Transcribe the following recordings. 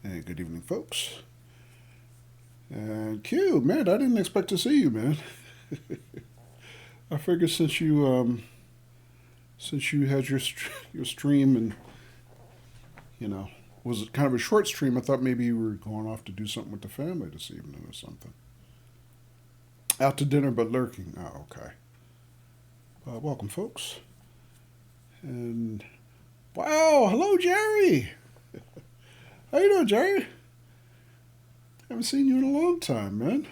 Hey, good evening, folks. And Q, man, I didn't expect to see you, man. I figured since you had your stream and you know was it kind of a short stream, I thought maybe you were going off to do something with the family this evening or something. Out to dinner, but lurking. Oh, okay. Welcome, folks. And wow, hello, Jerry. How you doing, Jerry? Haven't seen you in a long time, man.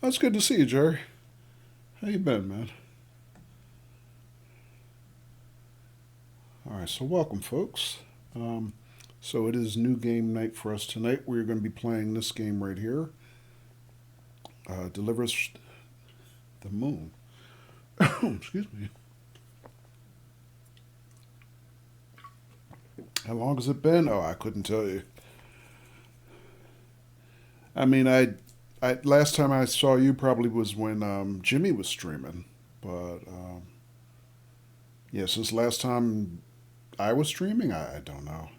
Oh, it's good to see you, Jerry. How you been, man? All right, so welcome, folks. Um, so it is new game night for us tonight. We're going to be playing this game right here. Delivers the moon. Excuse me. How long has it been? Oh, I couldn't tell you. I mean, I last time I saw you probably was when Jimmy was streaming, but yeah, since last time I was streaming, I don't know,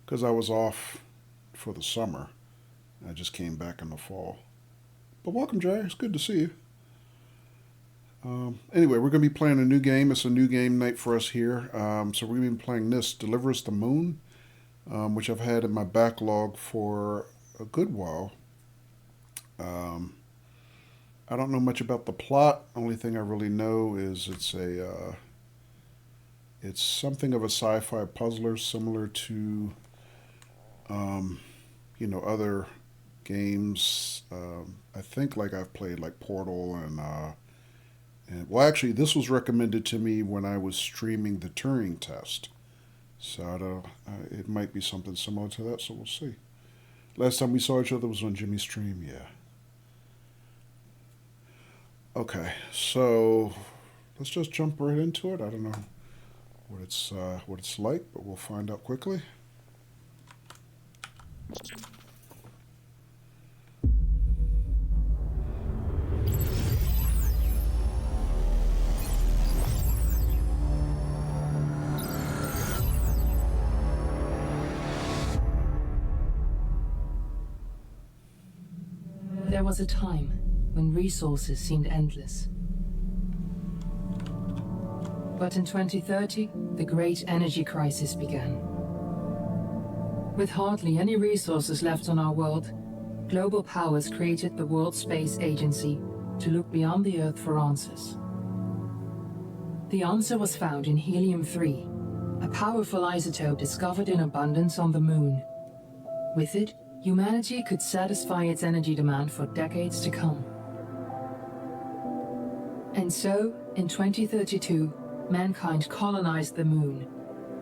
because I was off for the summer. I just came back in the fall. But welcome, Jay. It's good to see you. Anyway, we're going to be playing a new game. It's a new game night for us here. So we're going to be playing this, Deliver Us the Moon, which I've had in my backlog for a good while. I don't know much about the plot. Only thing I really know is it's something of a sci-fi puzzler, similar to other games. I think like I've played like Portal and well, actually, this was recommended to me when I was streaming the Turing test. So I don't, it might be something similar to that. So we'll see. Last time we saw each other was on Jimmy's stream. Yeah. Okay, so let's just jump right into it. I don't know what it's like, but we'll find out quickly. There was a time when resources seemed endless. But in 2030, the great energy crisis began. With hardly any resources left on our world, global powers created the World Space Agency to look beyond the Earth for answers. The answer was found in helium-3, a powerful isotope discovered in abundance on the Moon. With it, humanity could satisfy its energy demand for decades to come. And so, in 2032, mankind colonized the Moon.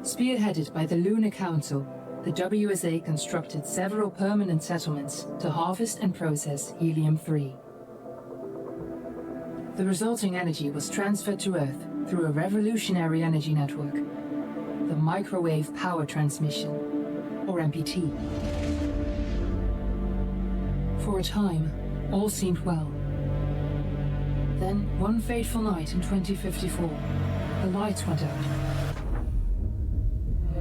Spearheaded by the Lunar Council, the WSA constructed several permanent settlements to harvest and process helium-3. The resulting energy was transferred to Earth through a revolutionary energy network, the Microwave Power Transmission, or MPT. For a time, all seemed well. Then, one fateful night in 2054, the lights went out.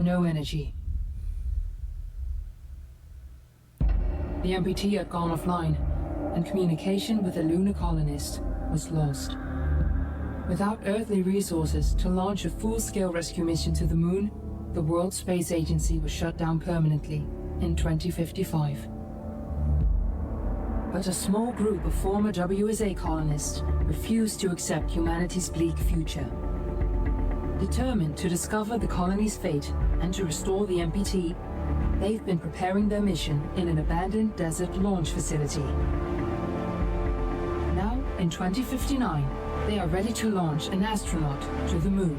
No energy. The MPT had gone offline, and communication with the lunar colonist was lost. Without earthly resources to launch a full-scale rescue mission to the Moon, the World Space Agency was shut down permanently in 2055. But a small group of former WSA colonists refused to accept humanity's bleak future. Determined to discover the colony's fate and to restore the MPT, they've been preparing their mission in an abandoned desert launch facility. Now, in 2059, they are ready to launch an astronaut to the Moon.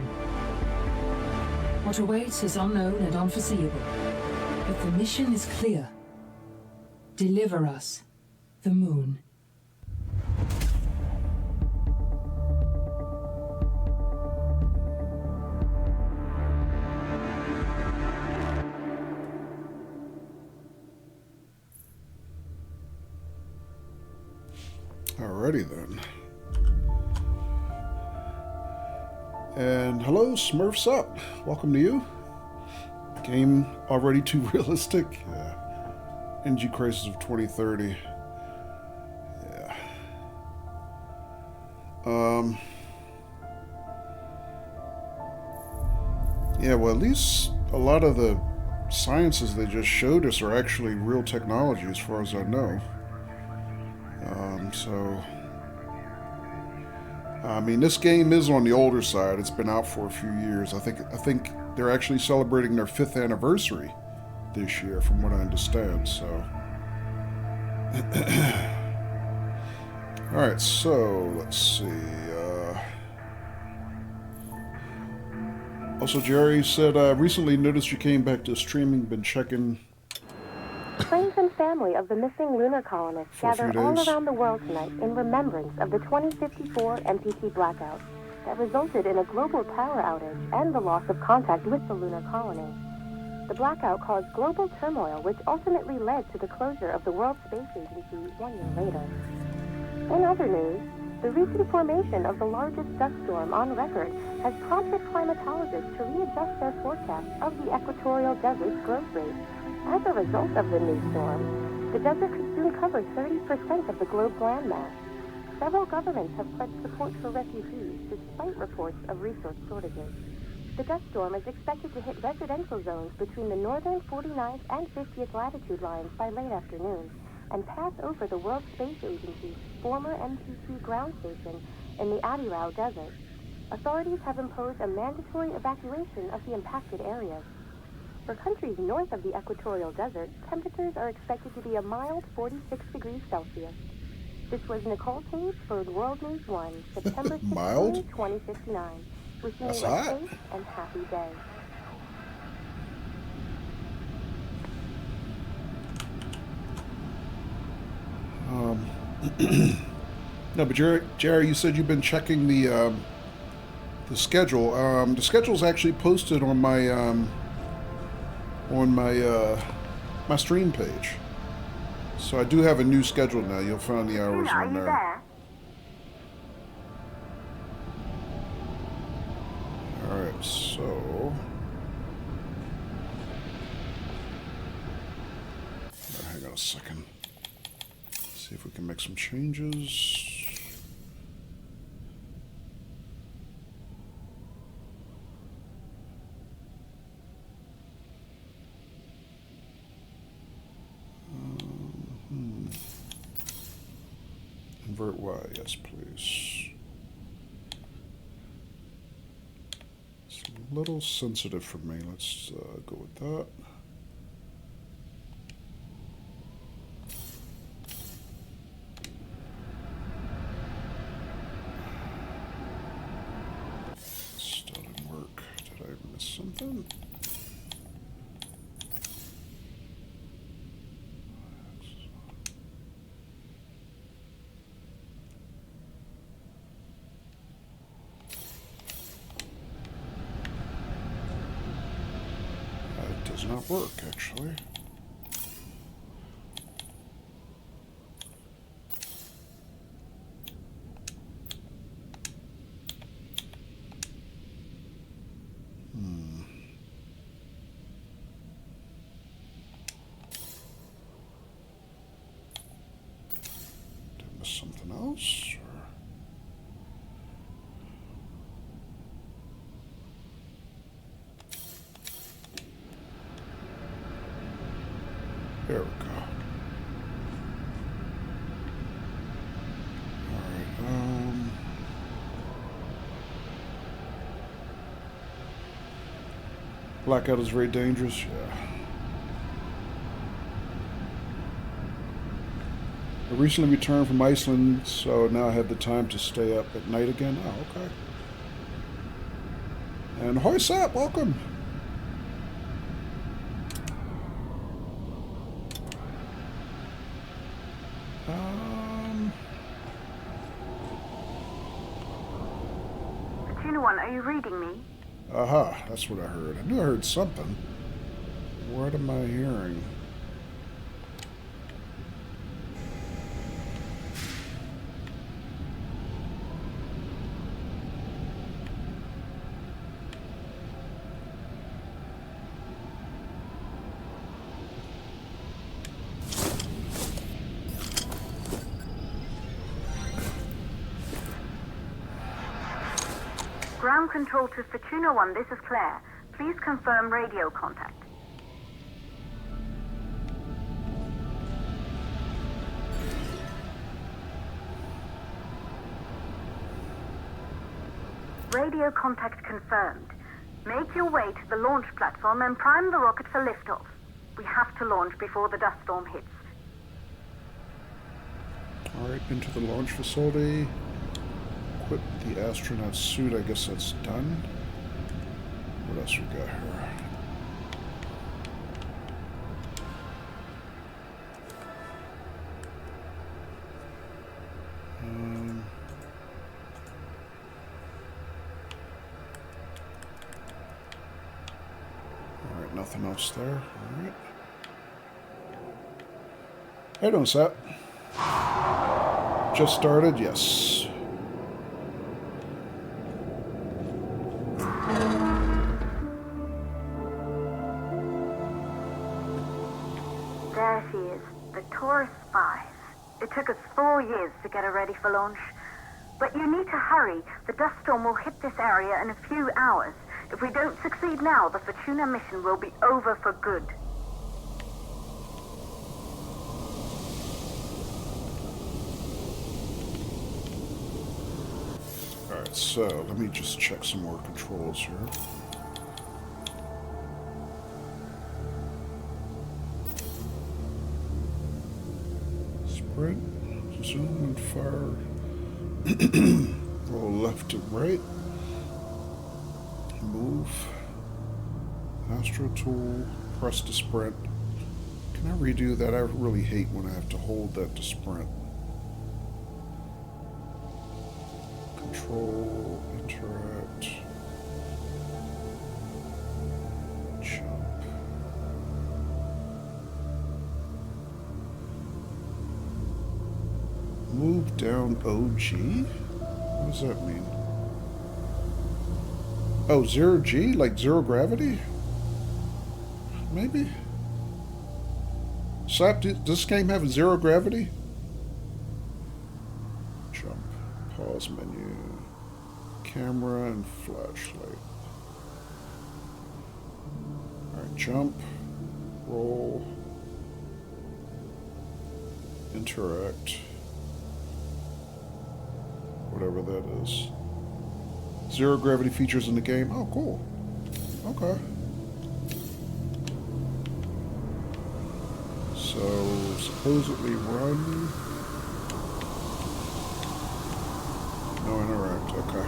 What awaits is unknown and unforeseeable, but the mission is clear. Deliver us the Moon. Alrighty then. And hello, Smurfs Up. Welcome to you. Game already too realistic? Yeah. Energy crisis of 2030. Yeah. Yeah, well, at least a lot of the sciences they just showed us are actually real technology as far as I know. I mean, this game is on the older side. It's been out for a few years. I think they're actually celebrating their 5th anniversary this year, from what I understand. So, all right. So let's see. Also, Jerry said recently noticed you came back to streaming. Been checking. Friends and family of the missing lunar colonists gather all around the world tonight in remembrance of the 2054 MPT blackout that resulted in a global power outage and the loss of contact with the lunar colony. The blackout caused global turmoil, which ultimately led to the closure of the World Space Agency 1 year later. In other news, the recent formation of the largest dust storm on record has prompted climatologists to readjust their forecast of the equatorial desert's growth rate. As a result of the new storm, the desert could soon cover 30% of the globe's landmass. Several governments have pledged support for refugees despite reports of resource shortages. The dust storm is expected to hit residential zones between the northern 49th and 50th latitude lines by late afternoon and pass over the World Space Agency's former MPT ground station in the Adirau Desert. Authorities have imposed a mandatory evacuation of the impacted areas. For countries north of the equatorial desert, temperatures are expected to be a mild 46 degrees Celsius. This was Nicole Page for World News 1, September 16, 2059. Wishing you a safe and happy day. No, but Jerry, you said you've been checking the schedule. The schedule's actually posted on my stream page. So I do have a new schedule now. You'll find the hours on there. Alright, so hang on a second. See if we can make some changes. Invert Y, yes, please. It's a little sensitive for me. Let's go with that. Still didn't work. Did I miss something? Does not work, actually. Did I miss something else? There we go. Alright, blackout is very dangerous, yeah. I recently returned from Iceland, so now I have the time to stay up at night again. Oh, okay. And hoi sap, welcome! Are you reading me? Aha, that's what I heard. I knew I heard something. What am I hearing? Ground control to Fortuna 1, this is Claire. Please confirm radio contact. Radio contact confirmed. Make your way to the launch platform and prime the rocket for liftoff. We have to launch before the dust storm hits. Alright, into the launch facility. Equip the astronaut suit. I guess that's done. What else we got here? Alright, nothing else there. Alright. How you doing, Sat? Just started? Yes. There she is, the Taurus 5. It took us 4 years to get her ready for launch. But you need to hurry. The dust storm will hit this area in a few hours. If we don't succeed now, the Fortuna mission will be over for good. Alright, so let me just check some more controls here. Sprint, zoom and fire. Roll left to right. Move. Astro tool, press to sprint. Can I redo that? I really hate when I have to hold that to sprint. Control, interact, jump. Move down OG? What does that mean? Oh, 0G? Like zero gravity? Maybe? Slap, does this game have zero gravity? Jump. Pause menu. Camera and flashlight. Alright, jump. Roll. Interact. Whatever that is. Zero gravity features in the game. Oh, cool. Okay. So, supposedly run. No interact. Okay.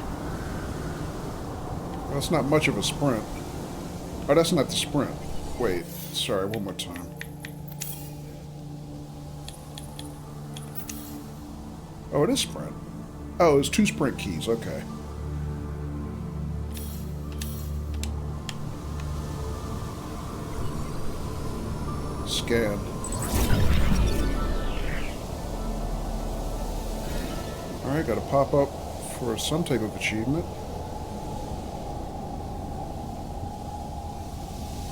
Well, that's not much of a sprint. Oh, that's not the sprint. Wait. Sorry, one more time. Oh, it is sprint. Oh, it's 2 sprint keys. Okay. Scan. Alright, got a pop-up for some type of achievement.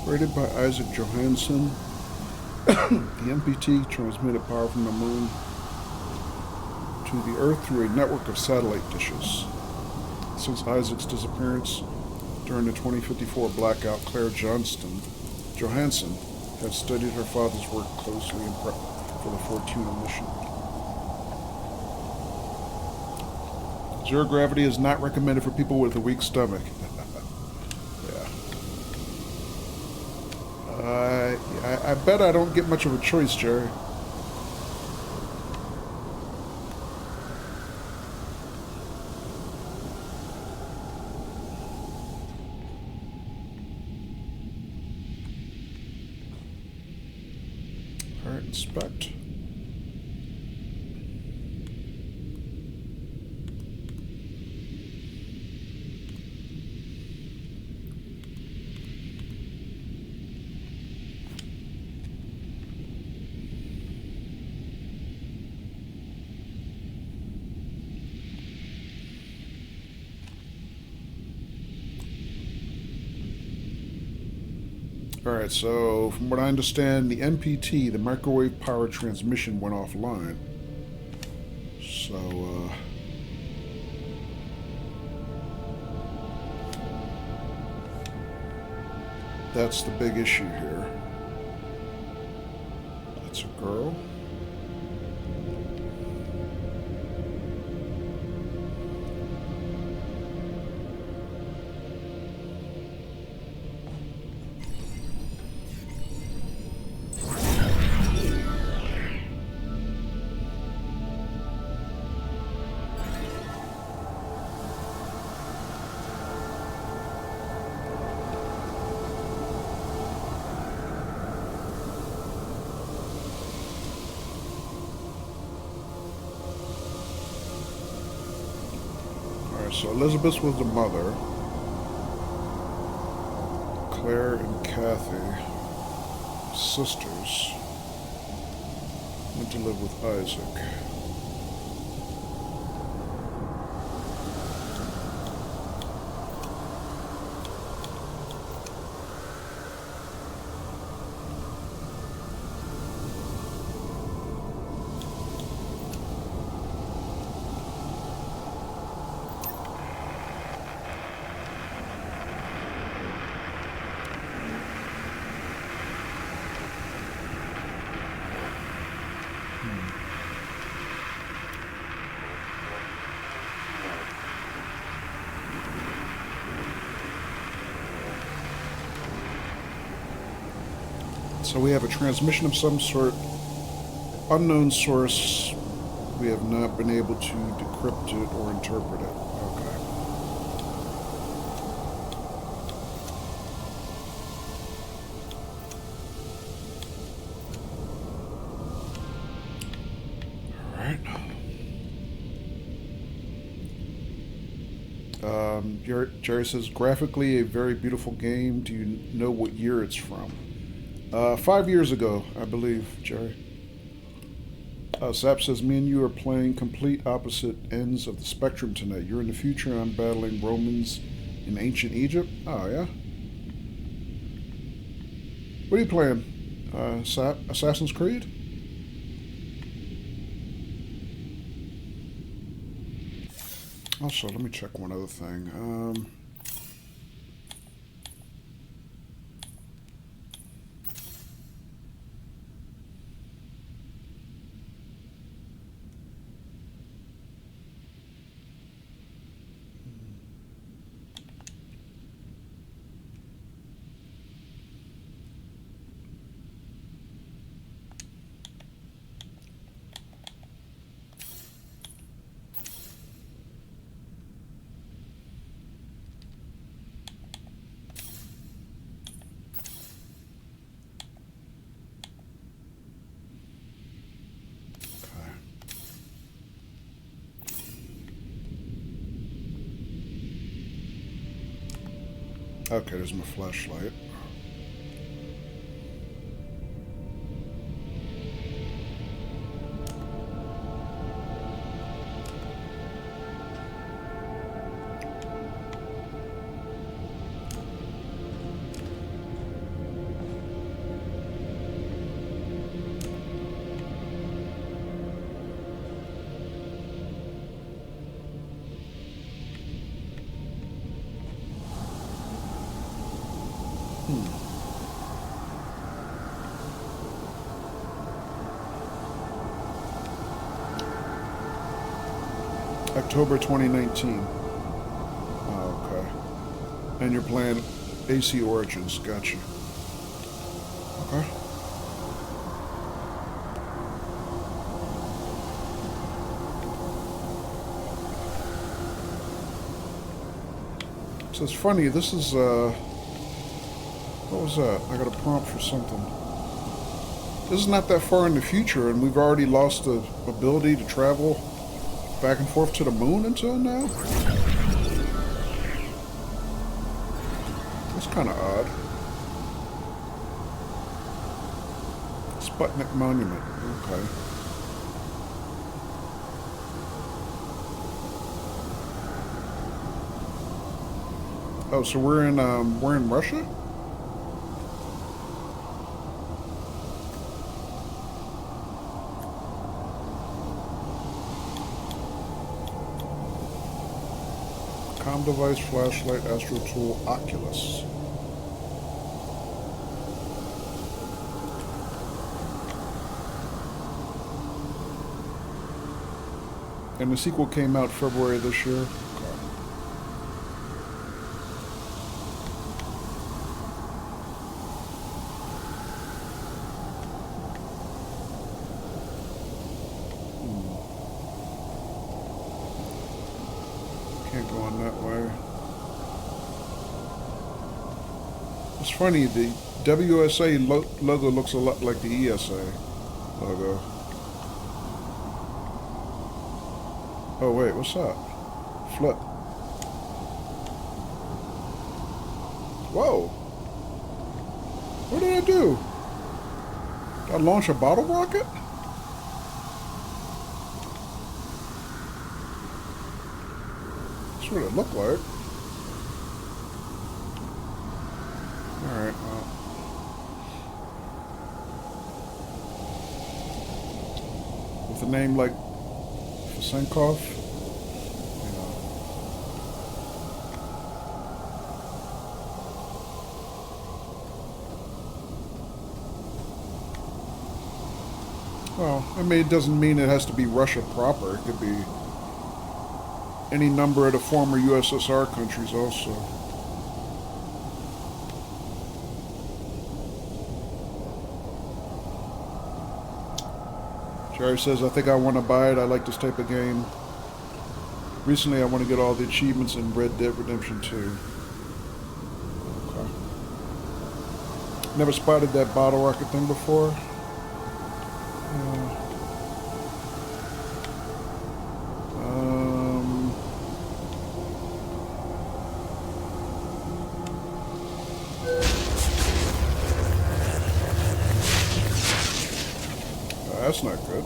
Rated by Isaac Johansson. The MPT transmitted power from the moon to the Earth through a network of satellite dishes. Since Isaac's disappearance during the 2054 blackout, Claire Johansson has studied her father's work closely in prep for the Fortuna mission. Zero gravity is not recommended for people with a weak stomach. Yeah. I bet I don't get much of a choice, Jerry. Alright, inspect. Alright, so from what I understand, the MPT, the microwave power transmission, went offline. So, That's the big issue here. It's a girl. So Elizabeth was the mother. Claire and Kathy, sisters, went to live with Isaac. So we have a transmission of some sort, unknown source. We have not been able to decrypt it or interpret it. Okay. All right. Jerry says, graphically a very beautiful game. Do you know what year it's from? 5 years ago, I believe, Jerry. Zap says, me and you are playing complete opposite ends of the spectrum tonight. You're in the future and I'm battling Romans in ancient Egypt. Oh, yeah? What are you playing? Zap? Assassin's Creed? Also, let me check one other thing. Okay, there's my flashlight. October 2019. Oh, okay. And you're playing AC Origins. Gotcha. Okay. So it's funny, this is, what was that? I got a prompt for something. This is not that far in the future, and we've already lost the ability to travel back and forth to the moon until now? That's kind of odd. Sputnik Monument. Okay. Oh, so we're in Russia? Device, flashlight, astro tool, Oculus. And the sequel came out February this year. Can't go on that way. It's funny, the WSA logo looks a lot like the ESA logo. Oh wait, what's that? Flip. Whoa! What did I do? Did I launch a bottle rocket? That's what it looked like. Alright, well. With a name like Fesenkov, you know. Well, I mean, it doesn't mean it has to be Russia proper. It could be any number of the former USSR countries also. Jerry says, I think I want to buy it. I like this type of game. Recently, I want to get all the achievements in Red Dead Redemption 2. Okay. Never spotted that bottle rocket thing before. That's not good.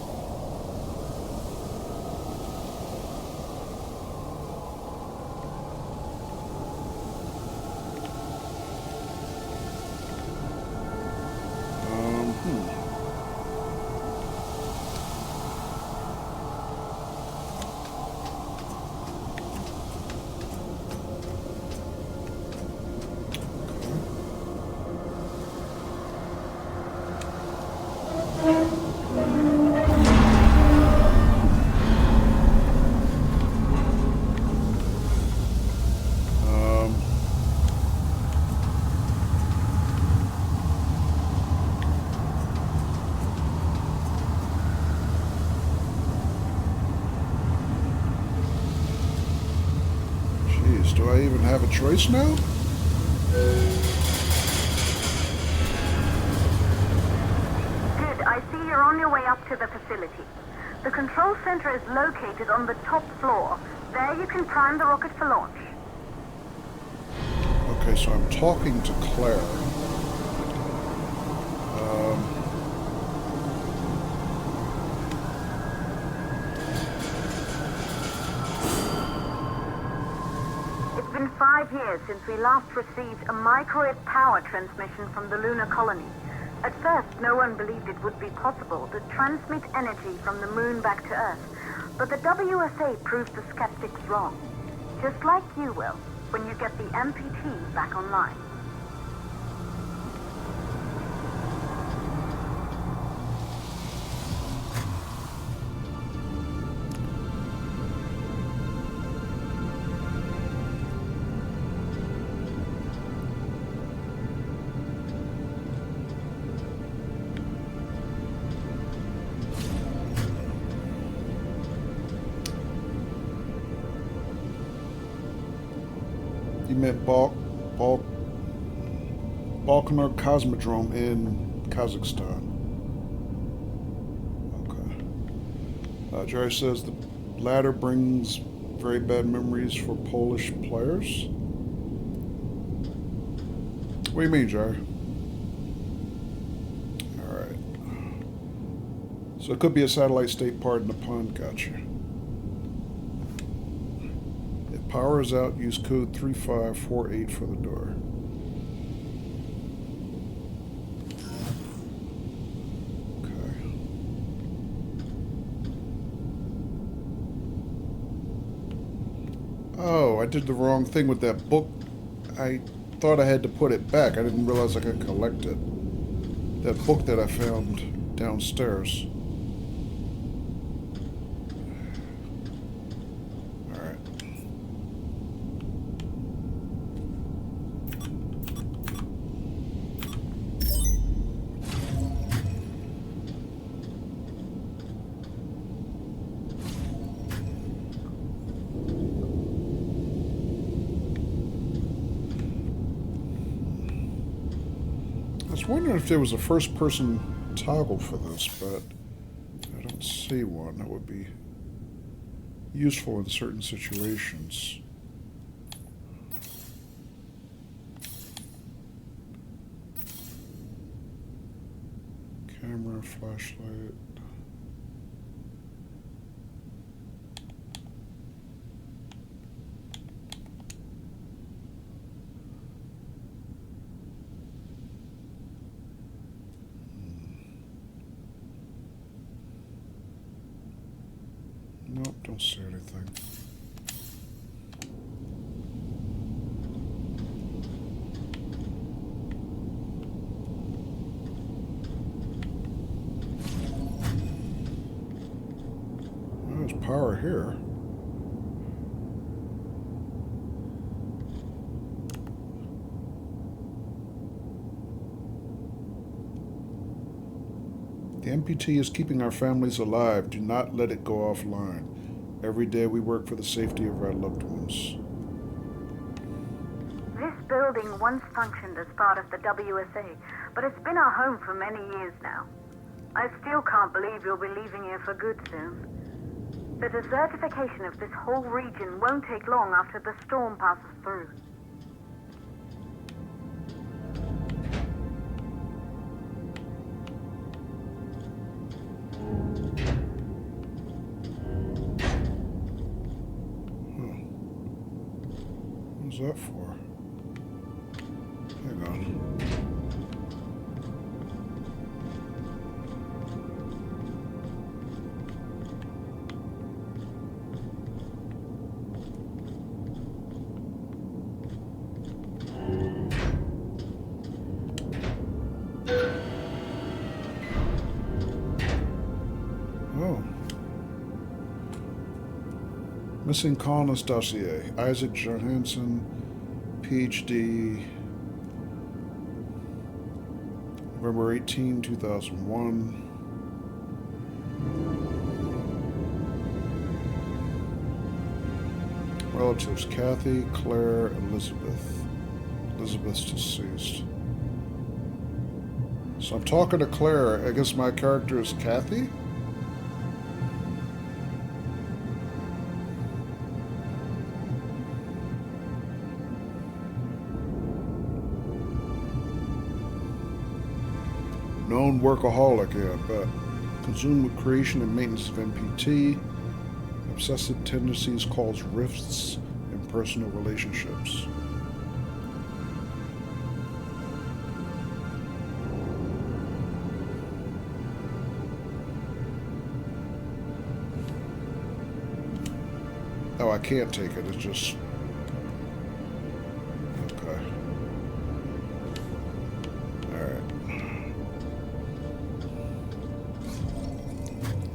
Do I even have a choice now? Good. I see you're on your way up to the facility. The control center is located on the top floor. There you can prime the rocket for launch. Okay, so I'm talking to Claire. It's been 5 years since we last received a microwave power transmission from the lunar colony. At first, no one believed it would be possible to transmit energy from the moon back to Earth. But the WSA proved the skeptics wrong. Just like you will, when you get the MPT back online. You meant Balkanor Cosmodrome in Kazakhstan. Okay. Jerry says the latter brings very bad memories for Polish players. What do you mean, Jerry? Alright. So it could be a satellite state part in the pond, gotcha. Power is out. Use code 3548 for the door. Okay. Oh, I did the wrong thing with that book. I thought I had to put it back. I didn't realize I could collect it. That book that I found downstairs. was wondering if there was a first-person toggle for this, but I don't see one. That would be useful in certain situations. Camera, flashlight. Nope, don't see anything. There's power here. The MPT is keeping our families alive. Do not let it go offline. Every day we work for the safety of our loved ones. This building once functioned as part of the WSA, but it's been our home for many years now. I still can't believe you'll be leaving here for good soon. The desertification of this whole region won't take long after the storm passes through. What's that for? Hang on. Oh. Missing colonist dossier. Isaac Johansson, PhD, November 18, 2001. Relatives Kathy, Claire, Elizabeth. Elizabeth's deceased. So I'm talking to Claire. I guess my character is Kathy? Known workaholic, yeah, but consumed with creation and maintenance of MPT. Obsessive tendencies cause rifts in personal relationships. Oh, I can't take it. It's just... Okay.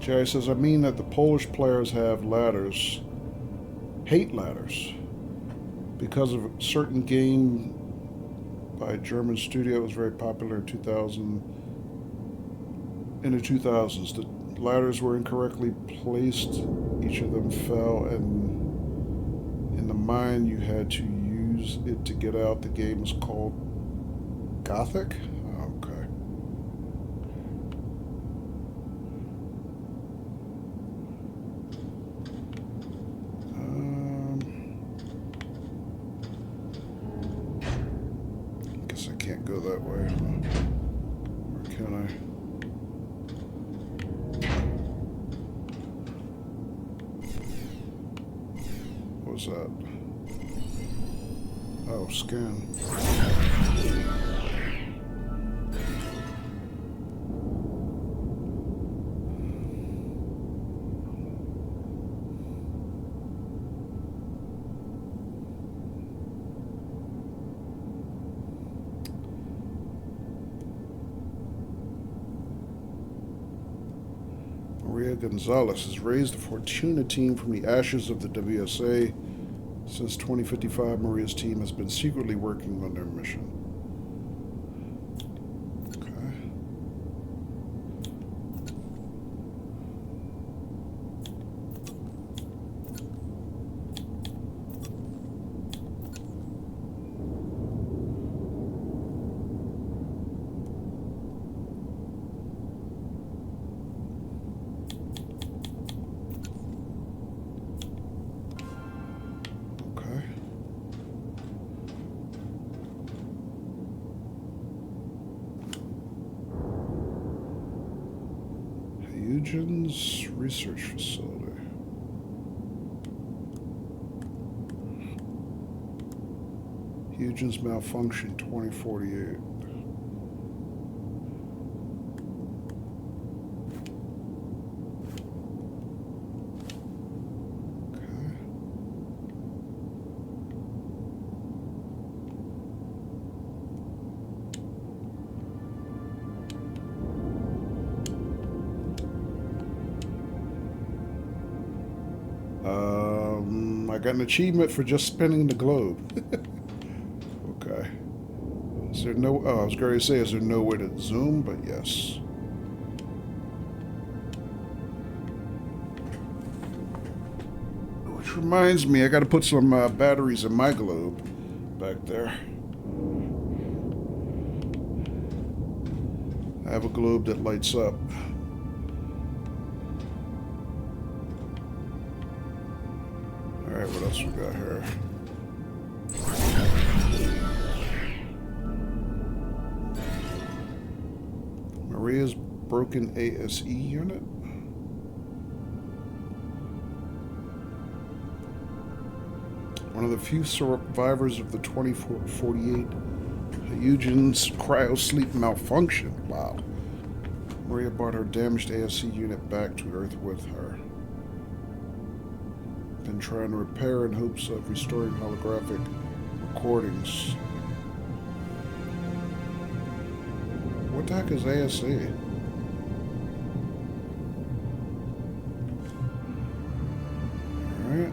Jerry says, I mean that the Polish players have ladders, hate ladders, because of a certain game by a German studio that was very popular in 2000, in the 2000s. The ladders were incorrectly placed, each of them fell, and in the mine you had to use it to get out. The game is called Gothic? Okay. Guess I can't go that way, huh? Or can I? What was that? Oh, scan. Maria Gonzalez has raised the Fortuna team from the ashes of the WSA. Since 2055, Maria's team has been secretly working on their mission. Okay. Huygens Research Facility. Huygens malfunction 2048. I got an achievement for just spinning the globe. Okay. Is there no... Oh, I was going to say, is there no way to zoom? But yes. Which reminds me, I got to put some batteries in my globe back there. I have a globe that lights up. Alright, what else we got here? Maria's broken ASE unit? One of the few survivors of the 2048 Huygens cryo-sleep malfunction. Wow. Maria brought her damaged ASE unit back to Earth with her. Then trying to repair in hopes of restoring holographic recordings. What the heck is ASE? Alright.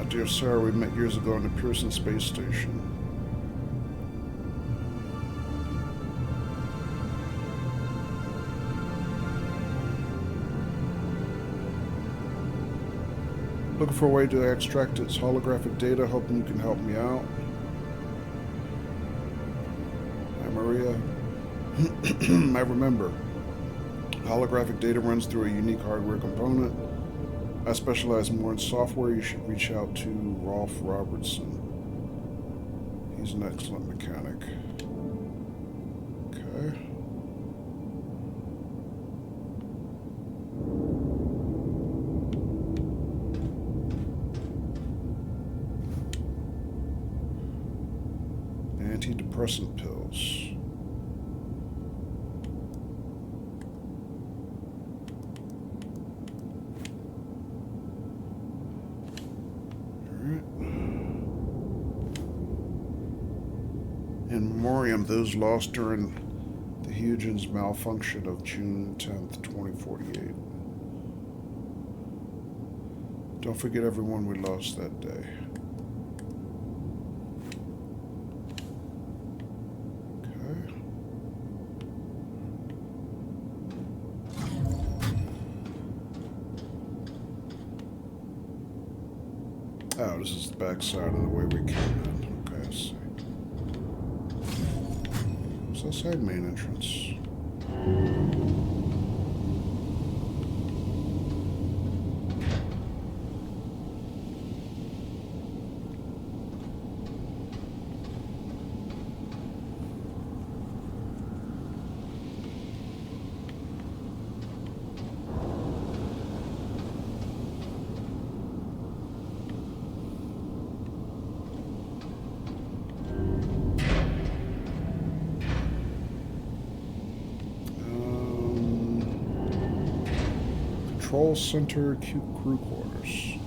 Dear Sarah, we met years ago on the Pearson Space Station. Looking for a way to extract its holographic data, hoping you can help me out. Hi, Maria. I remember. Holographic data runs through a unique hardware component. I specialize more in software. You should reach out to Rolf Robertson. He's an excellent mechanic. Okay. Antidepressant pills. In memoriam, those lost during the Huygens malfunction of June 10th, 2048. Don't forget everyone we lost that day. Okay. Oh, this is the back side of the way we came in. Okay, I see. What's that side main entrance? Control Center Crew Quarters.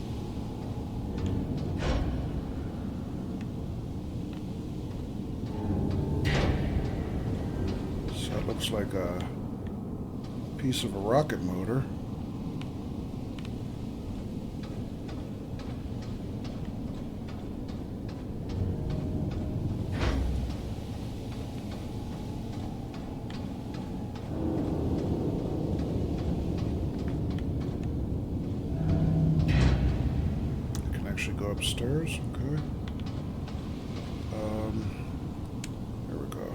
So it looks like a piece of a rocket motor. Go upstairs, okay. Here we go.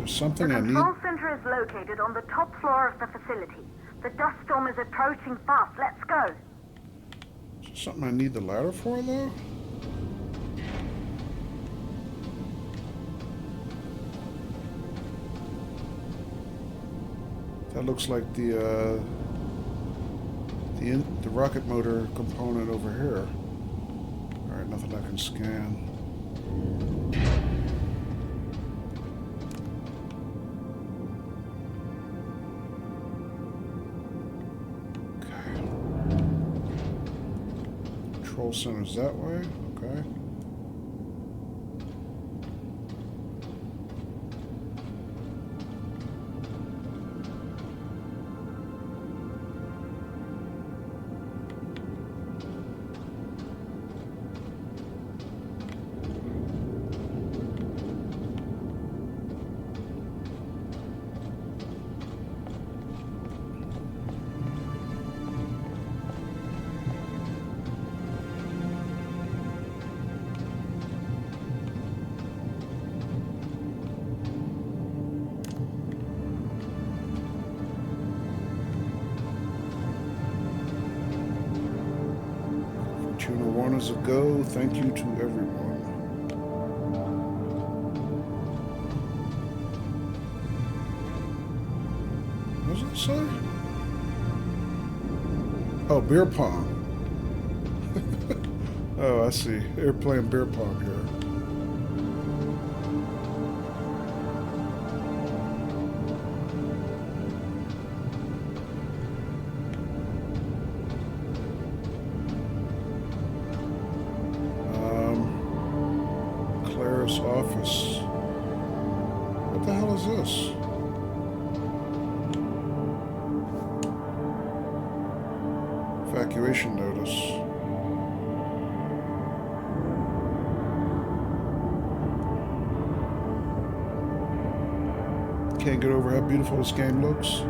There's something The I need. control center is located on the top floor of the facility. The dust storm is approaching fast. Let's go. Is there something I need the ladder for, though? That looks like the rocket motor component over here. All right, nothing I can scan. Okay. Control center's that way. Okay. Fortuna 1 is a go. Thank you to everyone. What does it say? Oh, beer pong. Oh, I see. They're playing beer pong here. Claire's office. What the hell is this? Evacuation notice. Can't get over how beautiful this game looks.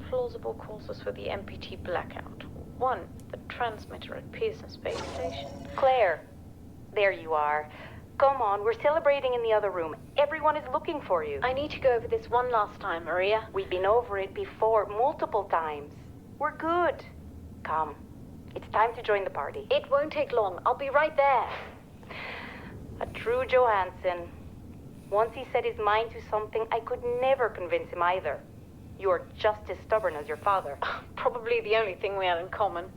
Plausible causes for the MPT blackout. 1, the transmitter at Pearson Space Station. Claire, there you are. Come on, we're celebrating in the other room. Everyone is looking for you. I need to go over this one last time, Maria. We've been over it before, multiple times. We're good. Come, it's time to join the party. It won't take long. I'll be right there. A true Johansson. Once he set his mind to something, I could never convince him either. You're just as stubborn as your father. Probably the only thing we had in common.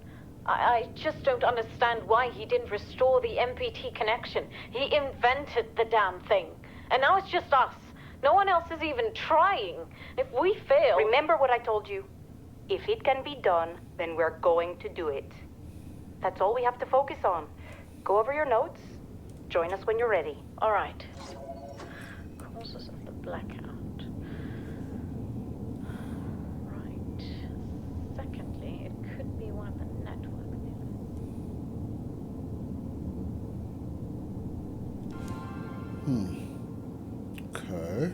I just don't understand why he didn't restore the MPT connection. He invented the damn thing. And now it's just us. No one else is even trying. If we fail... Remember what I told you. If it can be done, then we're going to do it. That's all we have to focus on. Go over your notes. Join us when you're ready. All right. Causes of the blackout. Secondly, it could be one of the network things. Okay.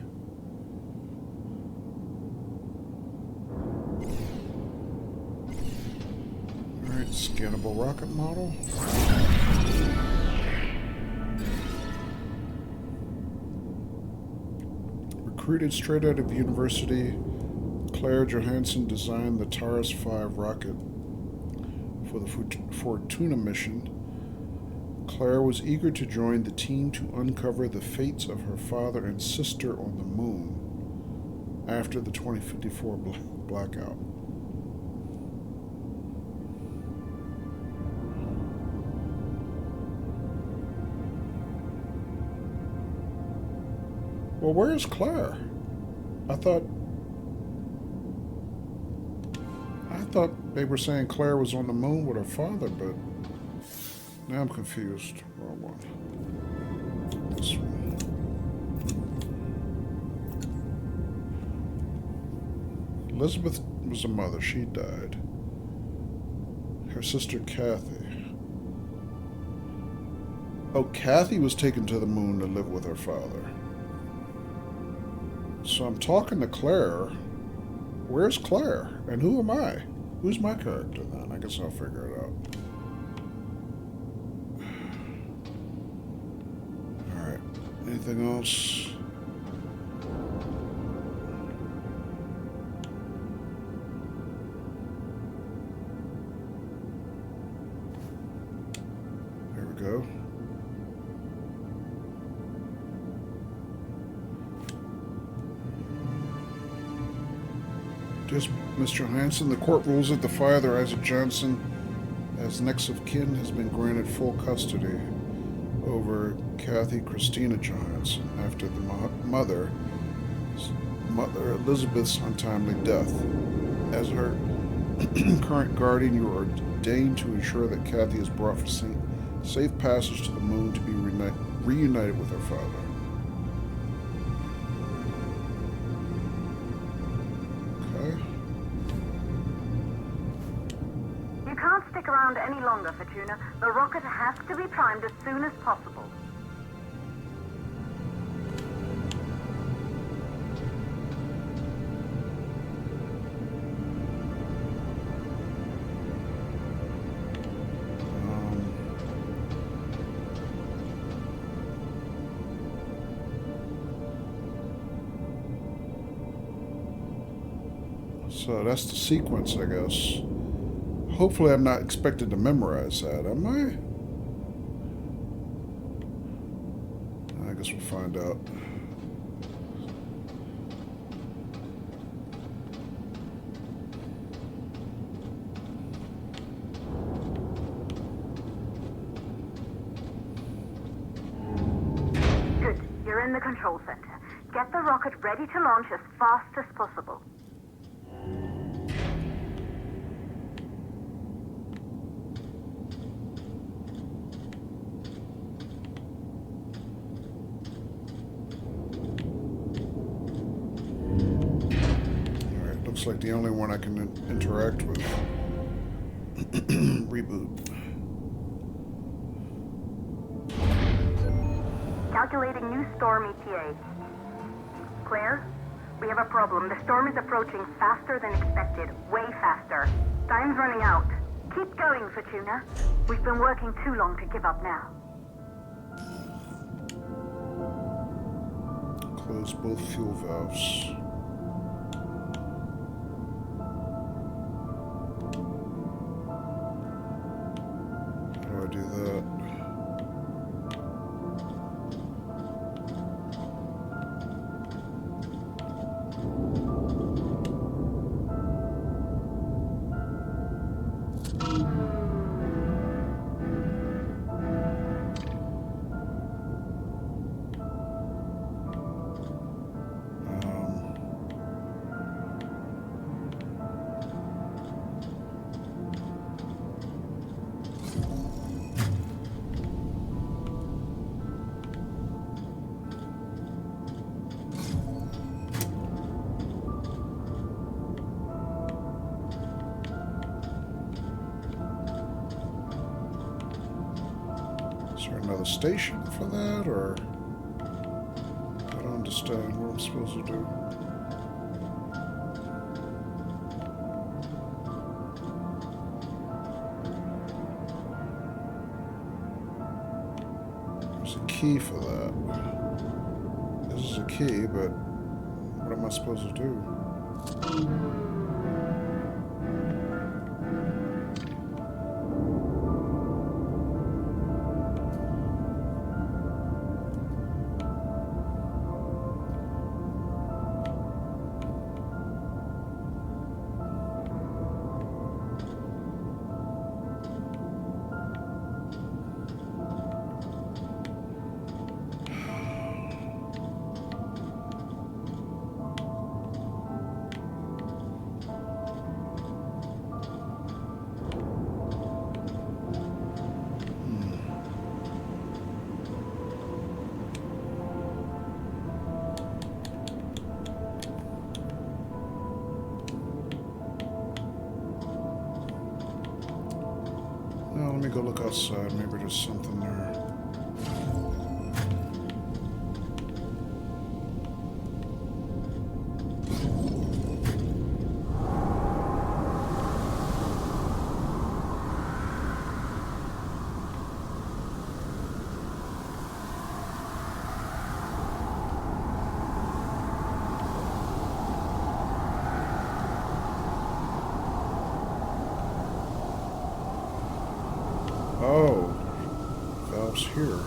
Alright, scannable rocket model. Recruited straight out of university, Claire Johansson designed the Taurus 5 rocket for the Fortuna mission. Claire was eager to join the team to uncover the fates of her father and sister on the moon after the 2054 blackout. Well, where's Claire? I thought they were saying Claire was on the moon with her father, but now I'm confused. Wrong one. This one. Elizabeth was a mother. She died. Her sister Kathy. Oh, Kathy was taken to the moon to live with her father. So I'm talking to Claire. Where's Claire? And who am I? Who's my character then? I guess I'll figure it out. Alright. Anything else? There we go. Just Mr. Hansen, the court rules that the father, Isaac Johnson, as next of kin, has been granted full custody over Kathy Christina Johansson after the mother Elizabeth's untimely death. As her current guardian, you are ordained to ensure that Kathy is brought for safe passage to the moon to be reunited with her father. Around any longer, Fortuna. The rocket has to be primed as soon as possible. So that's the sequence, I guess. Hopefully I'm not expected to memorize that, am I? I guess we'll find out. Good. You're in the control center. Get the rocket ready to launch as fast as possible. Looks like the only one I can interact with. Reboot. Calculating new storm ETA. Claire, we have a problem. The storm is approaching faster than expected. Way faster. Time's running out. Keep going, Fortuna. We've been working too long to give up now. Close both fuel valves. Do that. Is there another station for that, or I don't understand what I'm supposed to do. There's a key for that. This is a key, but what am I supposed to do? Well, let me go look outside. Maybe there's something there. Oh, valve's here.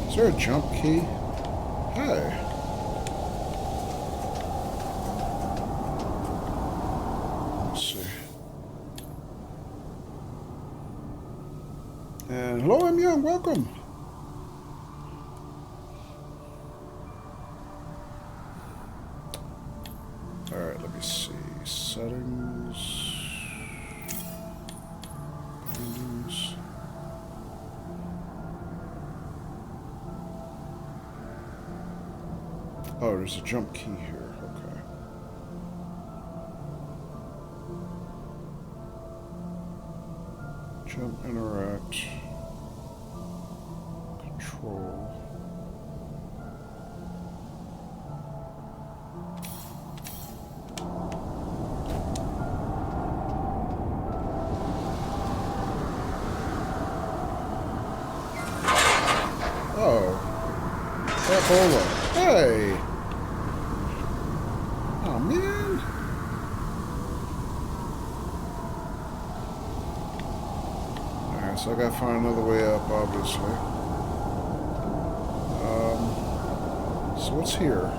Is there a jump key? Hey. Let's see. And hello, I'm Young. Welcome. Alright, let me see. Settings. Bindings. Oh, there's a jump key here. Okay. Jump, interact. Control. Oh. Ebola. Hey! Oh, man. Alright, so I gotta find another way up, obviously. So what's here?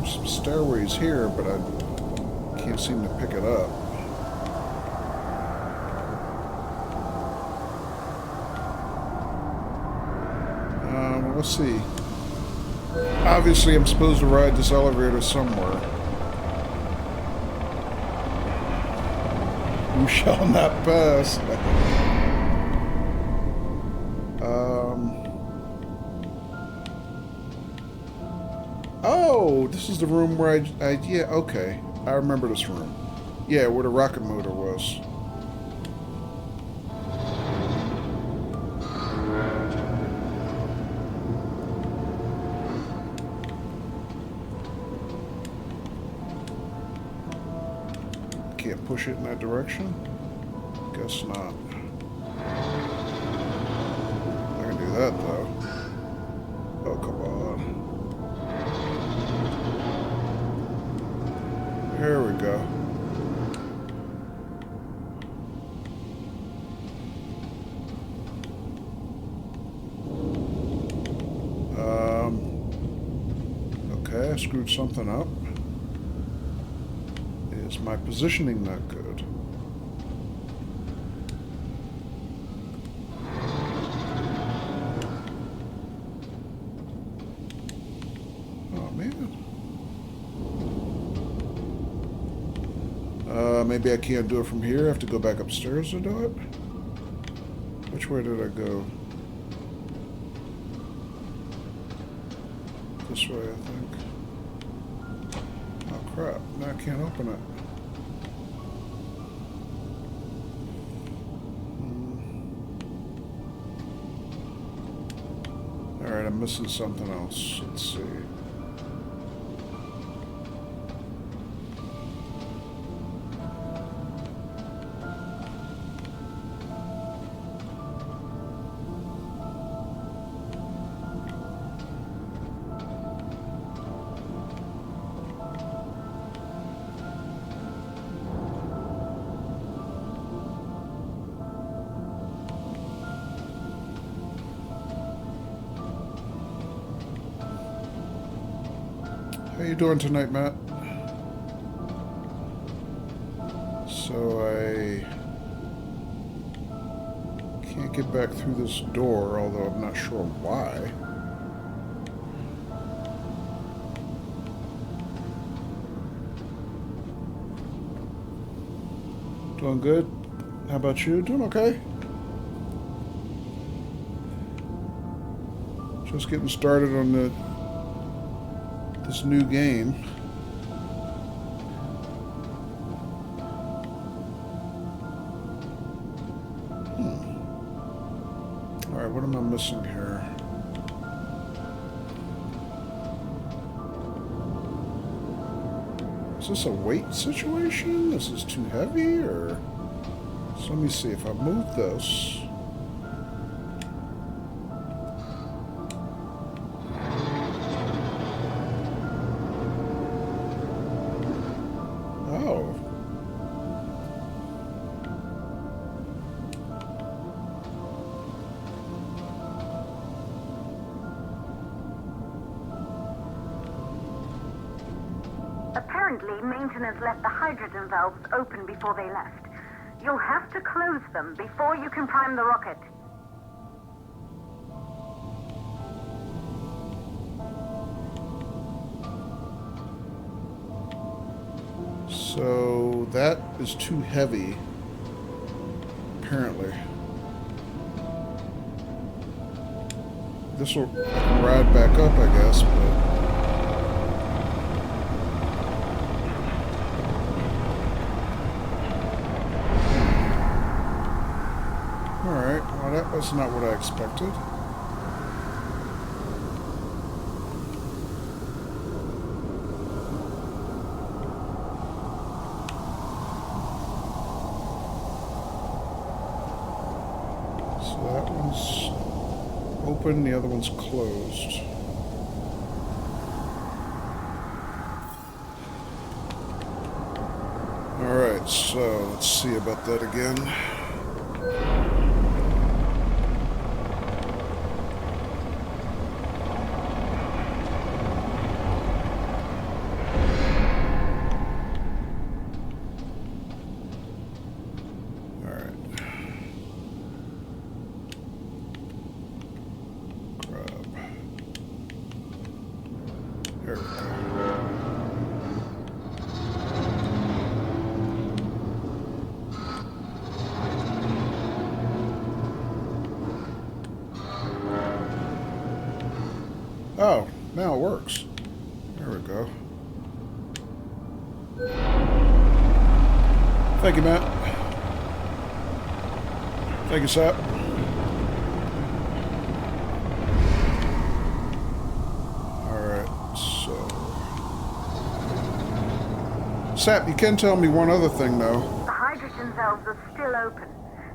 Some stairways here, but I can't seem to pick it up. Let's see. Obviously, I'm supposed to ride this elevator somewhere. You shall not pass. Oh, this is the room where yeah, okay. I remember this room. Yeah, where the rocket motor was. Can't push it in that direction? Guess not. I can do that, though. Oh, come on. There we go. Okay, I screwed something up. Is my positioning not good? Oh, man. Maybe I can't do it from here. I have to go back upstairs to do it? Which way did I go? This way, I think. Oh, crap. Now I can't open it. Alright, I'm missing something else. Let's see. How you doing tonight, Matt? So I Can't get back through this door, although I'm not sure why. Doing good? How about you? Doing okay? Just getting started on this new game. Alright, what am I missing here? Is this a weight situation? This is too heavy, or... So let me see if I move this. Oh. Apparently, maintenance left the hydrogen valves open before they left. You'll have to close them before you can prime the rocket. So that is too heavy, apparently. This will ride back up, I guess, but... Alright, well that was not what I expected. So that one's open, the other one's closed. Alright, so let's see about that again. There we go. Oh, now it works. There we go. Thank you, Matt. Thank you, Sap. Sap, you can tell me one other thing, though. The hydrogen valves are still open.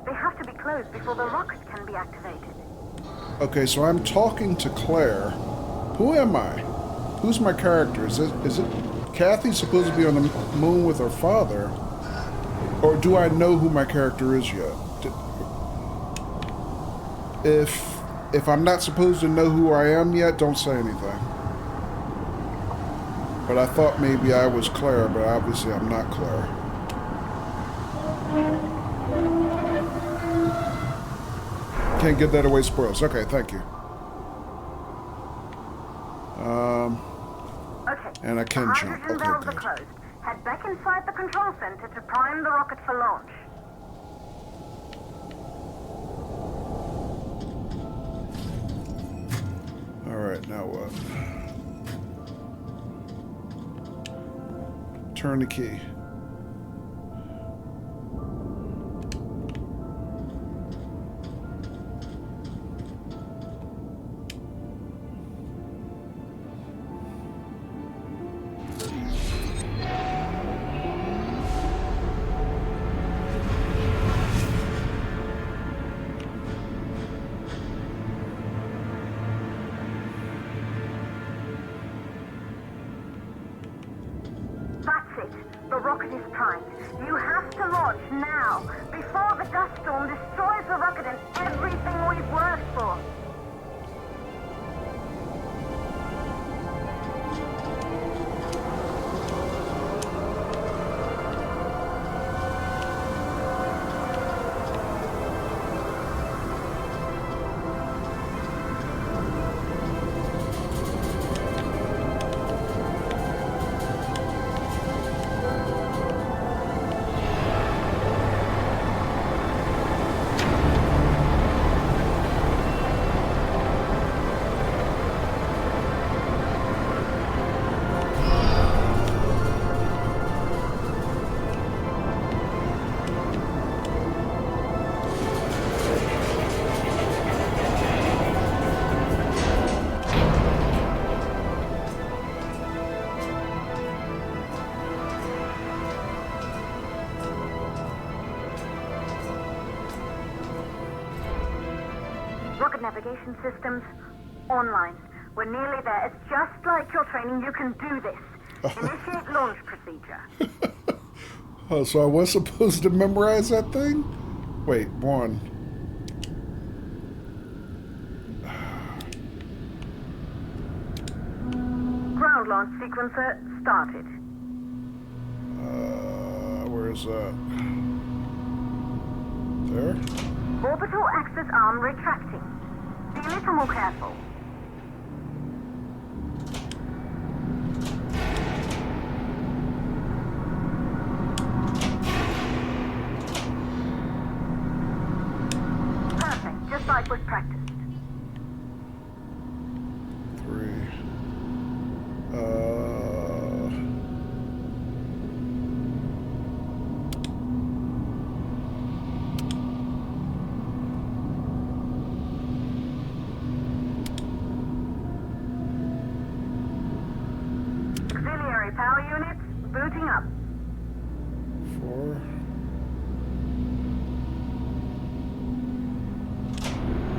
They have to be closed before the rocket can be activated. Okay, so I'm talking to Claire. Who am I? Who's my character? Is it Kathy supposed to be on the moon with her father? Or do I know who my character is yet? If I'm not supposed to know who I am yet, don't say anything. But I thought maybe I was Claire, but obviously I'm not Claire. Can't give that away spoils. Okay, thank you. Okay. And I can jump. The hydrogen Okay, valves good. are closed. Head back inside the control center to prime the rocket for launch. Alright, now what? Turn the key. The rocket is primed. You have to launch now, before the dust storm destroys the rocket and everything we've worked for. navigation systems online. We're nearly there. It's just like your training. You can do this. Initiate launch procedure. Oh, so I was supposed to memorize that thing? Wait, 1. Ground launch sequencer started. Where is that? There? Orbital axis arm retracting. Be a little more careful. Perfect, just like was practiced. 3. Auxiliary power units booting up. 4.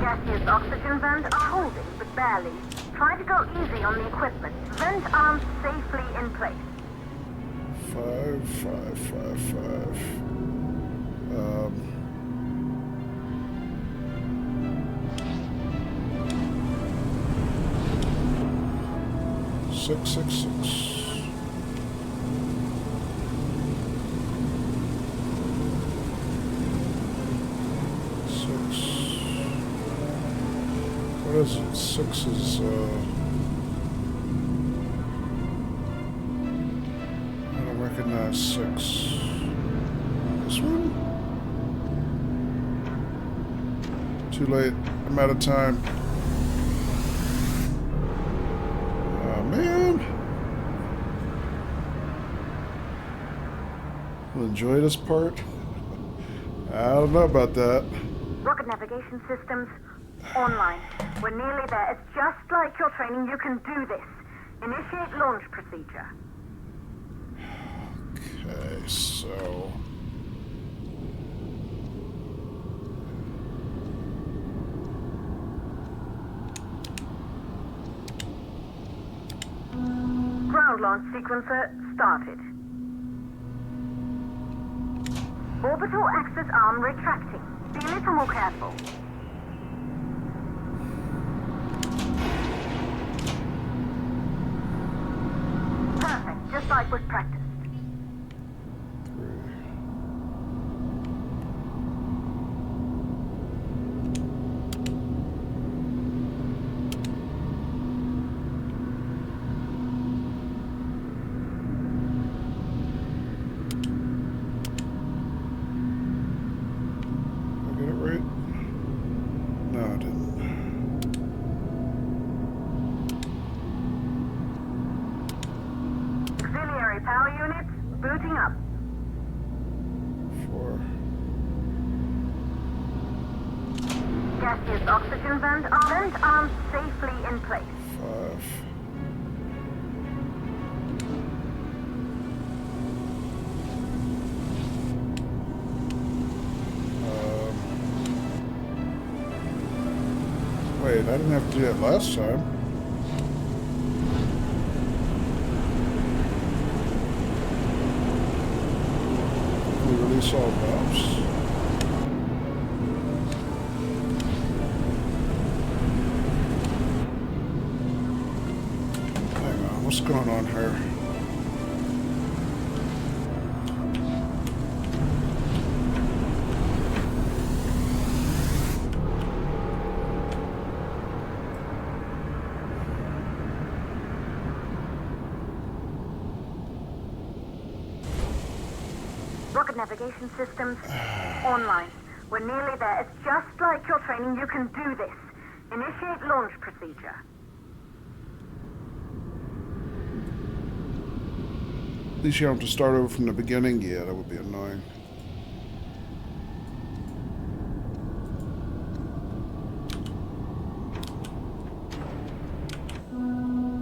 Gaseous oxygen vent are holding, but barely. Try to go easy on the equipment. Vent arms safely in place. 5, 5, 5, 5. 6, 6, 6. What is it? 6 is, I don't recognize 6. This one? Too late. I'm out of time. Oh, man. We'll enjoy this part. I don't know about that. Rocket navigation systems online. We're nearly there. It's just like your training. You can do this. Initiate launch procedure. Okay, so... Ground launch sequencer started. Orbital axis arm retracting. Be a little more careful. Perfect, just like was practiced. 3. Did I get it right? No, I didn't. Auxiliary power units booting up. 4. Gaseous oxygen vent arms safely in place. 5. Wait, I didn't have to do that last time. We release all valves. Hang on, what's going on here? Rocket navigation systems online. We're nearly there. It's just like your training. You can do this. Initiate launch procedure. At least you don't have to start over from the beginning. Yeah, that would be annoying.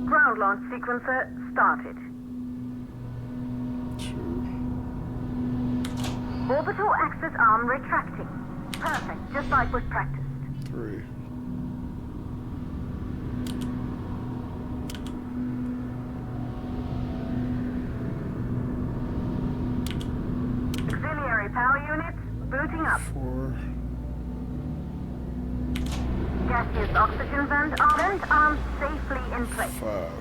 Ground launch sequencer started. 2. Orbital axis arm retracting. Perfect, just like was practiced. 3. Power units, booting up. 4. Gaseous oxygen vent arms safely in place. 5.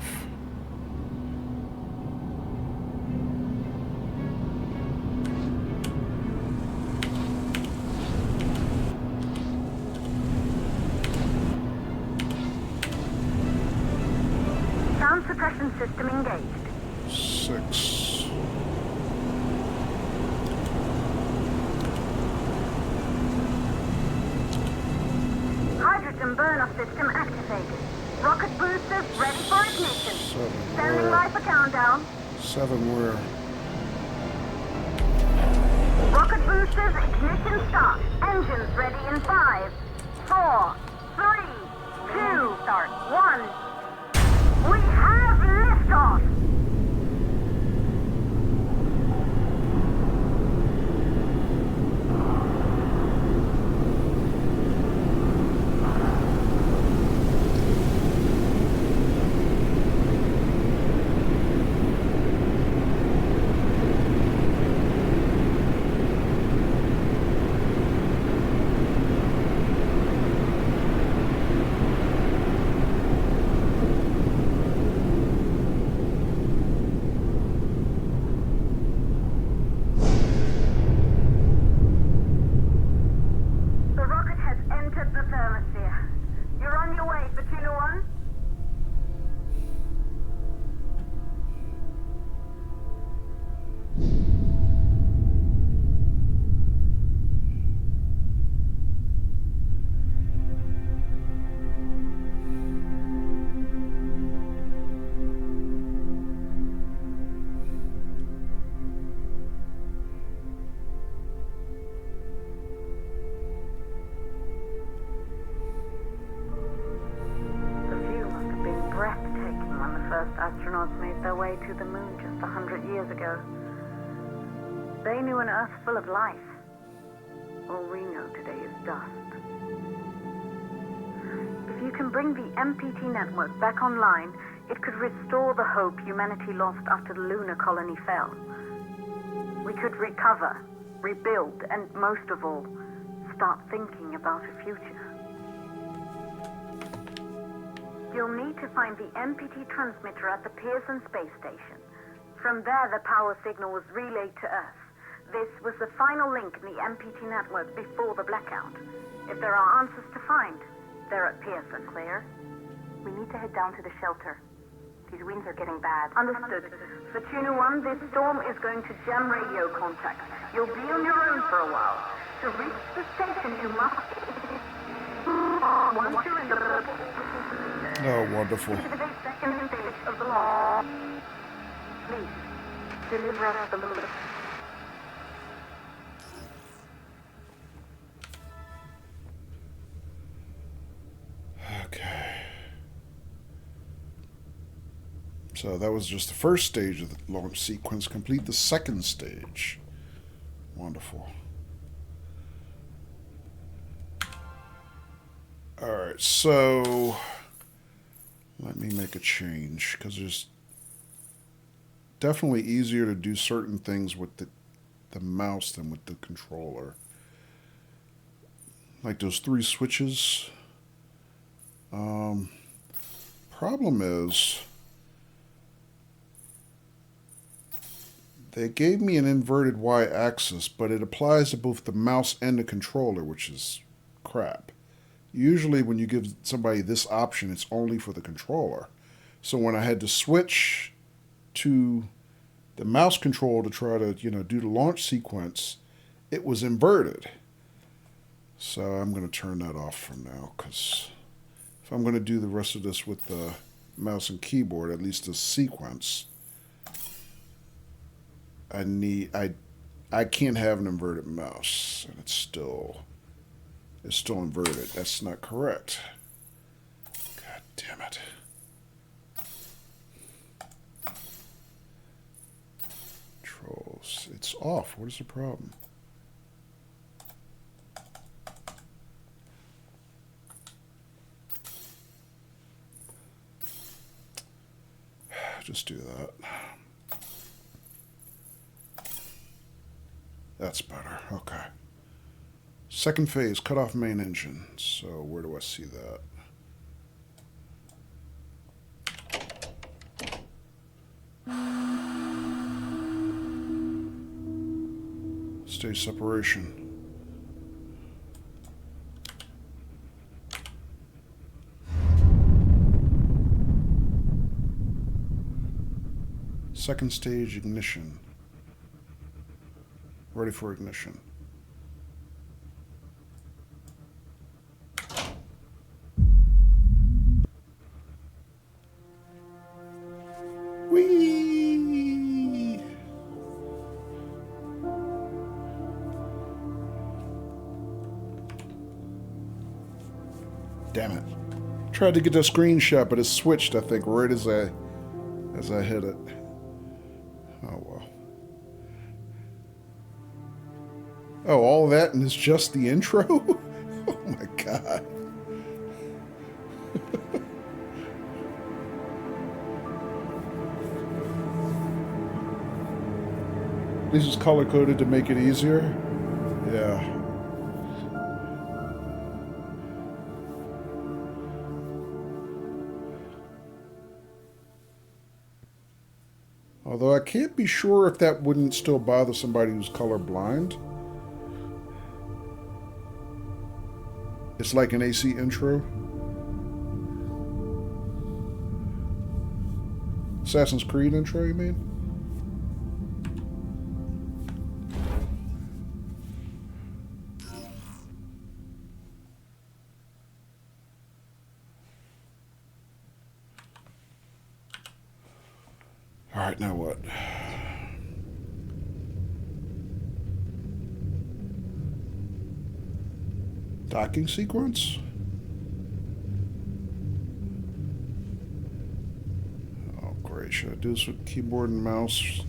Sound suppression system engaged. 6. Hydrogen burn-off system activated. Rocket boosters ready for ignition. 7. Standing Where? by for countdown. 7 where? Rocket boosters ignition start. Engines ready in 5, 4, 3, 2, start 1. We have liftoff. The rocket has entered the thermosphere. You're on your way, Fortuna 1. The view must have been breathtaking when the first astronauts made their way to the moon just 100 years ago. They knew an Earth full of life. All we know today is dust. If you can bring the MPT network back online, it could restore the hope humanity lost after the lunar colony fell. We could recover, rebuild, and most of all, start thinking about a future. You'll need to find the MPT transmitter at the Pearson space station. From there, the power signal was relayed to Earth. This was the final link in the MPT network before the blackout. If there are answers to find, they're at Pearson. Claire, we need to head down to the shelter. These winds are getting bad. Understood. Fortuna 1, this storm is going to jam radio contacts. You'll be on your own for a while. To reach the station, you must... Once you're in the... Oh, wonderful. The second stage of the launch. Please, deliver us the little... Okay. So that was just the first stage of the launch sequence. Complete the second stage. Wonderful. Alright, so let me make a change, because it's definitely easier to do certain things with the mouse than with the controller. Like those 3 switches. Problem is, they gave me an inverted y-axis, but it applies to both the mouse and the controller, which is crap. Usually when you give somebody this option, it's only for the controller. So when I had to switch to the mouse control to try to, do the launch sequence, it was inverted. So I'm going to turn that off from now, because if I'm going to do the rest of this with the mouse and keyboard, at least the sequence, I can't have an inverted mouse, and it's still inverted. That's not correct. God damn it. Controls. It's off. What is the problem? Just do that. That's better. Okay. Second phase, cut off main engine. So where do I see that? Stage separation. Second stage ignition. Ready for ignition. Whee! Damn it. Tried to get the screenshot, but it switched, I think, right as I hit it. Oh, well. Oh, all that and it's just the intro? Oh, my God. This is color-coded to make it easier? Yeah. Although I can't be sure if that wouldn't still bother somebody who's colorblind. It's like an AC intro. Assassin's Creed intro, you mean? All right, now what? Docking sequence? Oh, great. Should I do this with keyboard and mouse?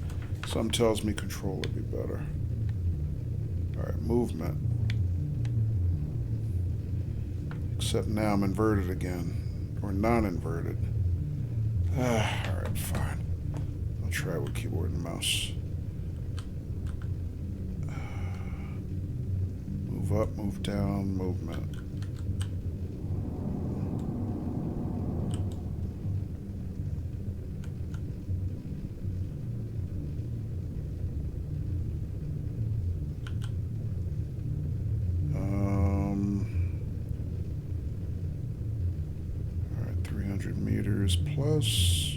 Some tells me control would be better. All right, movement. Except now I'm inverted again. Or non-inverted. All right, fine. I'll try with keyboard and mouse. Move up, move down, movement. All right, 300 meters plus.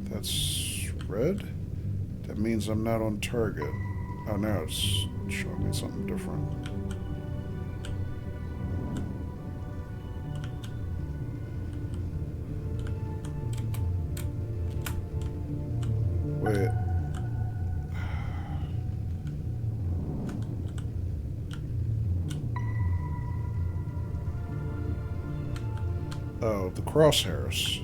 That's red. That means I'm not on target. Oh, now it's showing me something different. Wait. Oh, the crosshairs.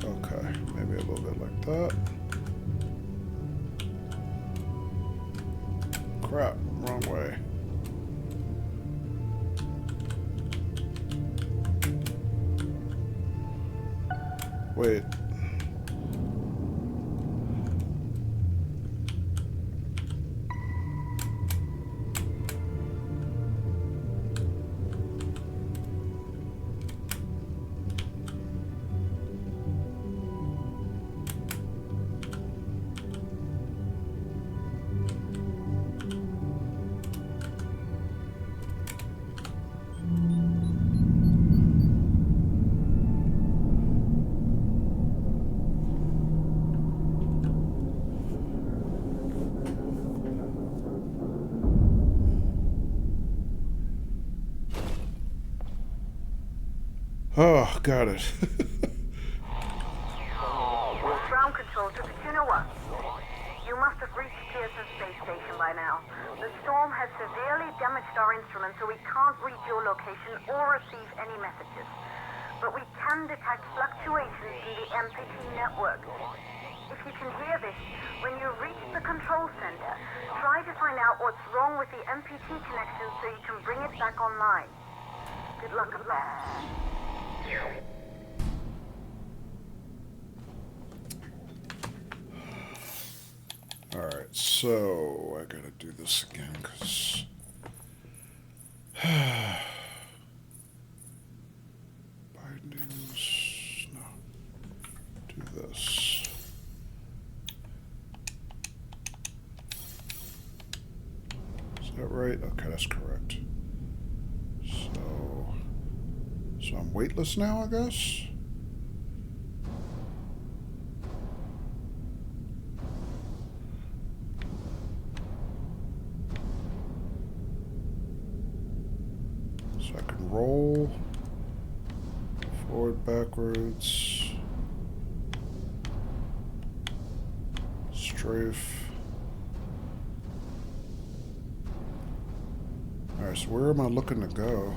Okay, maybe a little bit like that. Crap, wrong way. Wait. Oh, got it. Ground control to Kachuna 1. You must have reached Pearson Space Station by now. The storm has severely damaged our instruments, so we can't read your location or receive any messages. But we can detect fluctuations in the MPT network. If if you can hear this, when you reach the control center, try to find out what's wrong with the MPT connection so you can bring it back online. Good luck, Abed. Alright, so I gotta do this again, because... bindings... no. Do this. Is that right? Okay, that's correct. So I'm weightless now, I guess? So I can roll forward, backwards, strafe. Alright, so where am I looking to go?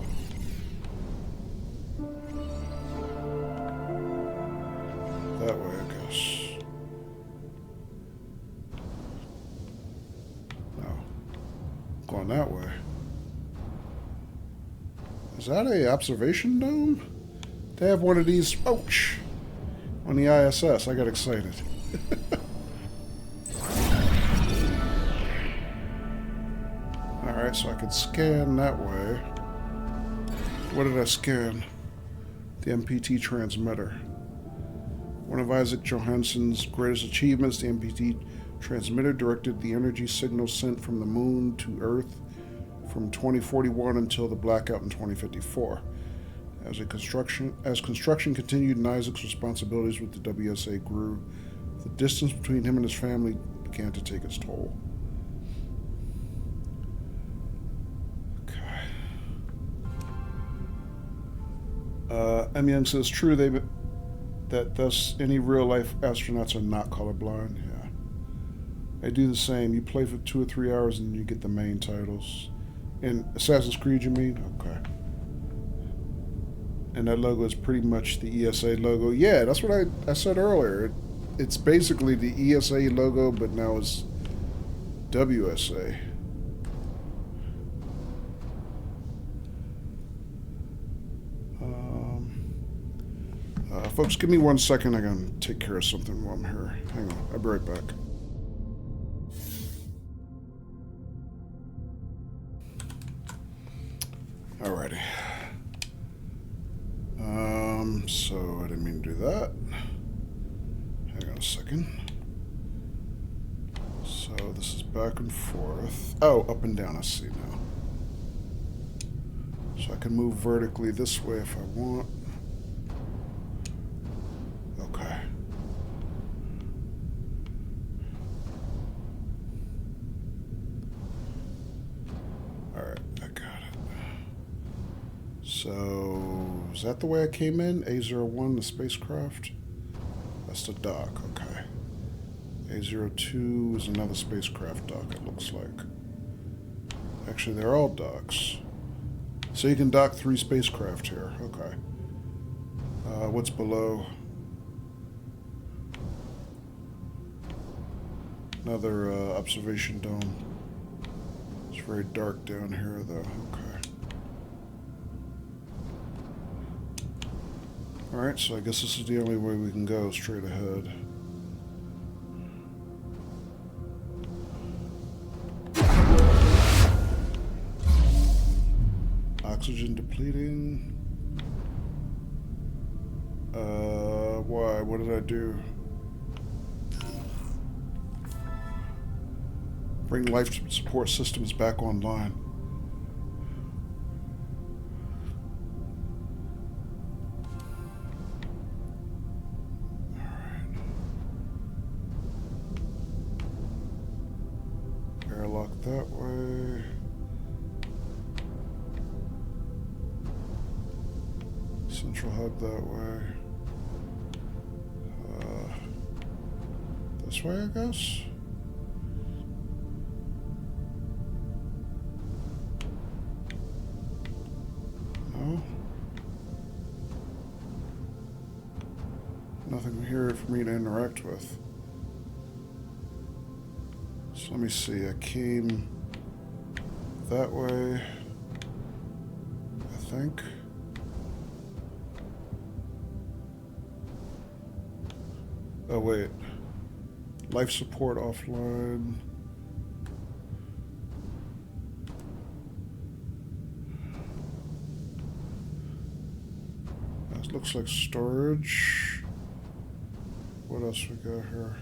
That way, I guess. No. Going that way. Is that a observation dome? They have one of these, ouch, on the ISS. I got excited. Alright, so I can scan that way. What did I scan? The MPT transmitter. One of Isaac Johansson's greatest achievements, the MPT transmitter directed the energy signal sent from the moon to Earth from 2041 until the blackout in 2054. As construction continued and Isaac's responsibilities with the WSA grew, the distance between him and his family began to take its toll. Okay. M. Young says, true, that thus any real-life astronauts are not colorblind. Yeah. I do the same. You play for 2 or 3 hours and you get the main titles. In Assassin's Creed, you mean? Okay. And that logo is pretty much the ESA logo. Yeah, that's what I said earlier. It's basically the ESA logo, but now it's WSA. Folks, give me 1 second. I'm going to take care of something while I'm here. Hang on. I'll be right back. Alrighty. So I didn't mean to do that. Hang on a second. So this is back and forth. Oh, up and down, I see now. So I can move vertically this way if I want. Okay. Alright, I got it. So, is that the way I came in? A01, the spacecraft? That's the dock, okay. A02 is another spacecraft dock, it looks like. Actually, they're all docks. So you can dock 3 spacecraft here, okay. What's below? Another observation dome. It's very dark down here, though. Okay. Alright, so I guess this is the only way we can go, straight ahead. Oxygen depleting. Why? What did I do? Bring life support systems back online. Alright. Airlock that way. Central hub that way. This way, I guess? Nothing here for me to interact with. let me see. I came that way, I think. Oh, wait. Life support offline. That looks like storage. What else we got here?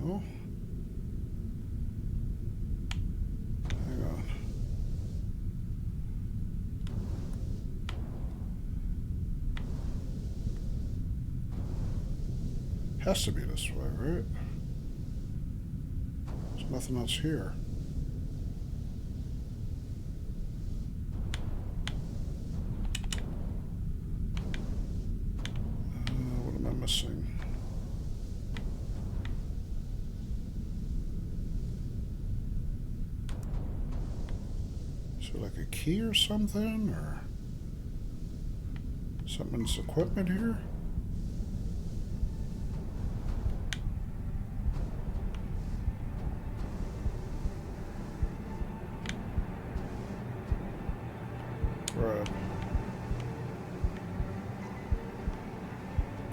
No. Hang on. Has to be this way, right? There's nothing else here. What am I missing? Is there like a key or something? Or something's equipment here?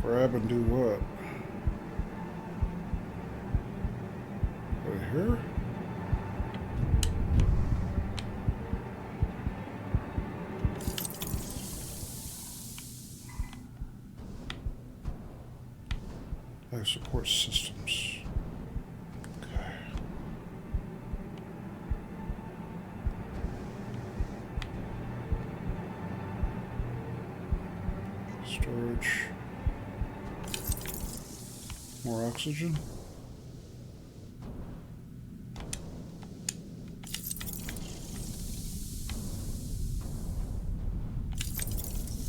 Grab and do what? Right here? Life support systems. Okay. Storage. More oxygen.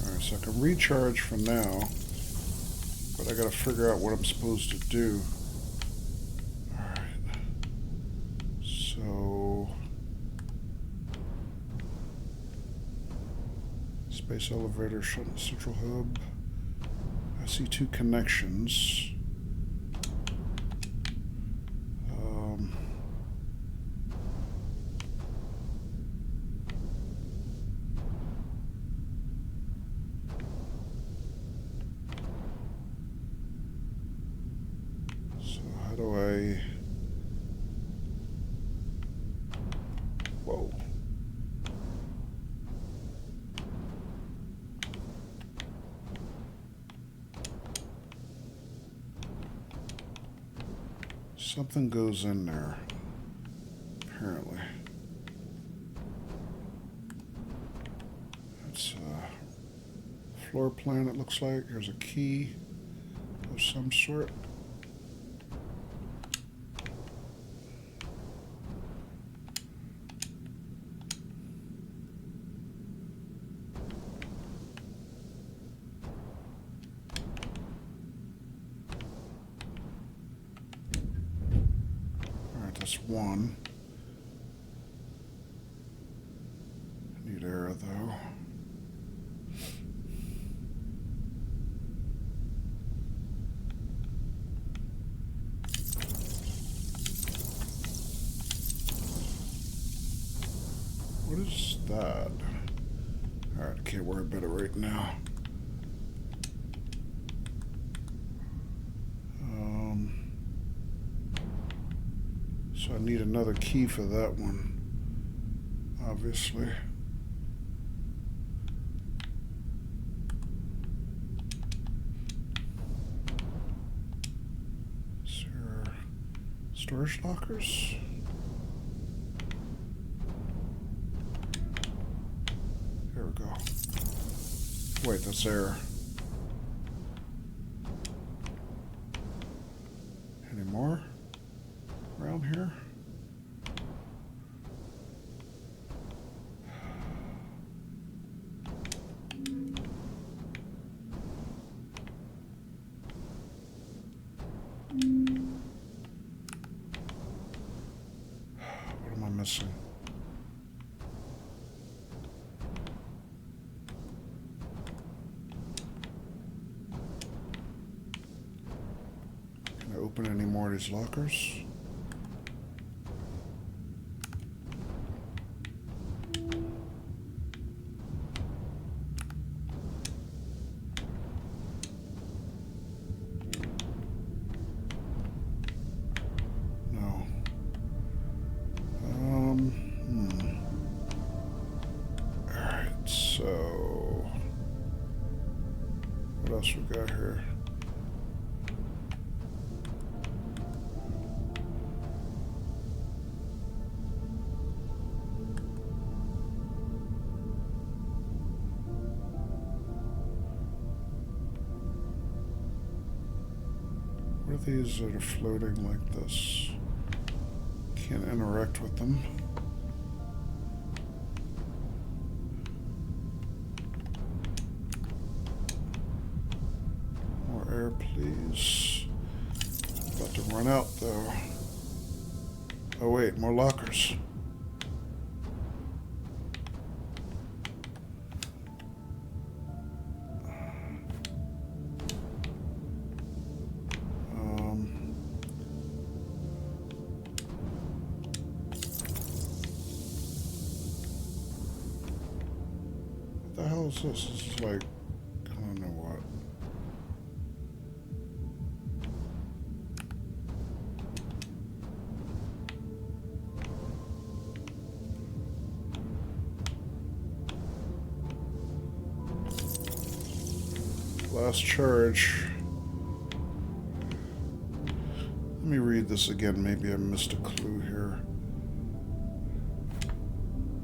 Alright, so I can recharge for now, but I gotta figure out what I'm supposed to do. Alright. So space elevator, central hub. I see 2 connections. So how do I... Whoa. Something goes in there, apparently. It's a floor plan, it looks like. There's a key of some sort. That's 1. I need air though. What is that? Alright, I can't worry about it right now. So I need another key for that one, obviously. Is there storage lockers? There we go. Wait, that's air. Any more around here? What am I missing? open any more of these lockers. No. Alright, so what else we got here? What are these that are floating like this? Can't interact with them. More air, please. About to run out, though. Oh, wait, more lockers. What the hell is this? This is like, I don't know what. Last charge. Let me read this again. Maybe I missed a clue here.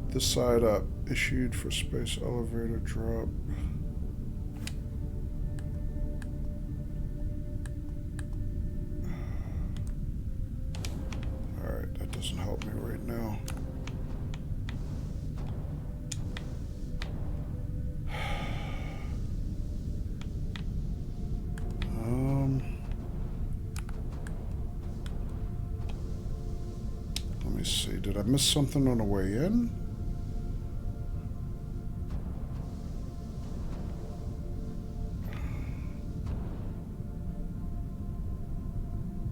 This side up. Issued for space elevator drop. Alright, that doesn't help me right now. Let me see. Did I miss something on the way in?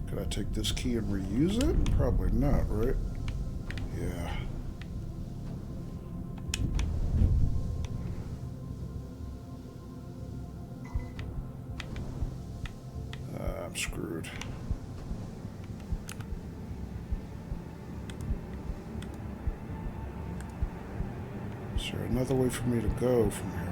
Could I take this key and reuse it? Probably not, right? Yeah. I'm screwed. Is there another way for me to go from here?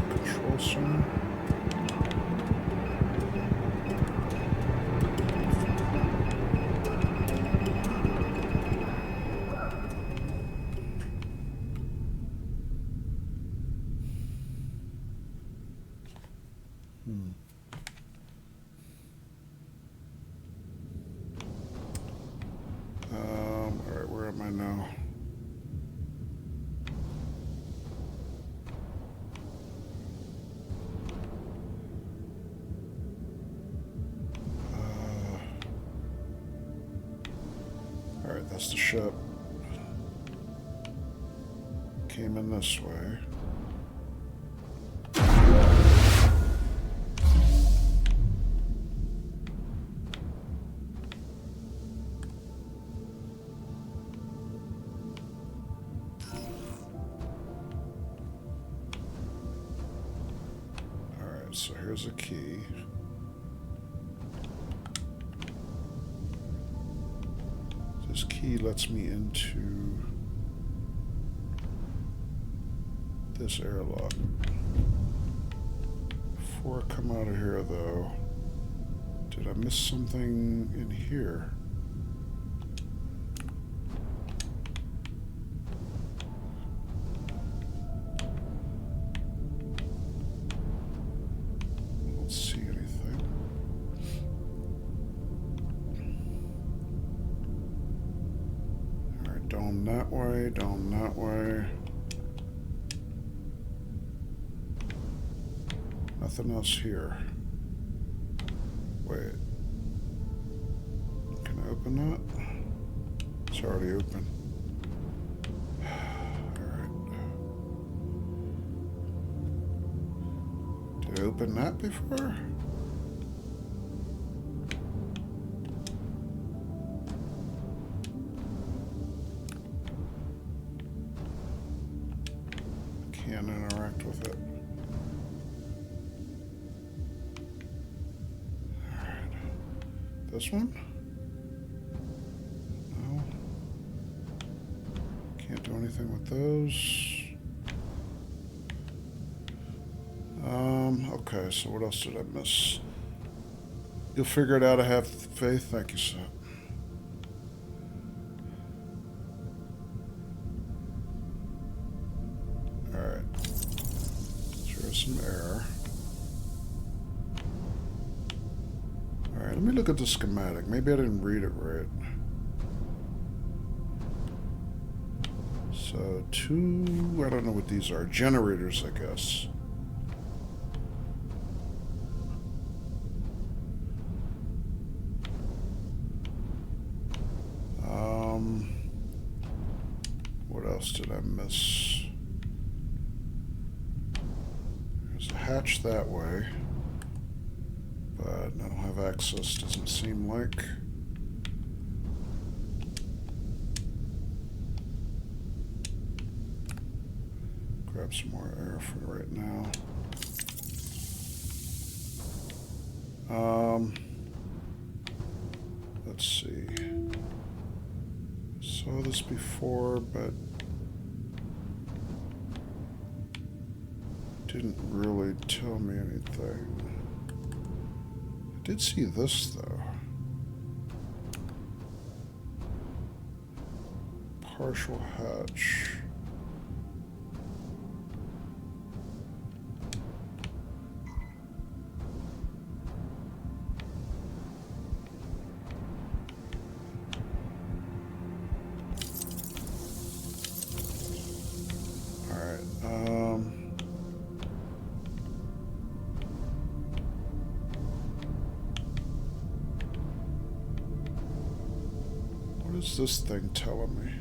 Control center. Alright, where am I now? Alright, that's the ship. Came in this way. Alright, so here's a key. This key lets me into this airlock. Before I come out of here, though, did I miss something in here? I don't see anything. Alright, down that way, down that way. Nothing else here. Wait. Can I open that? It's already open. Alright. Did I open that before? Can't interact with it. Alright. This one? No. Can't do anything with those. Okay, so what else did I miss? You'll figure it out, I have faith. Thank you, sir. Alright. So there's some error. Alright, let me look at the schematic. Maybe I didn't read it right. So, I don't know what these are. Generators, I guess. What else did I miss? There's a hatch that way, but I don't have access, doesn't seem like. Grab some more air for right now. Let's see. Saw this before, but didn't really tell me anything. I did see this, though. Partial hatch. What is this thing telling me?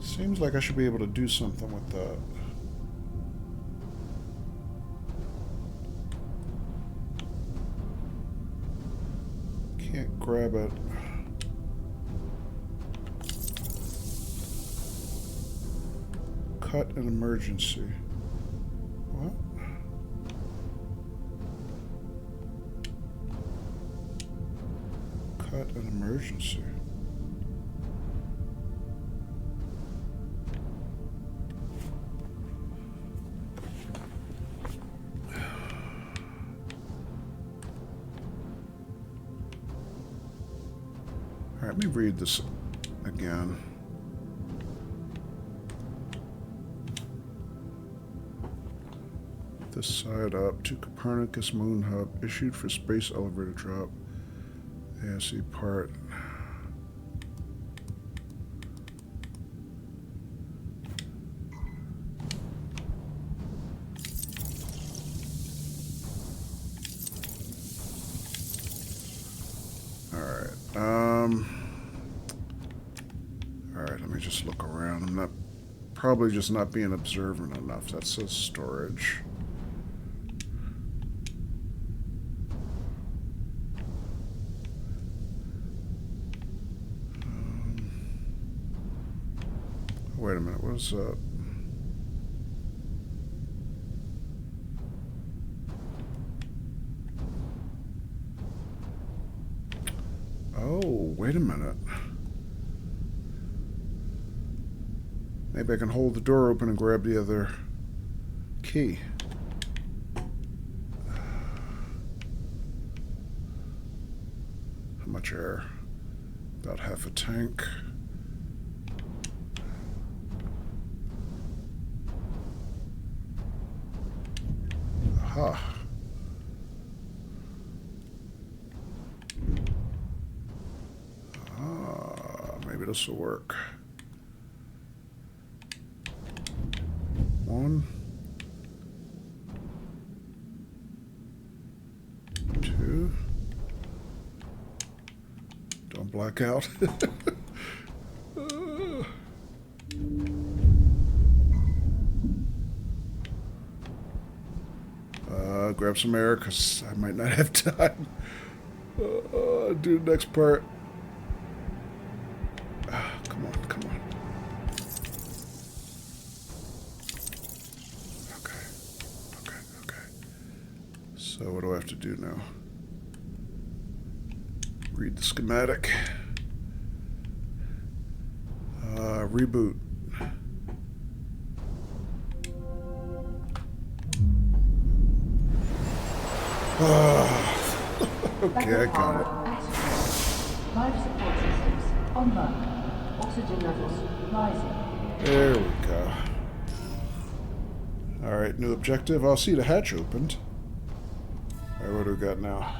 Seems like I should be able to do something with that. Can't grab it. Cut an emergency. What? Cut an emergency. All right, let me read this again. This side up to Copernicus Moon Hub, issued for space elevator drop. ASE part. Alright, let me just look around. I'm probably just not being observant enough. That says storage. Wait a minute, what is that? Oh, wait a minute. Maybe I can hold the door open and grab the other key. How much air? About half a tank. Aha. Maybe this will work. 1, 2. Don't black out. Grab some air because I might not have time. Do the next part. Come on, come on. Okay. So what do I have to do now? Read the schematic. Reboot. Okay, I got it. Life support systems online. Oxygen levels rising. There we go. Alright, new objective. I'll see the hatch opened. Alright, what do we got now?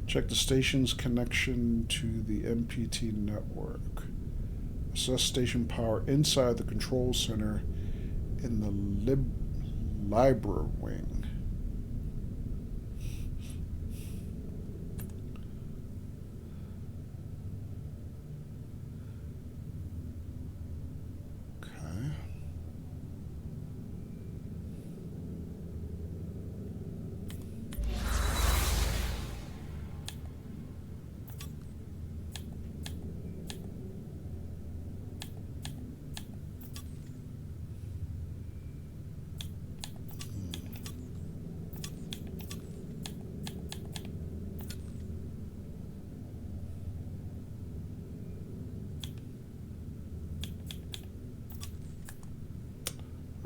Check the station's connection to the MPT network. Assess station power inside the control center in the library wing.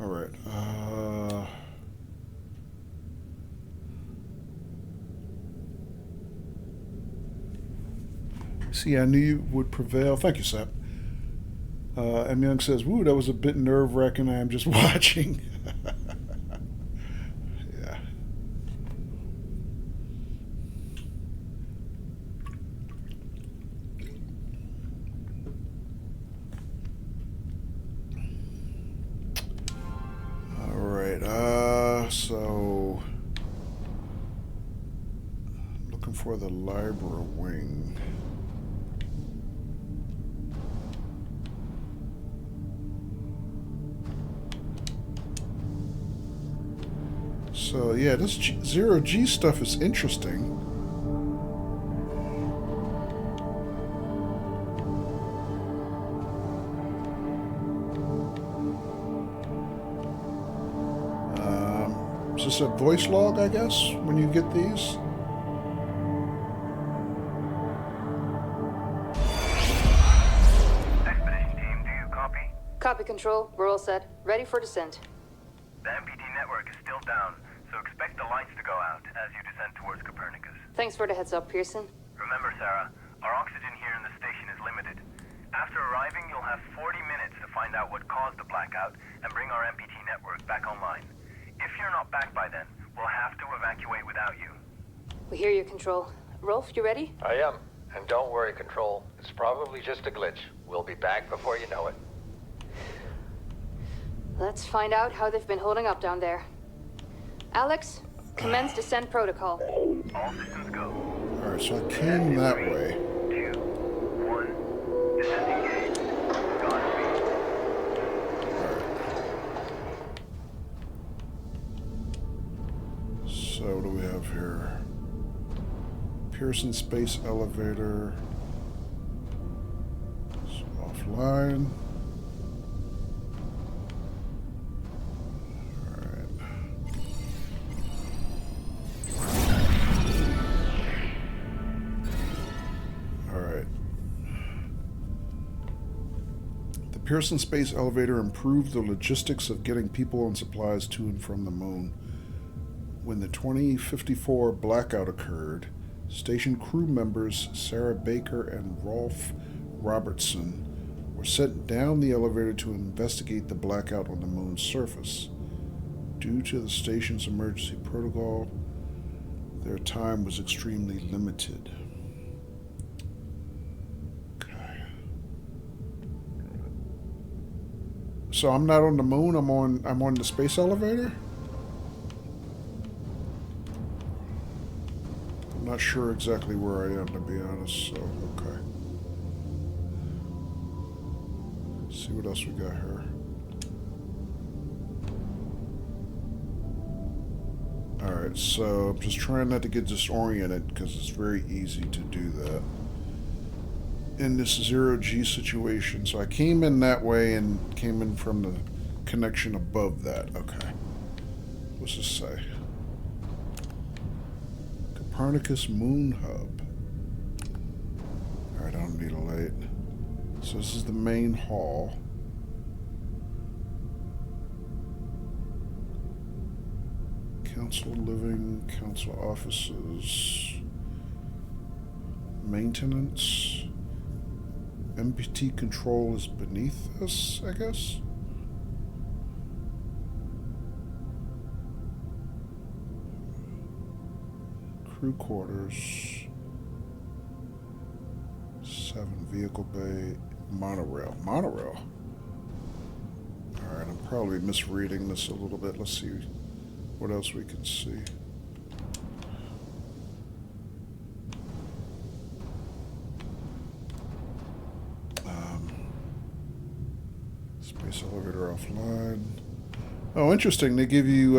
Alright, see, I knew you would prevail. Thank you, Sep. M. Young says, woo, that was a bit nerve-wracking. I am just watching. Yeah. So looking for the library wing. So yeah, this zero-G stuff is interesting. Is this a voice log, I guess, when you get these? Expedition team, do you copy? Copy, Control. We're all set. Ready for descent. The MPT network is still down, so expect the lights to go out as you descend towards Copernicus. Thanks for the heads up, Pearson. Remember, Sarah, our oxygen here in the station is limited. After arriving, you'll have 40 minutes to find out what caused the blackout and bring our MPT network back online. If you're not back by then, we'll have to evacuate without you. We hear you, Control. Rolf, you ready? I am. And don't worry, Control. It's probably just a glitch. We'll be back before you know it. Let's find out how they've been holding up down there. Alex, commence descent protocol. All systems go. Alright, so I came that way. 2, 1, descent engaged. Godspeed. So what do we have here? Pearson Space Elevator. It's offline. Alright. The Pearson Space Elevator improved the logistics of getting people and supplies to and from the moon. When the 2054 blackout occurred, station crew members Sarah Baker and Rolf Robertson were sent down the elevator to investigate the blackout on the moon's surface. Due to the station's emergency protocol, their time was extremely limited. Okay. So I'm not on the moon. I'm on the space elevator. I'm not sure exactly where I am, to be honest. So okay. Let's see what else we got here. Alright, so I'm just trying not to get disoriented because it's very easy to do that in this zero-G situation. So I came in that way and came in from the connection above that. Okay. What's this say? Copernicus Moon Hub. Alright, I don't need a light. So this is the main hall. Council living, council offices, maintenance, MPT control is beneath us, I guess. Crew quarters, 7 vehicle bay, monorail. Monorail? Alright, I'm probably misreading this a little bit. Let's see what else we can see. Space elevator offline. Oh, interesting. They give you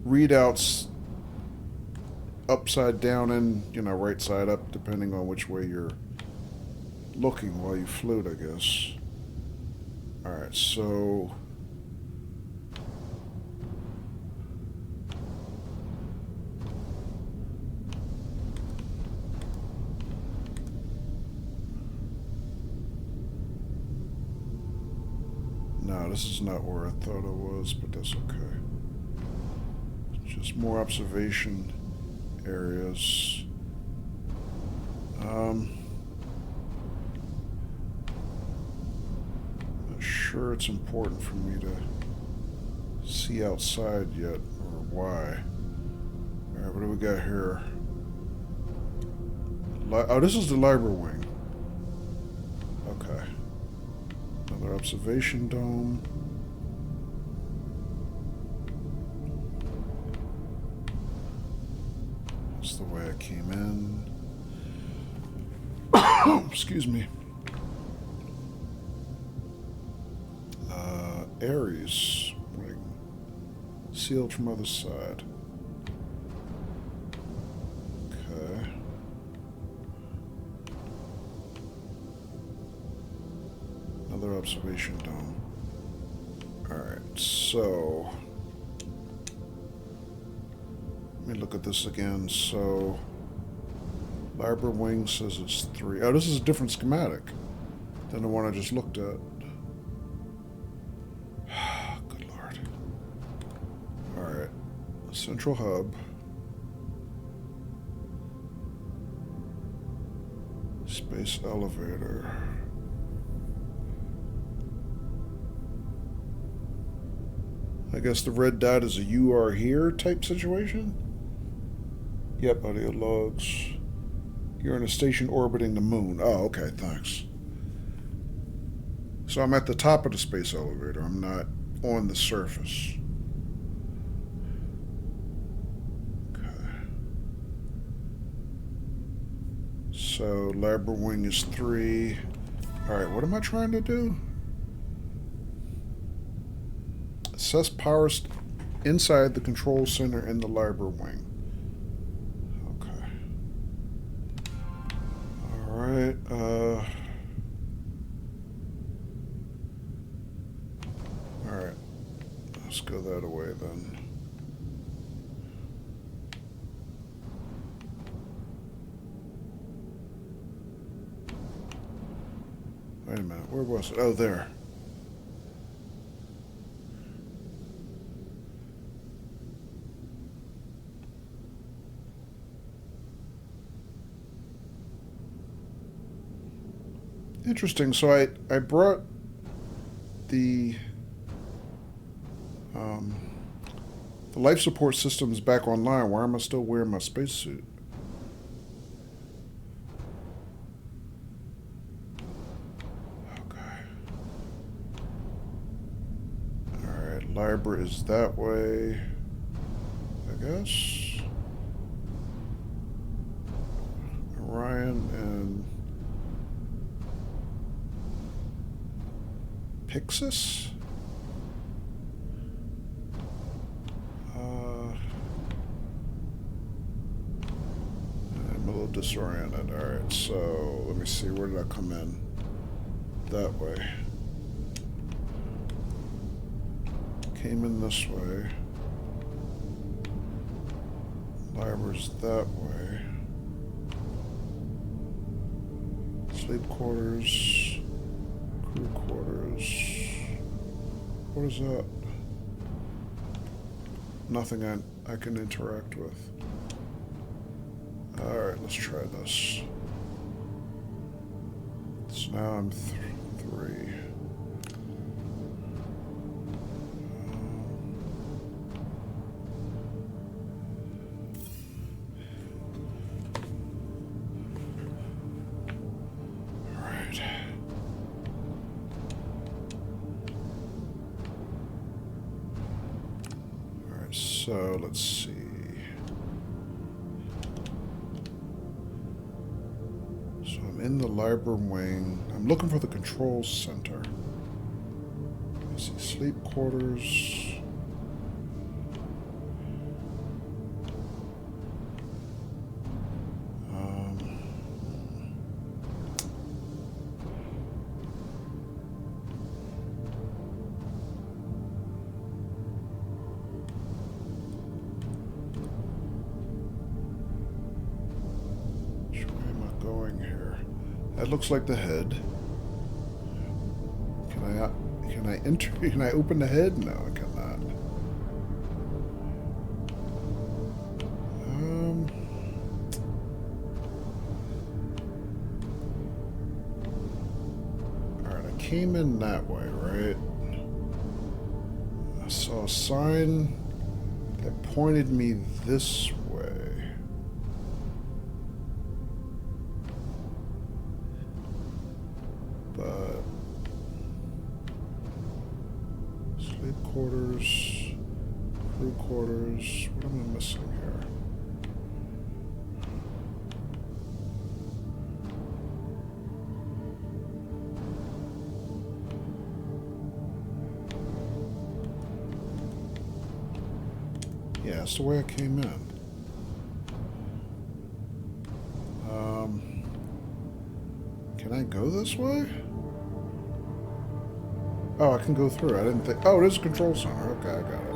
readouts upside down and, you know, right side up, depending on which way you're looking while you float, I guess. Alright, so... No, this is not where I thought it was, but that's okay. Just more observation areas. Not sure it's important for me to see outside yet, or why. Alright, what do we got here? Oh, this is the library wing. Okay. Another observation dome. That's the way I came in. Excuse me. Ares ring. Sealed from other side. Okay. Another observation dome. Alright, so... Let me look at this again. So... Library wing says it's 3. Oh, this is a different schematic than the one I just looked at. Good Lord. Alright. Central hub. Space elevator. I guess the red dot is a "you are here" type situation? Yep, audio logs. You're in a station orbiting the moon. Oh, okay, thanks. So I'm at the top of the space elevator. I'm not on the surface. Okay. So library wing is 3. Alright, what am I trying to do? Assess power inside the control center in the library wing. Okay. Alright, Alright. Let's go that way then. Wait a minute, where was it? Oh, there. Interesting. So I brought the life support systems back online. Why am I still wearing my spacesuit? Okay. library is that way, I guess. Orion and Pixis? I'm a little disoriented. Alright, so let me see, where did I come in? That way. Came in this way. Library's that way. Sleep quarters. Crew quarters. What is that? Nothing I can interact with. Alright, let's try this. So now I'm 3. Alright. Alright, so let's see. In the library wing, I'm looking for the control center. I see sleep quarters. Where am I going here? That looks like the head. Can I enter? Can I open the head? No, I cannot. Alright, I came in that way, right? I saw a sign that pointed me this way. But sleep quarters, crew quarters, what am I missing here? Yeah, it's the way I came in. Can I go this way? Oh, I can go through. I didn't think... Oh, it is a control center. Okay, I got it.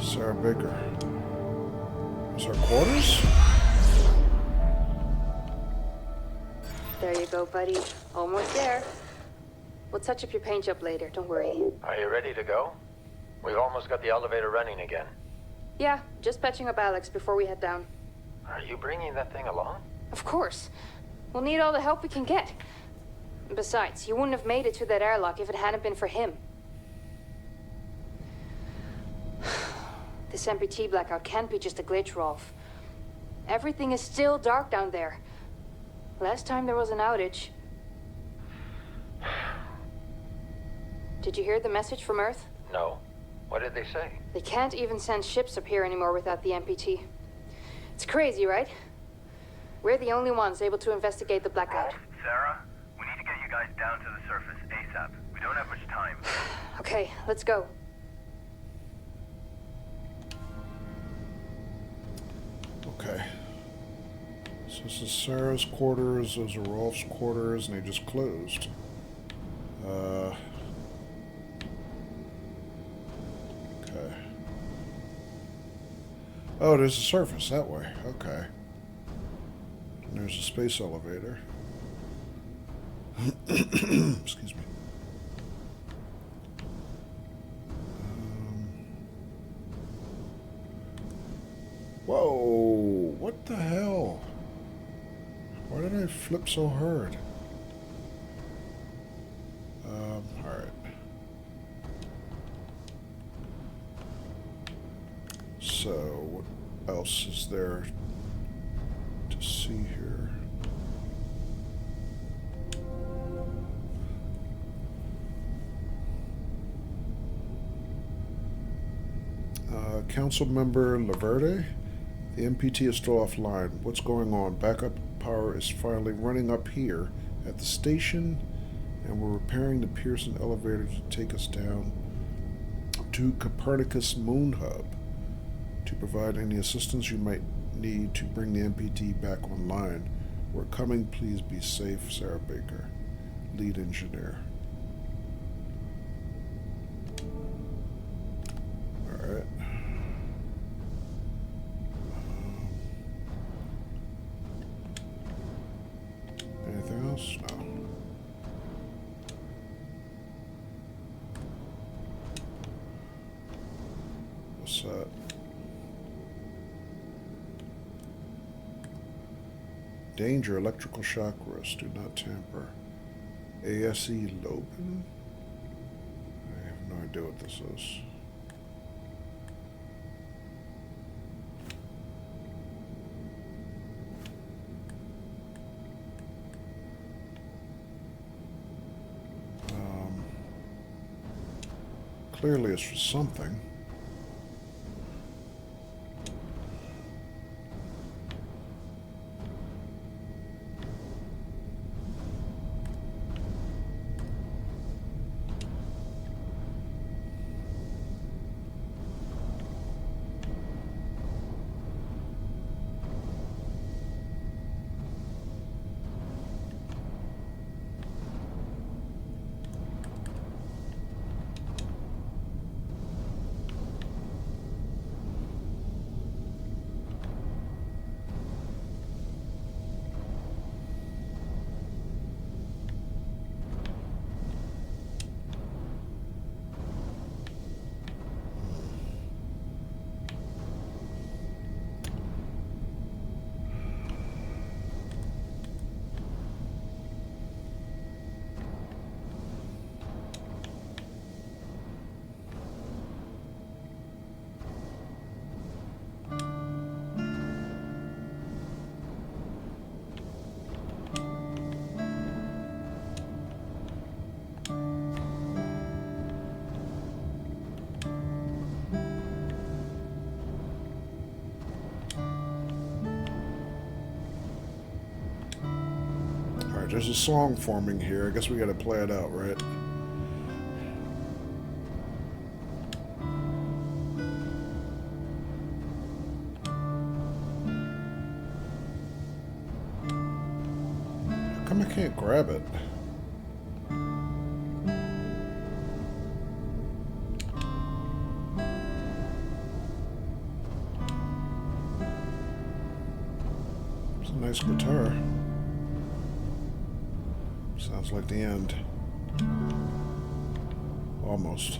Sarah Baker. Is our quarters? There you go, buddy. Almost there. We'll touch up your paint job later, don't worry. Are you ready to go? We've almost got the elevator running again. Yeah, just patching up Alex before we head down. Are you bringing that thing along? Of course. We'll need all the help we can get. Besides, you wouldn't have made it to that airlock if it hadn't been for him. This MPT blackout can't be just a glitch, Rolf. Everything is still dark down there. Last time there was an outage. Did you hear the message from Earth? No. What did they say? They can't even send ships up here anymore without the MPT. It's crazy, right? We're the only ones able to investigate the blackout. Sarah, we need to get you guys down to the surface ASAP. We don't have much time. Okay, let's go. Okay. So this is Sarah's quarters, those are Rolf's quarters, and they just closed. Okay. Oh, there's a surface that way. Okay. And there's a space elevator. Excuse me. Whoa! What the hell? Why did I flip so hard? Alright. So, what else is there to see here? Council Member Laverde. The MPT is still offline. What's going on? Backup power is finally running up here at the station, and we're repairing the Pearson elevator to take us down to Copernicus Moon Hub to provide any assistance you might need to bring the MPT back online. We're coming. Please be safe. Sarah Baker, lead engineer. All right. Anything else? No. What's that? Danger, electrical shock risk, do not tamper. ASE Logan? I have no idea what this is. Clearly it's for something. There's a song forming here. I guess we gotta play it out, right? How come I can't grab it? It's a nice guitar. Sounds like the end. Almost.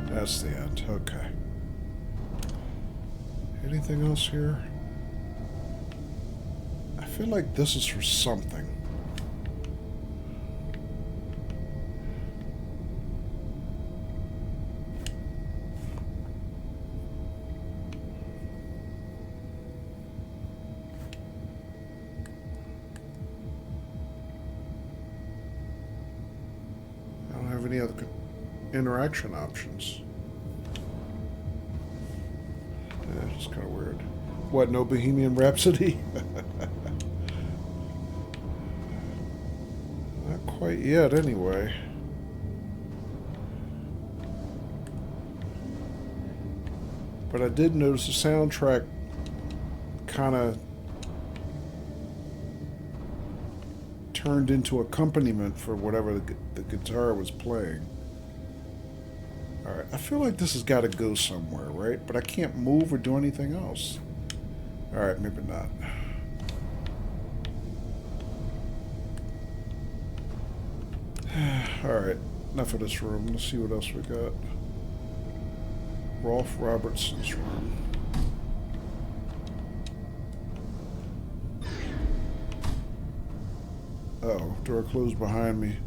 That's the end. Okay. Anything else here? I feel like this is for something. Any other interaction options? Yeah, it's kind of weird. What, no Bohemian Rhapsody? Not quite yet, anyway. But I did notice the soundtrack kind of turned into accompaniment for whatever the guitar was playing. Alright, I feel like this has got to go somewhere, right? But I can't move or do anything else. Alright, maybe not. Alright, enough of this room. Let's see what else we got. Rolf Robertson's room. Uh-oh, door closed behind me.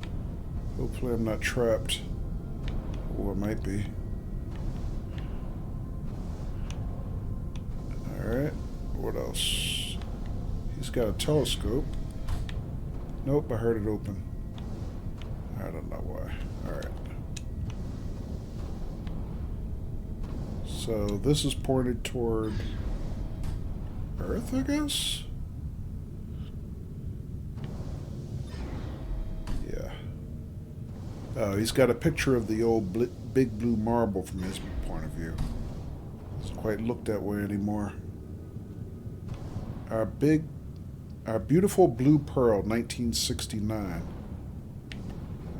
Hopefully I'm not trapped. Oh, I might be. Alright, what else? got a telescope. Nope, I heard it open. I don't know why. Alright. So this is pointed toward Earth, I guess? Yeah. Oh, he's got a picture of the old big blue marble from his point of view. Doesn't quite look that way anymore. Our beautiful blue pearl, 1969.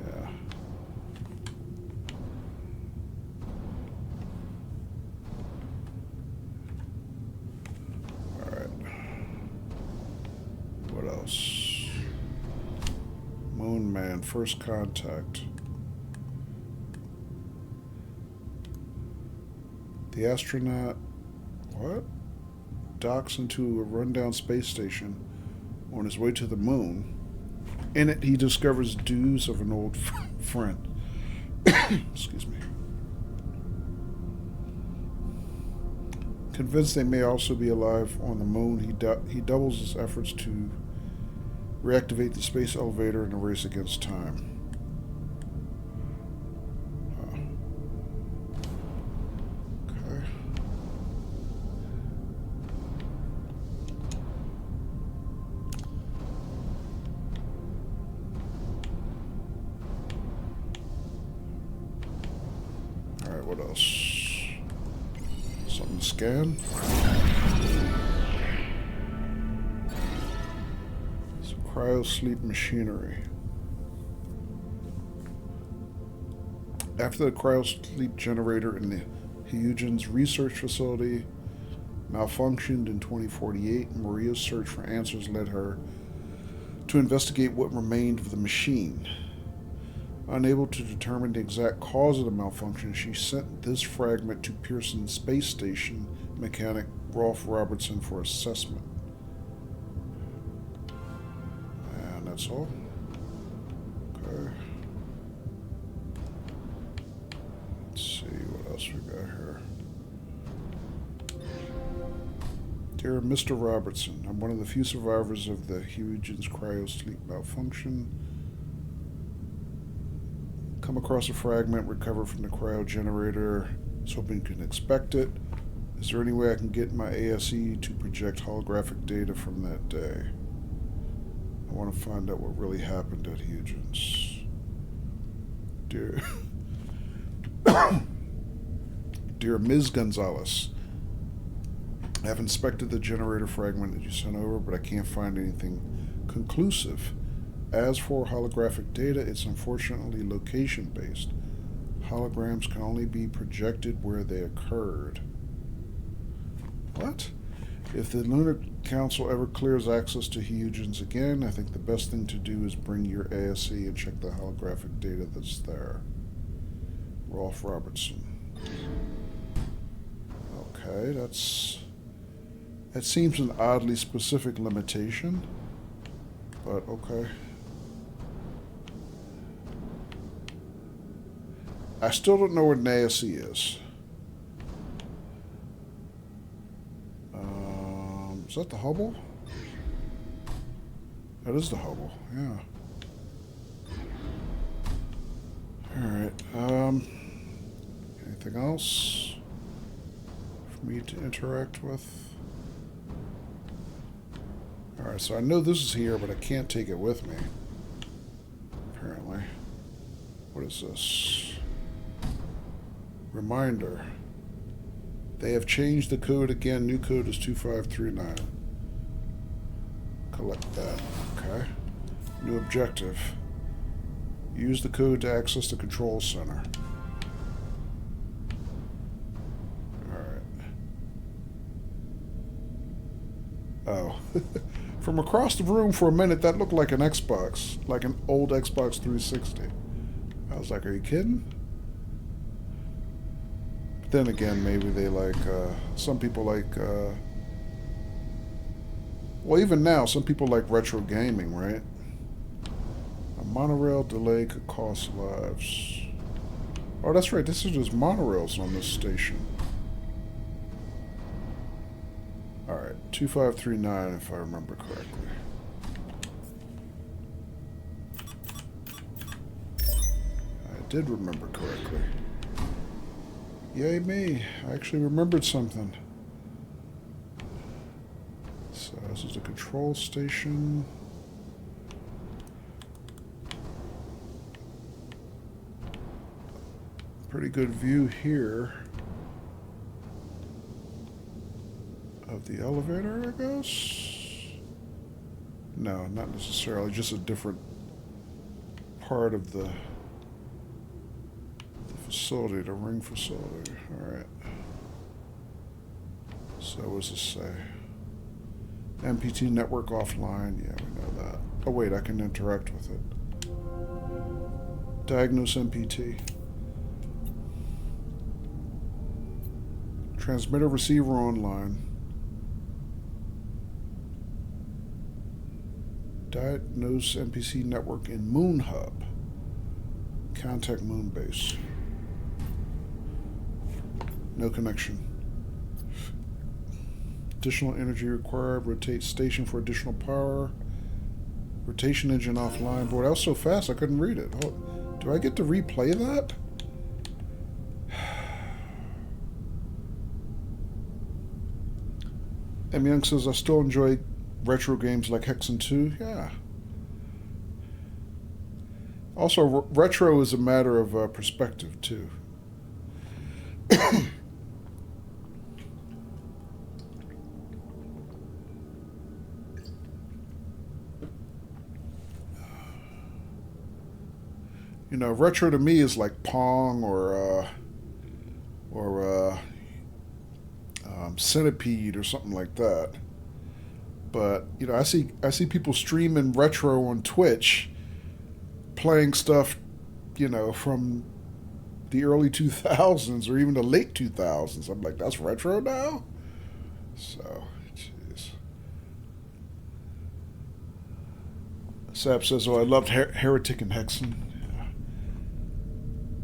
Yeah. Alright. What else? Moon Man, first contact. The astronaut... What? Docks into a rundown space station on his way to the moon. In it, he discovers dues of an old friend. Excuse me. Convinced they may also be alive on the moon, he doubles his efforts to reactivate the space elevator in a race against time. What else? Something to scan? Some cryo-sleep machinery. After the cryo-sleep generator in the Huygens research facility malfunctioned in 2048, Maria's search for answers led her to investigate what remained of the machine. Unable to determine the exact cause of the malfunction, she sent this fragment to Pearson Space Station mechanic Rolf Robertson for assessment. And that's all. Okay. Let's see what else we got here. Dear Mr. Robertson, I'm one of the few survivors of the Huygens cryo-sleep malfunction. Come across a fragment recovered from the cryo generator. I was hoping you can inspect it. Is there any way I can get my ASE to project holographic data from that day? I want to find out what really happened at Huygens. Dear... Dear Ms. Gonzalez, I have inspected the generator fragment that you sent over, but I can't find anything conclusive. As for holographic data, it's unfortunately location-based. Holograms can only be projected where they occurred. What? If the Lunar Council ever clears access to Huygens again, I think the best thing to do is bring your ASE and check the holographic data that's there. Rolf Robertson. Okay, that seems an oddly specific limitation, but okay. I still don't know where an ASE is. Is that the Hubble? That is the Hubble, yeah. Alright, anything else for me to interact with? Alright, so I know this is here, but I can't take it with me. Apparently. What is this? Reminder. They have changed the code again. New code is 2539. Collect that. Okay. New objective. Use the code to access the control center. Alright. Oh. From across the room for a minute, that looked like an Xbox. Like an old Xbox 360. I was like, are you kidding? But then again, maybe they like, some people like, well, even now, some people like retro gaming, right? A monorail delay could cost lives. Oh, that's right. This is just monorails on this station. Alright, 2539 if I remember correctly. I did remember correctly. Yay me, I actually remembered something. So this is the control station. Pretty good view here of the elevator, I guess? No, not necessarily, just a different part of the facility, the ring facility. Alright. So what does this say? MPT network offline. Yeah, we know that. Oh wait, I can interact with it. Diagnose MPT. Transmitter receiver online. Diagnose MPC network in Moon Hub. Contact Moon Base. No connection. Additional energy required. Rotate station for additional power. Rotation engine offline. Boy, that was so fast I couldn't read it. Oh, do I get to replay that? M. Young says, I still enjoy retro games like Hexen 2. Yeah. Also, retro is a matter of perspective, too. You know, retro to me is like Pong or Centipede or something like that. But you know, I see people streaming retro on Twitch, playing stuff, you know, from the early 2000s or even the late 2000s. I'm like, that's retro now. So, jeez. Sap says, "Oh, I loved Heretic and Hexen."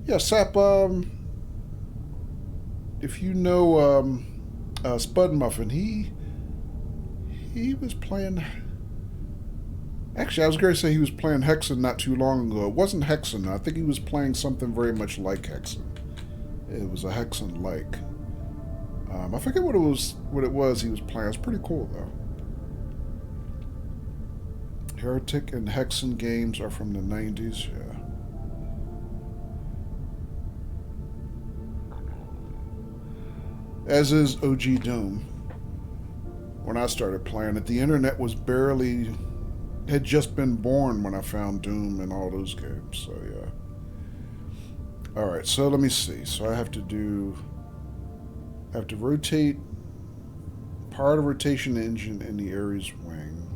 Yeah, Sap. If you know Spud Muffin, he was playing. Actually, I was going to say he was playing Hexen not too long ago. It wasn't Hexen. I think he was playing something very much like Hexen. It was a Hexen-like. I forget what it was. What it was he was playing. It's pretty cool though. Heretic and Hexen games are from the 90s. Yeah. As is OG Doom. When I started playing it, the internet had just been born when I found Doom and all those games, so yeah. Alright, so let me see. So I have to rotate, power the rotation engine in the Ares wing.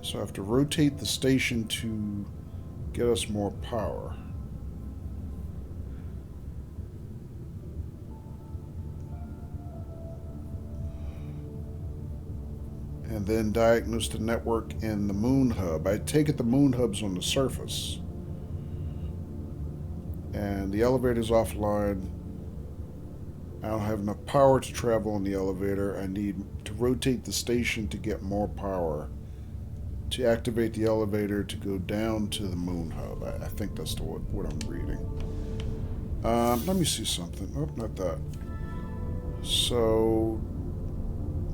So I have to rotate the station to get us more power. And then diagnose the network in the Moon Hub. I take it the Moon Hub's on the surface. And the elevator's offline. I don't have enough power to travel in the elevator. I need to rotate the station to get more power to activate the elevator to go down to the Moon Hub. I think that's what I'm reading. Let me see something. Oh, not that. So...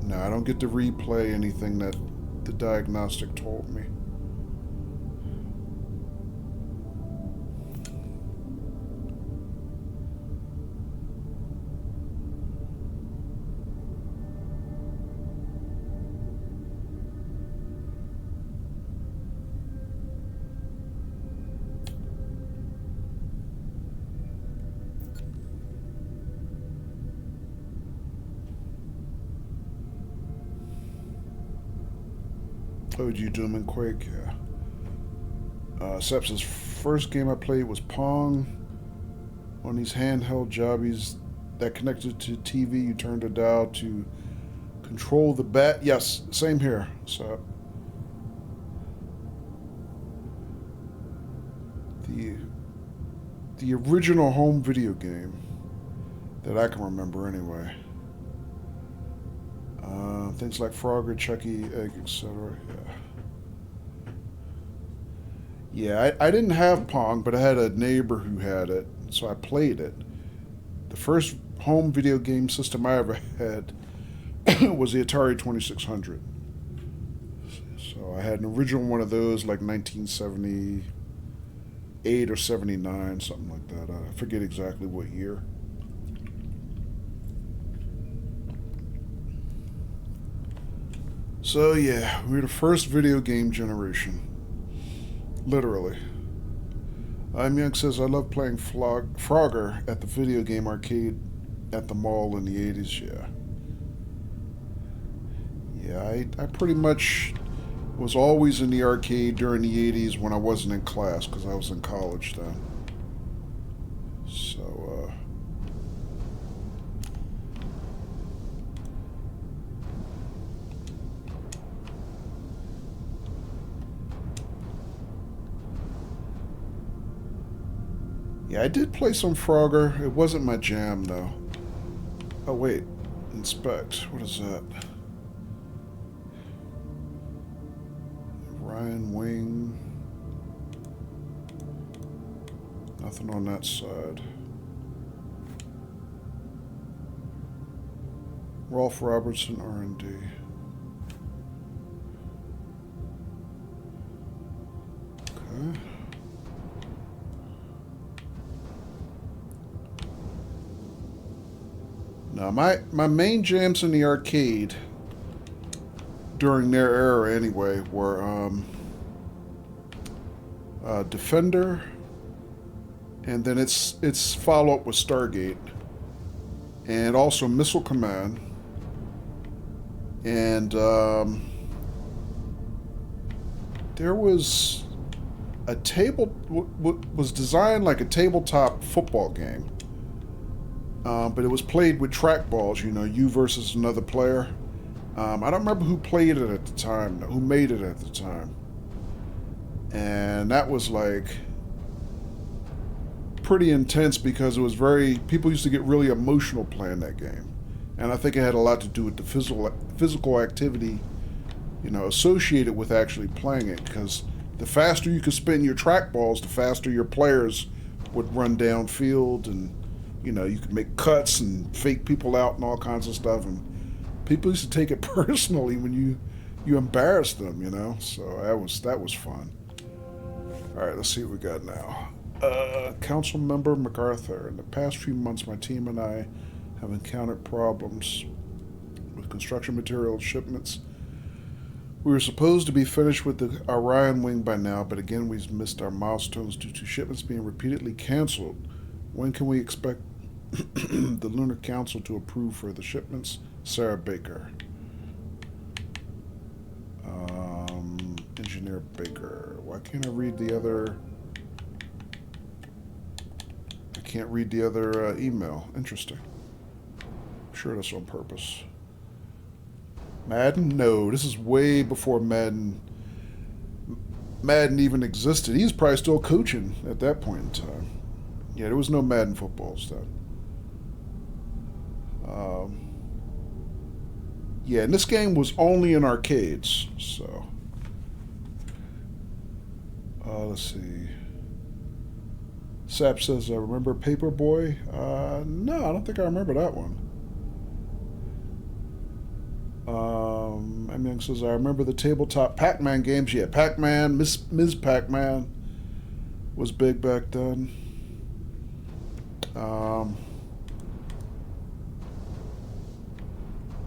no, I don't get to replay anything that the diagnostic told me. OG Doom and Quake, yeah. Sepsis' first game I played was Pong. On these handheld jobbies that connected to TV, you turned a dial to control the bat. Yes, same here. So the original home video game. that I can remember anyway. Things like Frogger, Chucky, Egg, etc. Yeah, I didn't have Pong, but I had a neighbor who had it, so I played it. The first home video game system I ever had was the Atari 2600. So I had an original one of those, like 1978 or 79, something like that. I forget exactly what year. So yeah, we're the first video game generation. Literally. Young says, I love playing Frogger at the video game arcade at the mall in the 80s, yeah. Yeah, I pretty much was always in the arcade during the 80s when I wasn't in class, because I was in college then. So, yeah, I did play some Frogger. It wasn't my jam, though. Oh, wait. Inspect. What is that? Ryan Wing. Nothing on that side. Rolf Robertson, R&D. Okay. Now, my main jams in the arcade during their era anyway were Defender, and then its follow-up was Stargate, and also Missile Command, and there was a was designed like a tabletop football game. But it was played with trackballs, you versus another player. I don't remember who played it at the time, who made it at the time. And that was like pretty intense because it was people used to get really emotional playing that game. And I think it had a lot to do with the physical activity, associated with actually playing it. Because the faster you could spin your trackballs, the faster your players would run downfield, and you could make cuts and fake people out and all kinds of stuff. And people used to take it personally when you embarrassed them, So that was fun. All right, let's see what we got now. Council member MacArthur. In the past few months, my team and I have encountered problems with construction material shipments. We were supposed to be finished with the Orion wing by now, but again, we've missed our milestones due to shipments being repeatedly canceled. When can we expect the Lunar Council to approve further shipments? Sarah Baker. Engineer Baker. Why can't I read the other... I can't read the other email. Interesting. I'm sure that's on purpose. Madden? No, this is way before Madden even existed. He's probably still coaching at that point in time. Yeah, there was no Madden footballs then. Yeah, and this game was only in arcades, so... let's see. Sap says, I remember Paperboy? No, I don't think I remember that one. M. Young says, I remember the tabletop Pac-Man games. Yeah, Pac-Man, Ms. Pac-Man was big back then.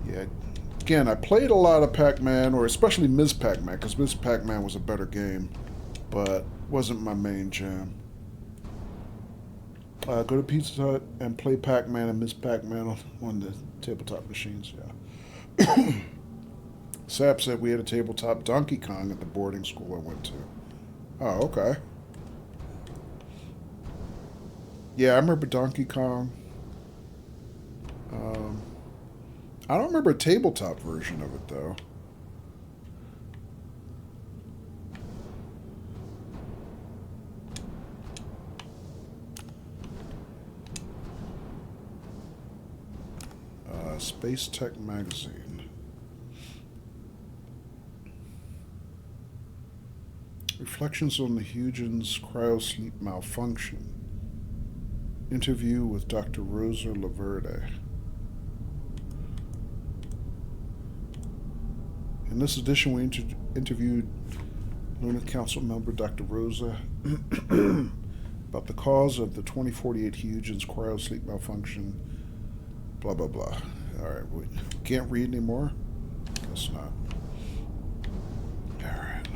Yeah, again, I played a lot of Pac-Man, or especially Ms. Pac-Man, because Ms. Pac-Man was a better game, but wasn't my main jam. Go to Pizza Hut and play Pac-Man and Ms. Pac-Man on the tabletop machines, yeah. Sap said we had a tabletop Donkey Kong at the boarding school I went to. Oh, okay. Yeah, I remember Donkey Kong. I don't remember a tabletop version of it, though. Space Tech Magazine. Reflections on the Huygens cryosleep malfunction. Interview with Dr. Rosa Laverde. In this edition, we interviewed Lunar Council member Dr. Rosa about the cause of the 2048 Huygens cryosleep malfunction. Blah, blah, blah. All right, we can't read anymore? Guess not. All right.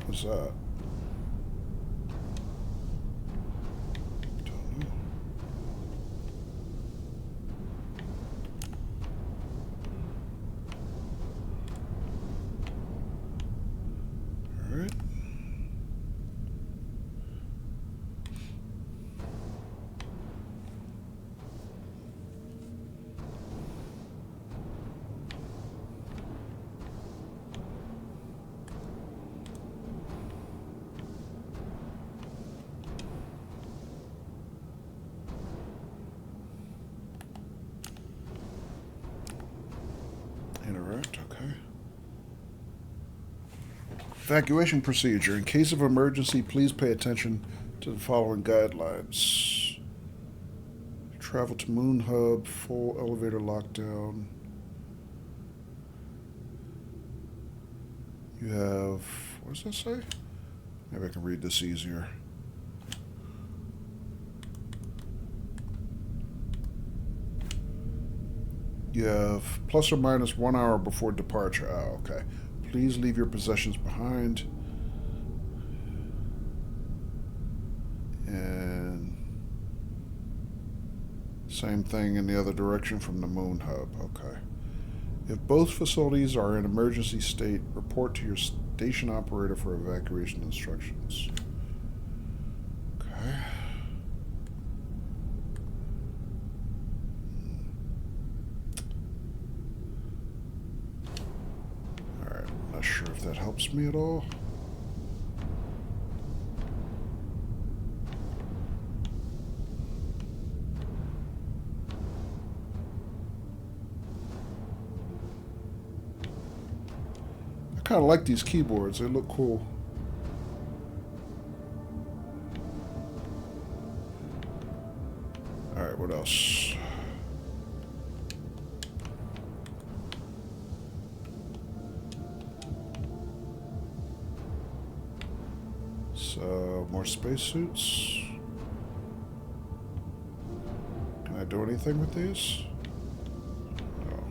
What's that? Don't know. All right. Interact, okay. Evacuation procedure. In case of emergency, please pay attention to the following guidelines. Travel to Moon Hub, full elevator lockdown. You have, what does that say? Maybe I can read this easier. You have plus or minus 1 hour before departure. Oh, okay. Please leave your possessions behind. And same thing in the other direction from the Moon Hub. Okay. If both facilities are in emergency state, report to your station operator for evacuation instructions. Okay. Sure if that helps me at all. I kind of like these keyboards. They look cool. All right, what else? More spacesuits. Can I do anything with these? No.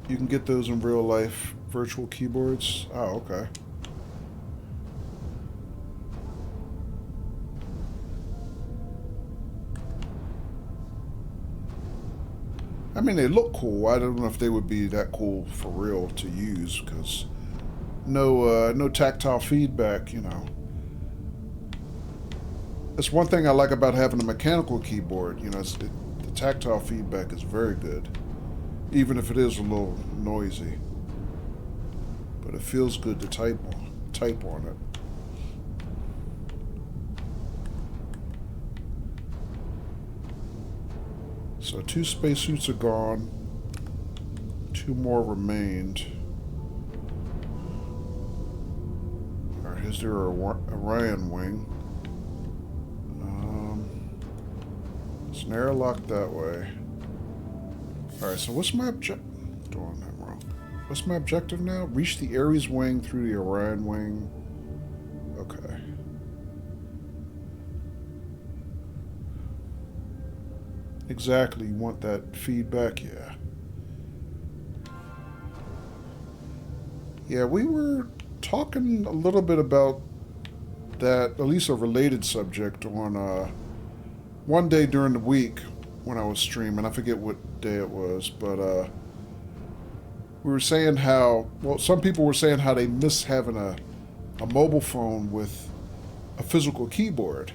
You can get those in real life virtual keyboards. Oh, okay. I mean, they look cool. I don't know if they would be that cool for real to use, because no tactile feedback, you know. That's one thing I like about having a mechanical keyboard. You know, the tactile feedback is very good, even if it is a little noisy. But it feels good to type on it. So 2 spacesuits are gone. 2 more remained. Alright, here's their Orion wing. It's an airlock that way. Alright, so what's my objective? Doing that wrong. What's my objective now? Reach the Ares wing through the Orion wing. Okay. Exactly, you want that feedback? Yeah. Yeah, we were talking a little bit about that, at least a related subject, on one day during the week when I was streaming. I forget what day it was, but we were saying how, well, some people were saying how they miss having a mobile phone with a physical keyboard.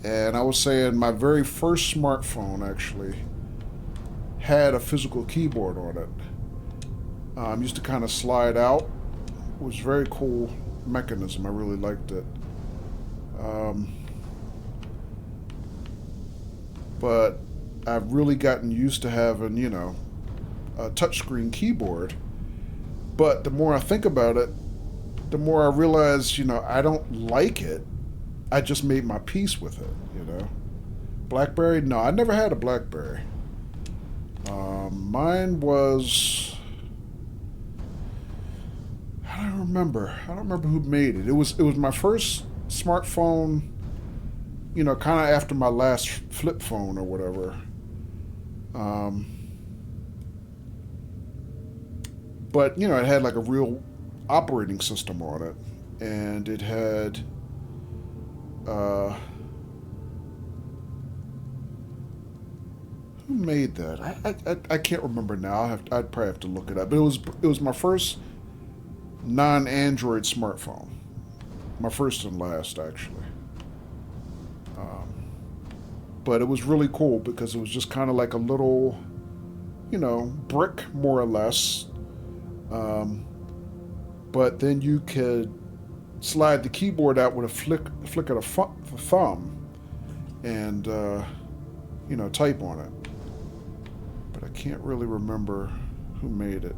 And I was saying my very first smartphone actually had a physical keyboard on it. Used to kind of slide out. It was a very cool mechanism. I really liked it. But I've really gotten used to having, you know, a touchscreen keyboard. But the more I think about it, the more I realize, you know, I don't like it. I just made my peace with it, you know. BlackBerry? No, I never had a BlackBerry. Mine was... I don't remember. I don't remember who made it. It was my first smartphone, you know, kind of after my last flip phone or whatever. But, you know, it had like a real operating system on it. And it had... who made that? I can't remember now. I'd probably have to look it up. But it was my first non-Android smartphone. My first and last, actually. But it was really cool because it was just kind of like a little, you know, brick, more or less. But then you could slide the keyboard out with a flick of the thumb and, you know, type on it. But I can't really remember who made it.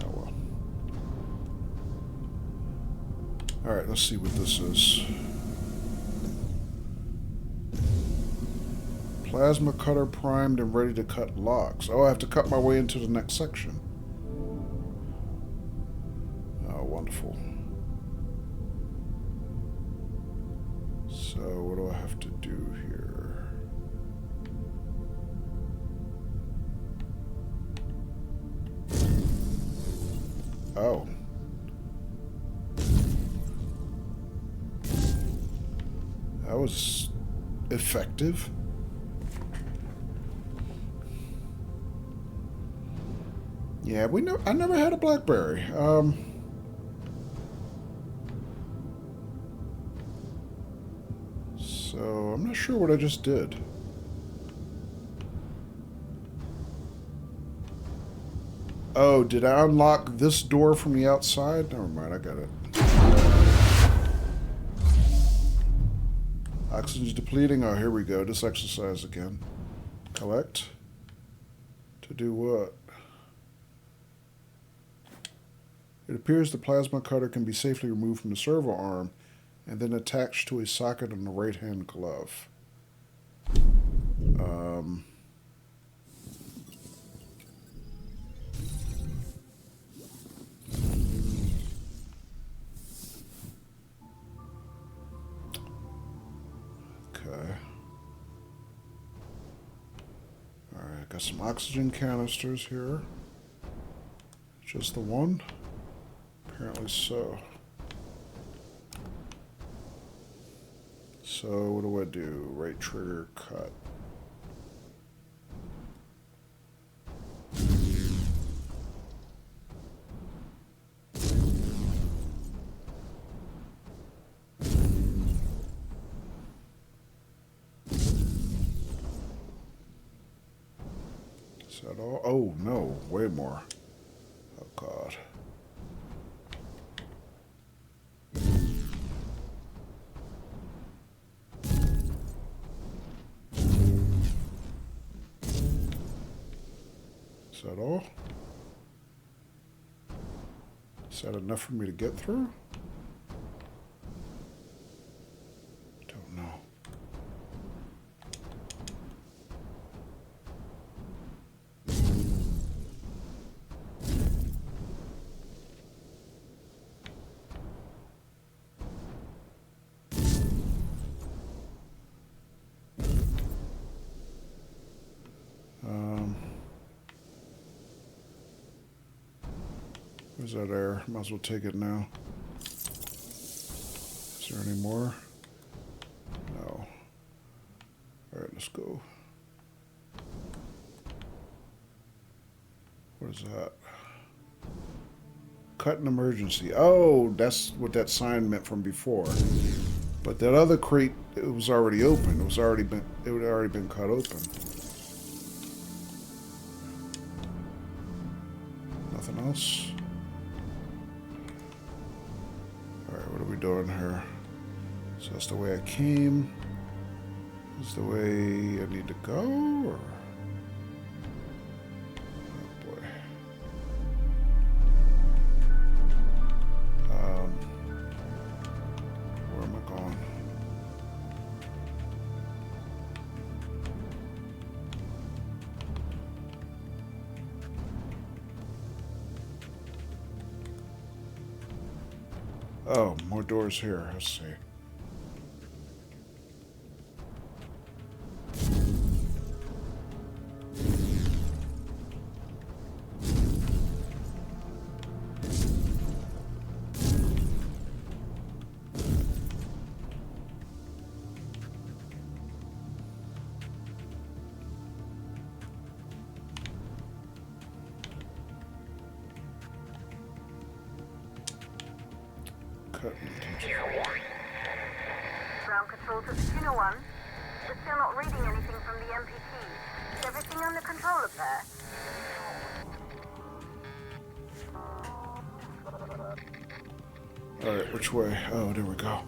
Oh well. Alright, let's see what this is. Plasma cutter primed and ready to cut locks. Oh, I have to cut my way into the next section. Oh, wonderful. So, what do I have to do here? Oh. That was effective. Yeah, I never had a BlackBerry. So I'm not sure what I just did. Oh, did I unlock this door from the outside? Never mind, I got it. Oxygen's depleting. Oh, here we go. This exercise again. Collect. To do what? It appears the plasma cutter can be safely removed from the servo arm and then attached to a socket on the right-hand glove. Okay. Alright, got some oxygen canisters here. Just the one? Apparently so. So, what do I do? Right trigger, cut. Is that all? Oh, no. Way more. Oh, God. Is that all? Is that enough for me to get through? Don't know. Where's that air? Might as well take it now. Is there any more? No. Alright, let's go. What is that? Cut an emergency. Oh, that's what that sign meant from before. But that other crate, it was already open. It had already been cut open. Nothing else. Alright, what are we doing here? So that's the way I came. Is the way I need to go, or? Oh boy. Where am I going? Oh, more doors here. Let's see. Ground control to Juno 1. We're still not reading anything from the MPT. Is everything under control up there? Alright, which way? Oh, there we go.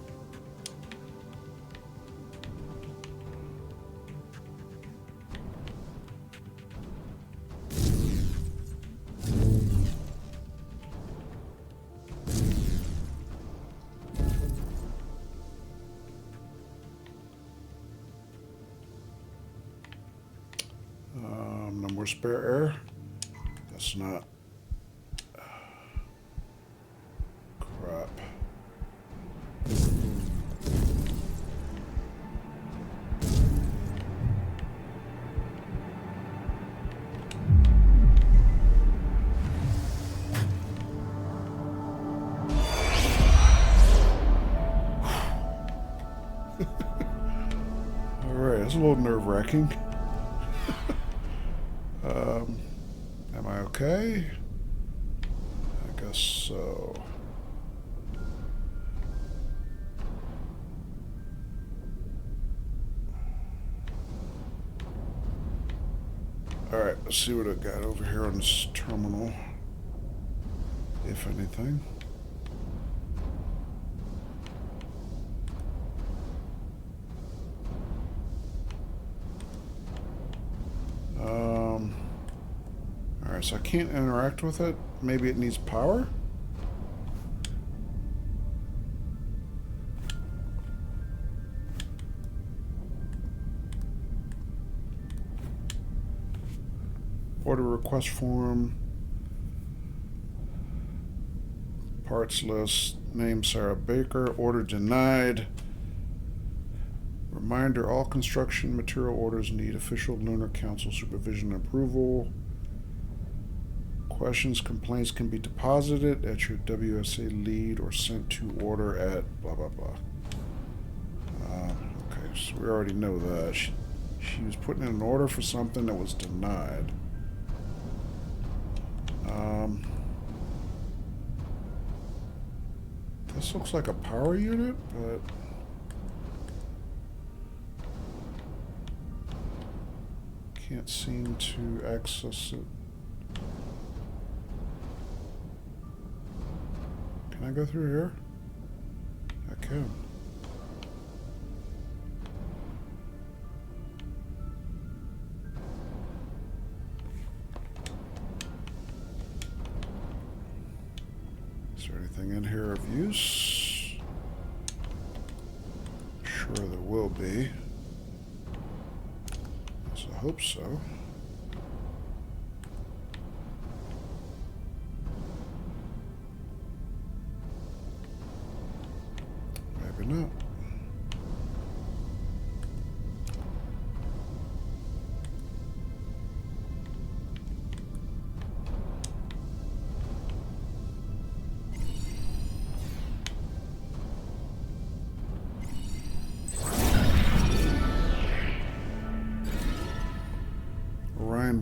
No more spare air. That's not. Crap. All right, that's a little nerve-wracking. Am I okay? I guess so. Alright, let's see what I got over here on this terminal. If anything. Alright, so I can't interact with it. Maybe it needs power? Order request form. Parts list. Name Sarah Baker. Order denied. Reminder, all construction material orders need official Lunar Council supervision and approval. Questions, complaints can be deposited at your WSA lead or sent to order at blah, blah, blah. Okay, so we already know that. She was putting in an order for something that was denied. This looks like a power unit, but... can't seem to access it. Can I go through here? I can. Is there anything in here of use? Sure there will be. I hope so. Maybe not.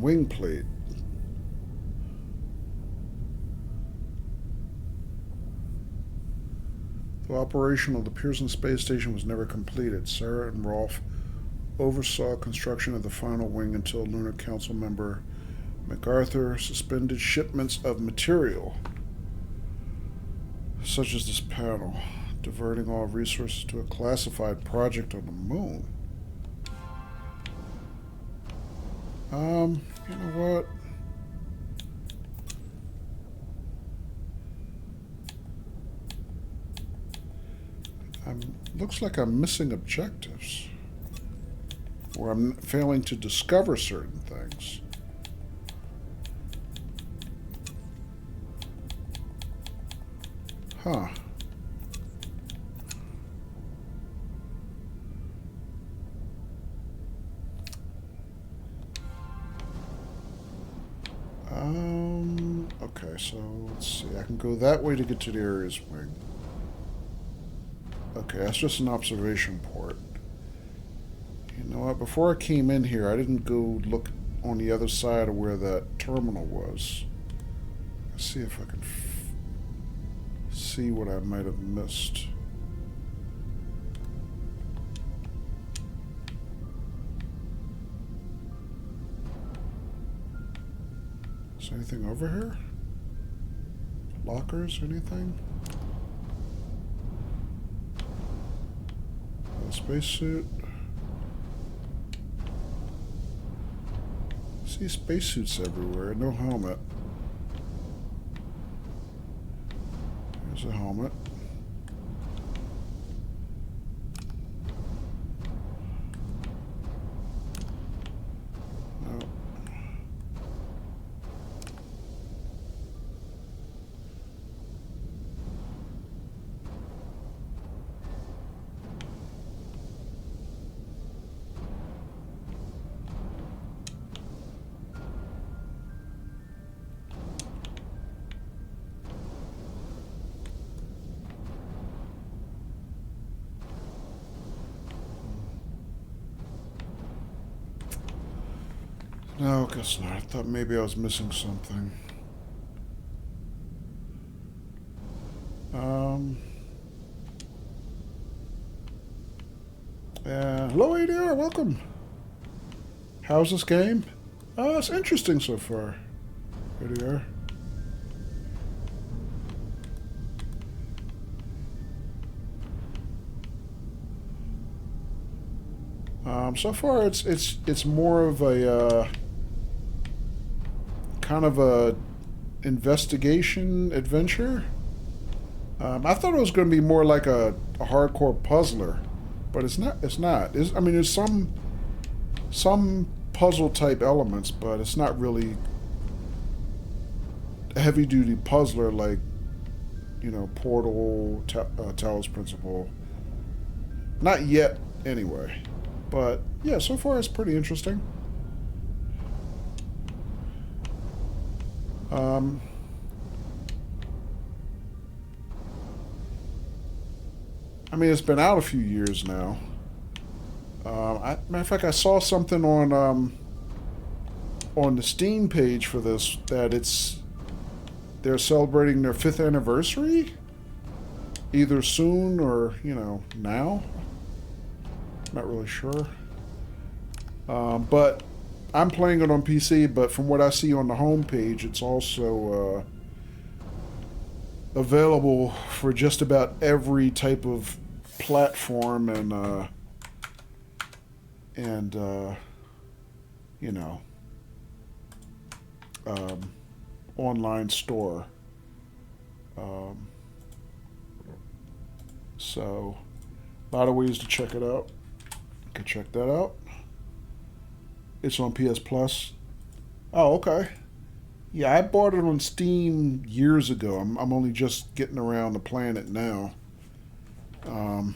Wing plate. The operation of the Pearson space station was never completed. Sarah and Rolf oversaw construction of the final wing until a Lunar Council member MacArthur suspended shipments of material, such as this panel, diverting all resources to a classified project on the moon. You know what? Looks like I'm missing objectives. Or I'm failing to discover certain things. Huh. Okay, so let's see. I can go that way to get to the Ares wing. Okay, that's just an observation port. You know what? Before I came in here, I didn't go look on the other side of where that terminal was. Let's see if I can see what I might have missed. Is there anything over here? Lockers, anything? A spacesuit. See spacesuits everywhere, no helmet. There's a helmet. No. No, guess not. I thought maybe I was missing something. Hello, ADR. Welcome. How's this game? It's interesting so far. ADR. So far, it's more of a kind of a investigation adventure. I thought it was going to be more like a hardcore puzzler, but it's not. It's not. I mean, there's some puzzle type elements, but it's not really a heavy duty puzzler like, you know, Portal, Talos Principle. Not yet, anyway. But yeah, so far it's pretty interesting. I mean, it's been out a few years now. Matter of fact, I saw something on the Steam page for this that they're celebrating their 5th anniversary, either soon or, you know, now. Not really sure. But I'm playing it on PC, but from what I see on the home page, it's also available for just about every type of platform and you know, online store. So a lot of ways to check it out. You can check that out. It's on PS Plus. Oh, okay. Yeah, I bought it on Steam years ago. I'm only just getting around to playing it now. And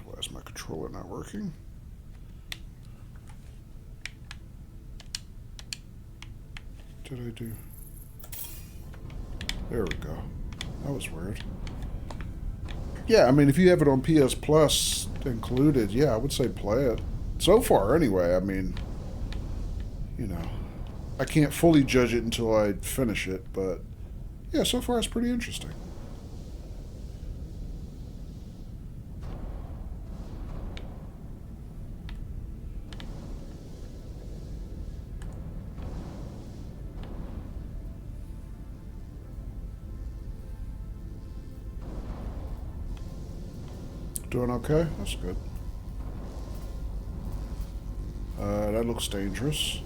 why is my controller not working? What did I do? There we go. That was weird. Yeah, I mean, if you have it on PS Plus included, yeah, I would say play it. So far, anyway, I mean, you know, I can't fully judge it until I finish it, but yeah, so far it's pretty interesting. Doing okay? That's good. That looks dangerous.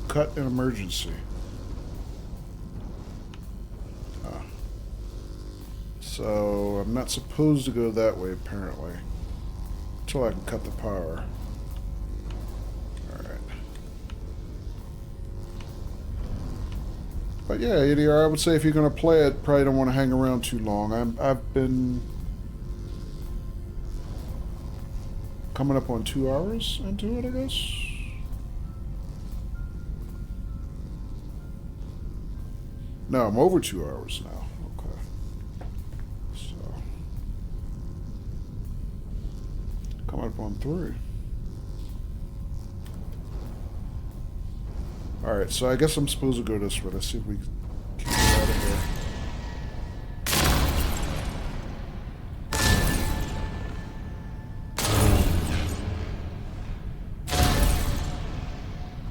Cut in emergency. So I'm not supposed to go that way, apparently. Until I can cut the power. Alright. But yeah, ADR, I would say if you're going to play it, probably don't want to hang around too long. I've been coming up on 2 hours into it, I guess. No, I'm over 2 hours now. Coming up on 3. Alright, so I guess I'm supposed to go this way. Let's see if we can get out of here.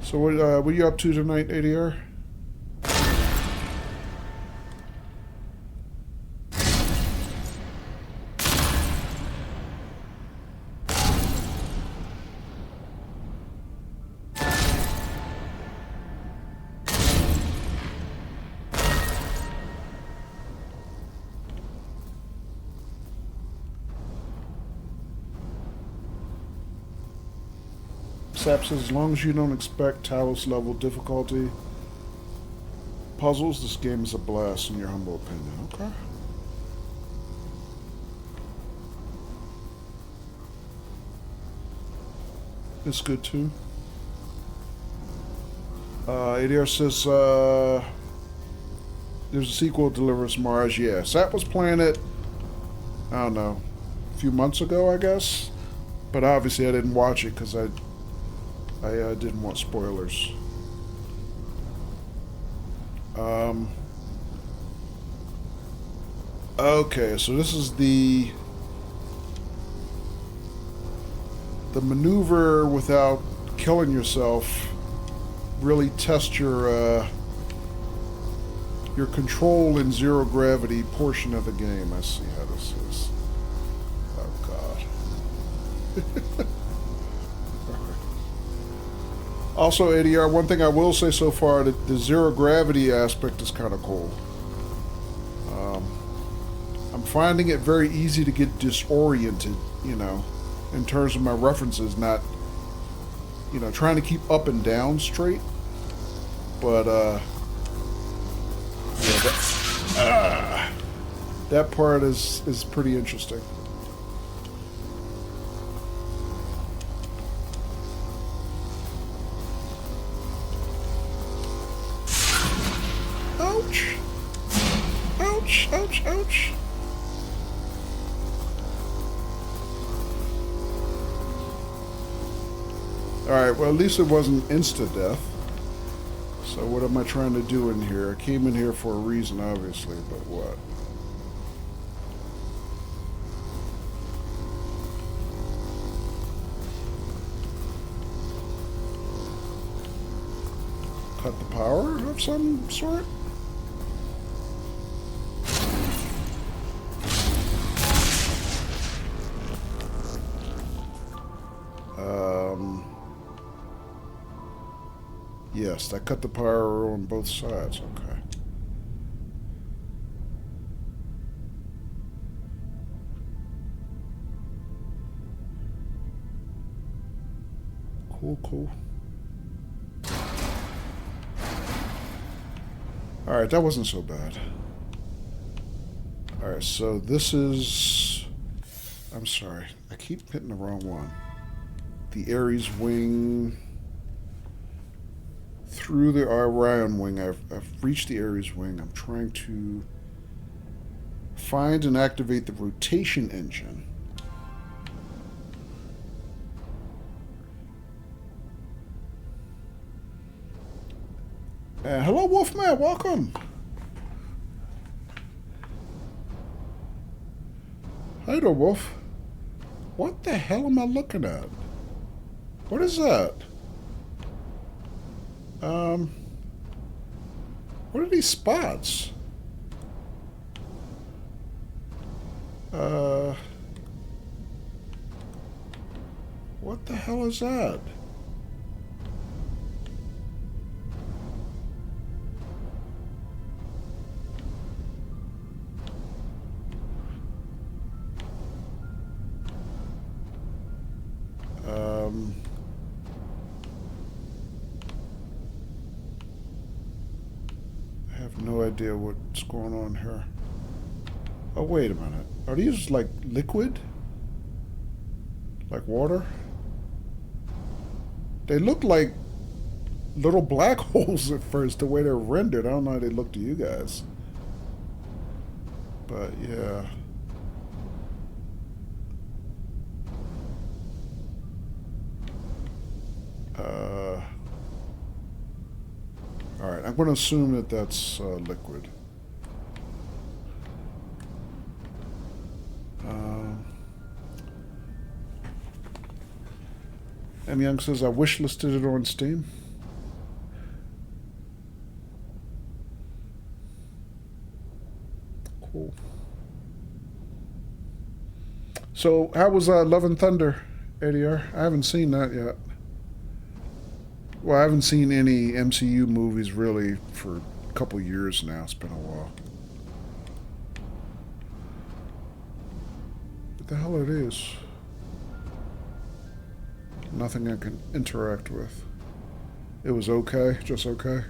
So what are you up to tonight, ADR? Sap says, as long as you don't expect Talos level difficulty puzzles, this game is a blast in your humble opinion. Okay. It's good too. ADR says, there's a sequel to Deliverance Mars. Yeah, Sap was playing it, I don't know, a few months ago, I guess. But obviously I didn't watch it because I didn't want spoilers. Okay, so this is the maneuver without killing yourself. Really test your control in zero gravity portion of the game. I see how this is. Oh God. Also, ADR, one thing I will say so far, that the zero gravity aspect is kind of cool. I'm finding it very easy to get disoriented, you know, in terms of my references, not, you know, trying to keep up and down straight. But, yeah, that part is pretty interesting. Ouch! Ouch, ouch, ouch. Alright, well, at least it wasn't insta-death. So what am I trying to do in here? I came in here for a reason, obviously, but what? Cut the power of some sort? Yes, that cut the power on both sides. Okay. Cool, cool. Alright, that wasn't so bad. Alright, so this is... I'm sorry, I keep hitting the wrong one. The Ares wing... Through the Orion wing. I've reached the Ares wing. I'm trying to find and activate the rotation engine. Hello, Wolfman. Welcome. Hi there, Wolf. What the hell am I looking at? What is that? What are these spots? What the hell is that? I have no idea what's going on here. Oh, wait a minute. Are these like liquid? Like water? They look like little black holes at first, the way they're rendered. I don't know how they look to you guys. But yeah. Alright, I'm going to assume that that's liquid. M. Young says, I wish listed it on Steam. Cool. So, how was Love and Thunder, ADR? I haven't seen that yet. Well, I haven't seen any MCU movies really for a couple years now. It's been a while. What the hell it is? Nothing I can interact with. It was okay, just okay.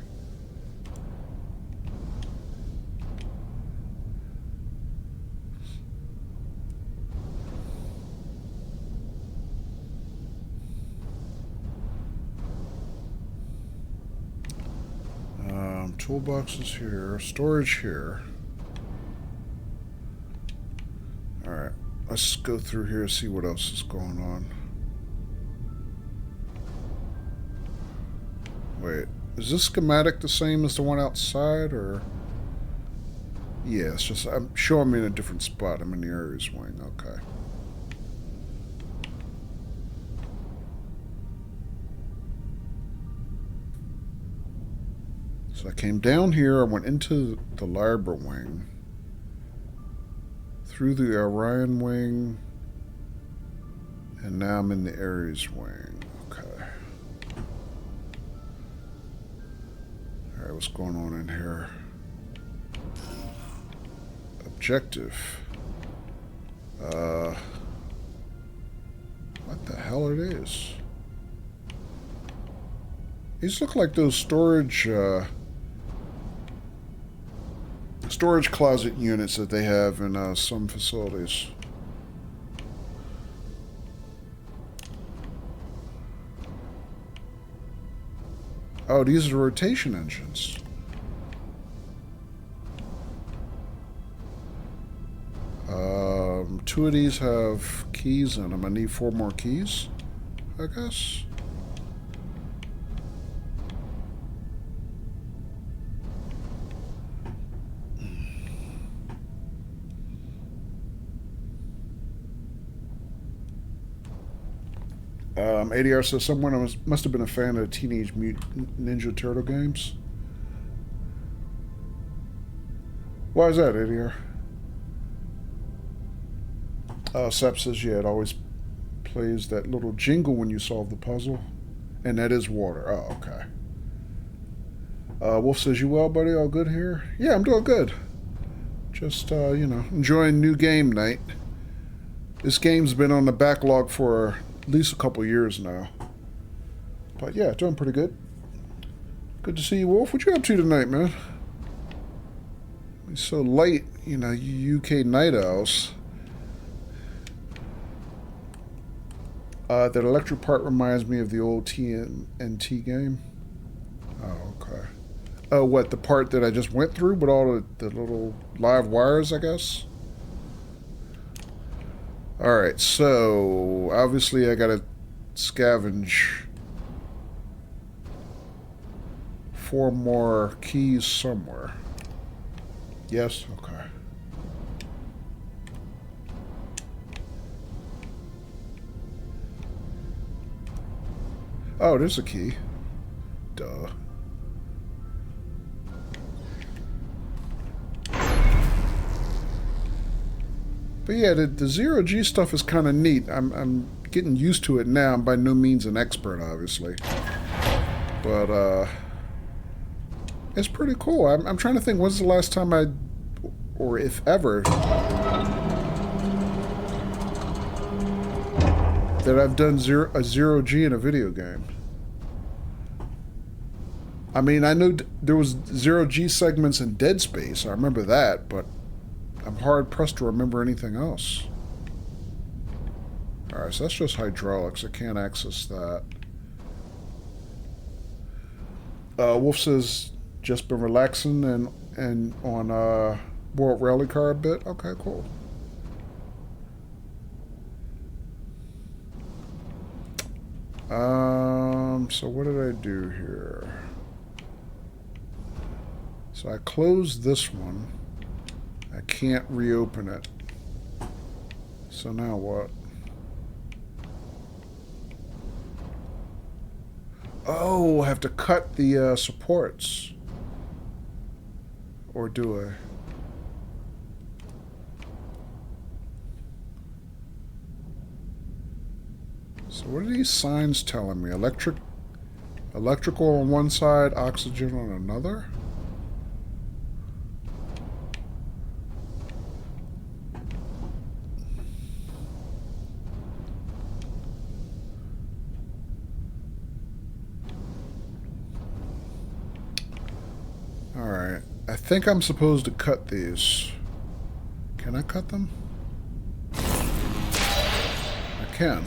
Toolboxes here, storage here. Alright, let's go through here and see what else is going on. Wait, is this schematic the same as the one outside, or? Yeah, it's just, I'm sure I'm in a different spot. I'm in the Ares wing, okay. So I came down here, I went into the Libra wing, through the Orion wing, and now I'm in the Ares wing. Okay. Alright, what's going on in here? Objective. What the hell are these? These look like those storage closet units that they have in some facilities. Oh, these are rotation engines. Two of these have keys in them. I need 4 more keys, I guess. ADR says someone must have been a fan of Teenage Mutant Ninja Turtle games. Why is that, ADR? Sep says, yeah, it always plays that little jingle when you solve the puzzle. And that is water. Oh, okay. Wolf says, you well, buddy? All good here? Yeah, I'm doing good. Just, you know, enjoying new game night. This game's been on the backlog for at least a couple years now. But yeah, doing pretty good. Good to see you, Wolf. What you up to tonight, man? It's so late, you know, you UK night owls. That electric part reminds me of the old TNT game. Oh, okay. Oh, what, the part that I just went through with all the little live wires, I guess? Alright, so obviously I gotta scavenge 4 more keys somewhere. Yes? Okay. Oh, there's a key. Duh. But yeah, the zero G stuff is kind of neat. I'm getting used to it now. I'm by no means an expert, obviously, but it's pretty cool. I'm trying to think, when's the last time or if ever, that I've done a zero G in a video game. I mean, I know there was zero G segments in Dead Space. I remember that, but I'm hard pressed to remember anything else. Alright, so that's just hydraulics. I can't access that. Wolf says, just been relaxing and on World Rally Car a bit. Okay, cool. So what did I do here? So I closed this one. I can't reopen it. So now what? Oh, I have to cut the supports. Or do I? So what are these signs telling me? Electrical on one side, oxygen on another? Alright, I think I'm supposed to cut these. Can I cut them? I can.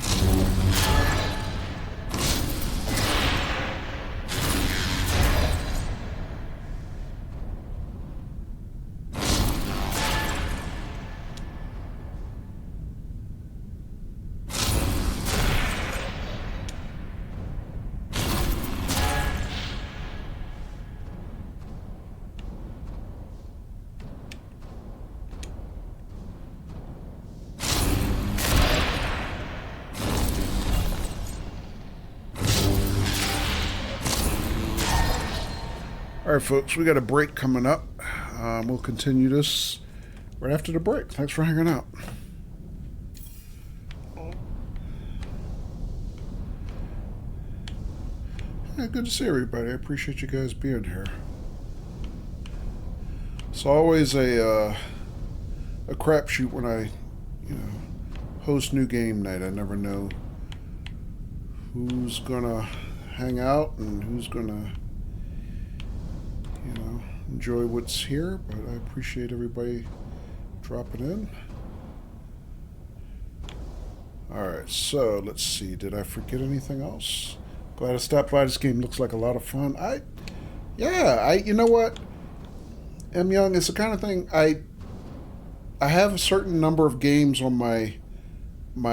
All right, folks, we got a break coming up. We'll continue this right after the break. Thanks for hanging out. Yeah, good to see everybody. I appreciate you guys being here. It's always a crapshoot when I, host new game night. I never know who's gonna hang out and who's gonna enjoy what's here, but I appreciate everybody dropping in. Alright, so let's see. Did I forget anything else? Glad I stopped by. This game looks like a lot of fun. You know what? M. Young, it's the kind of thing I have a certain number of games on my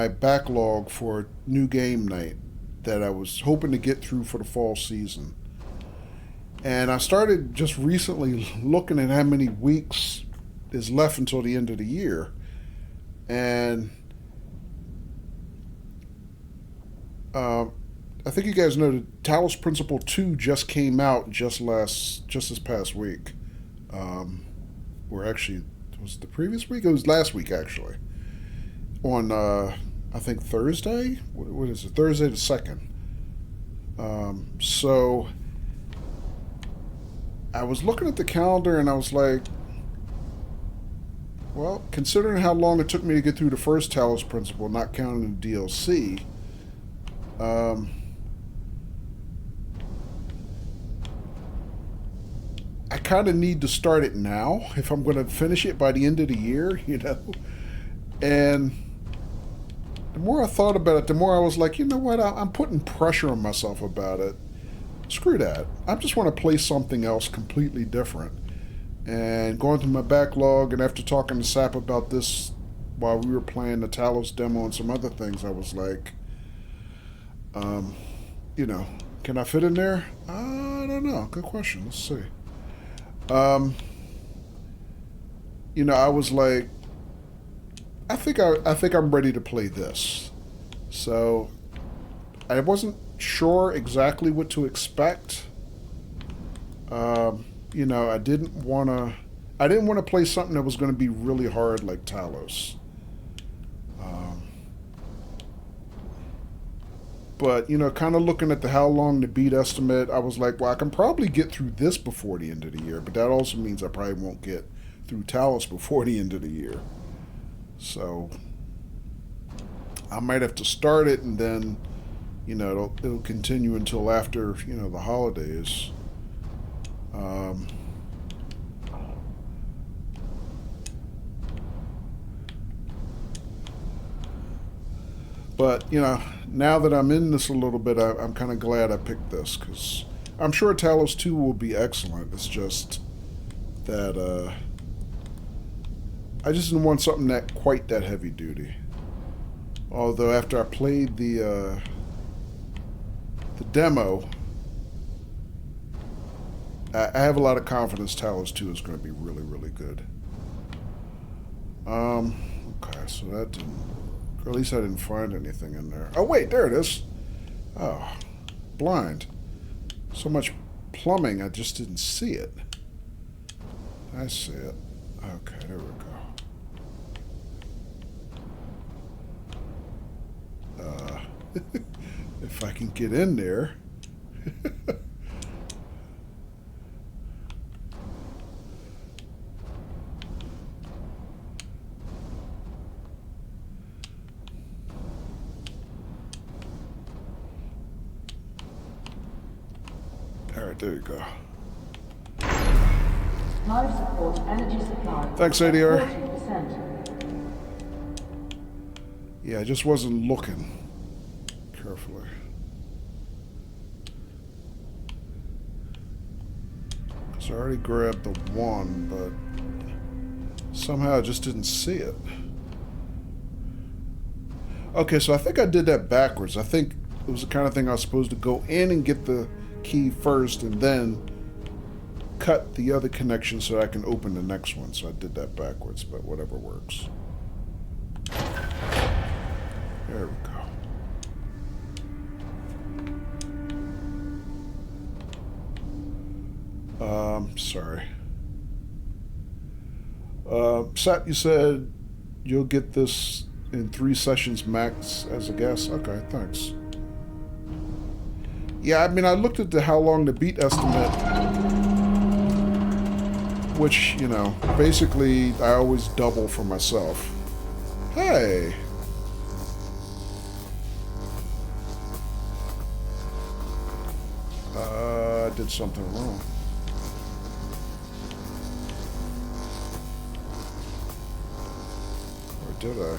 backlog for new game night that I was hoping to get through for the fall season. And I started just recently looking at how many weeks is left until the end of the year. And I think you guys know that Talos Principle 2 just came out just this past week. Or actually, was it the previous week? It was last week, actually. On, I think, Thursday? What is it? Thursday the 2nd. So I was looking at the calendar and I was like, well, considering how long it took me to get through the first Talos Principle, not counting the DLC, I kind of need to start it now if I'm going to finish it by the end of the year, And the more I thought about it, the more I was like, you know what, I'm putting pressure on myself about it. Screw that. I just want to play something else completely different. And going through my backlog, and after talking to Sap about this while we were playing the Talos demo and some other things, I was like, can I fit in there? I don't know. Good question. Let's see. I was like, I think I'm ready to play this. So I wasn't sure exactly what to expect. I didn't want to play something that was going to be really hard like Talos. But, you know, kind of looking at the how long to beat estimate, I was like, well, I can probably get through this before the end of the year. But that also means I probably won't get through Talos before the end of the year. So I might have to start it and then, you know, it'll continue until after, you know, the holidays. But, you know, now that I'm in this a little bit, I'm kind of glad I picked this, because I'm sure Talos 2 will be excellent. It's just that I just didn't want something that quite that heavy duty. Although after I played the demo, I have a lot of confidence Talos 2 is going to be really, really good. Okay, so that didn't... Or at least I didn't find anything in there. Oh, wait, there it is. Oh, blind. So much plumbing, I just didn't see it. I see it. Okay, there we go. If I can get in there. Alright, there you go. Life support energy supply. Thanks, ADR. 40%. Yeah, I just wasn't looking carefully. So I already grabbed the one, but somehow I just didn't see it. Okay, so I think I did that backwards. I think it was the kind of thing I was supposed to go in and get the key first and then cut the other connection so I can open the next one. So I did that backwards, but whatever works. There we go. Sorry. Sat, you said you'll get this in 3 sessions max as a guess? Okay, thanks. Yeah, I mean, I looked at the how long to beat estimate, which, you know, basically I always double for myself. Hey! I did something wrong. Or did I?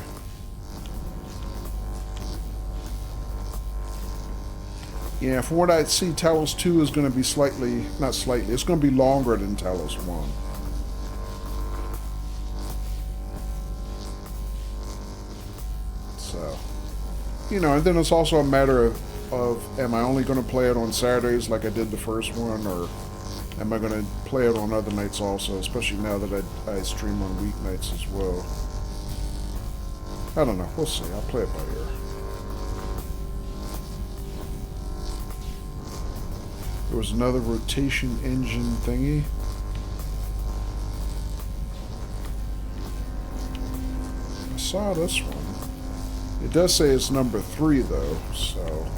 Yeah, from what I see, Talos 2 is going to be slightly, not slightly, it's going to be longer than Talos 1. So, you know, and then it's also a matter of am I only going to play it on Saturdays like I did the first one, or am I going to play it on other nights also, especially now that I stream on weeknights as well. I don't know, we'll see, I'll play it by ear. There was another rotation engine thingy. I saw this one. It does say it's number 3 though, so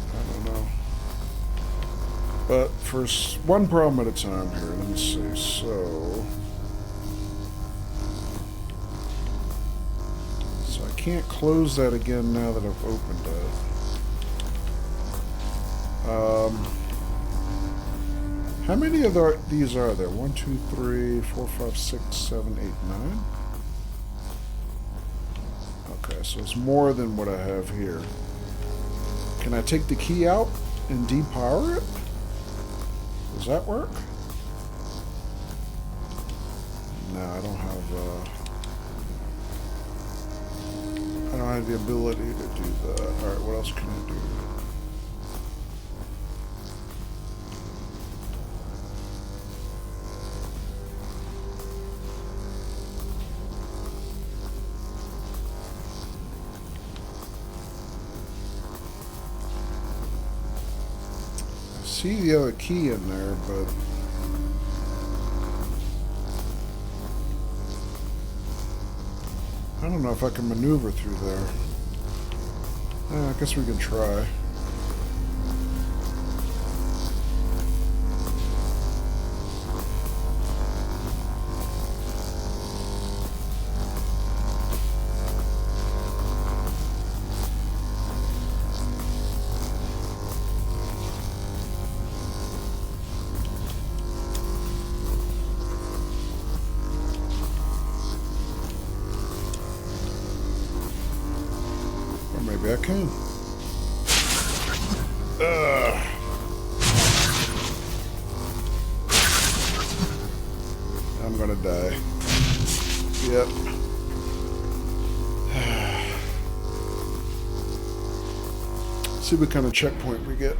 I don't know. But for one problem at a time here, let me see. So I can't close that again now that I've opened it. How many of these are there? 1, 2, 3, 4, 5, 6, 7, 8, 9? Okay, so it's more than what I have here. Can I take the key out and depower it? Does that work? No, I don't have the ability to do that. Alright, what else can I do? See the other key in there, but I don't know if I can maneuver through there. I guess we can try. Or maybe I can. I'm gonna die. Yep. See what kind of checkpoint we get.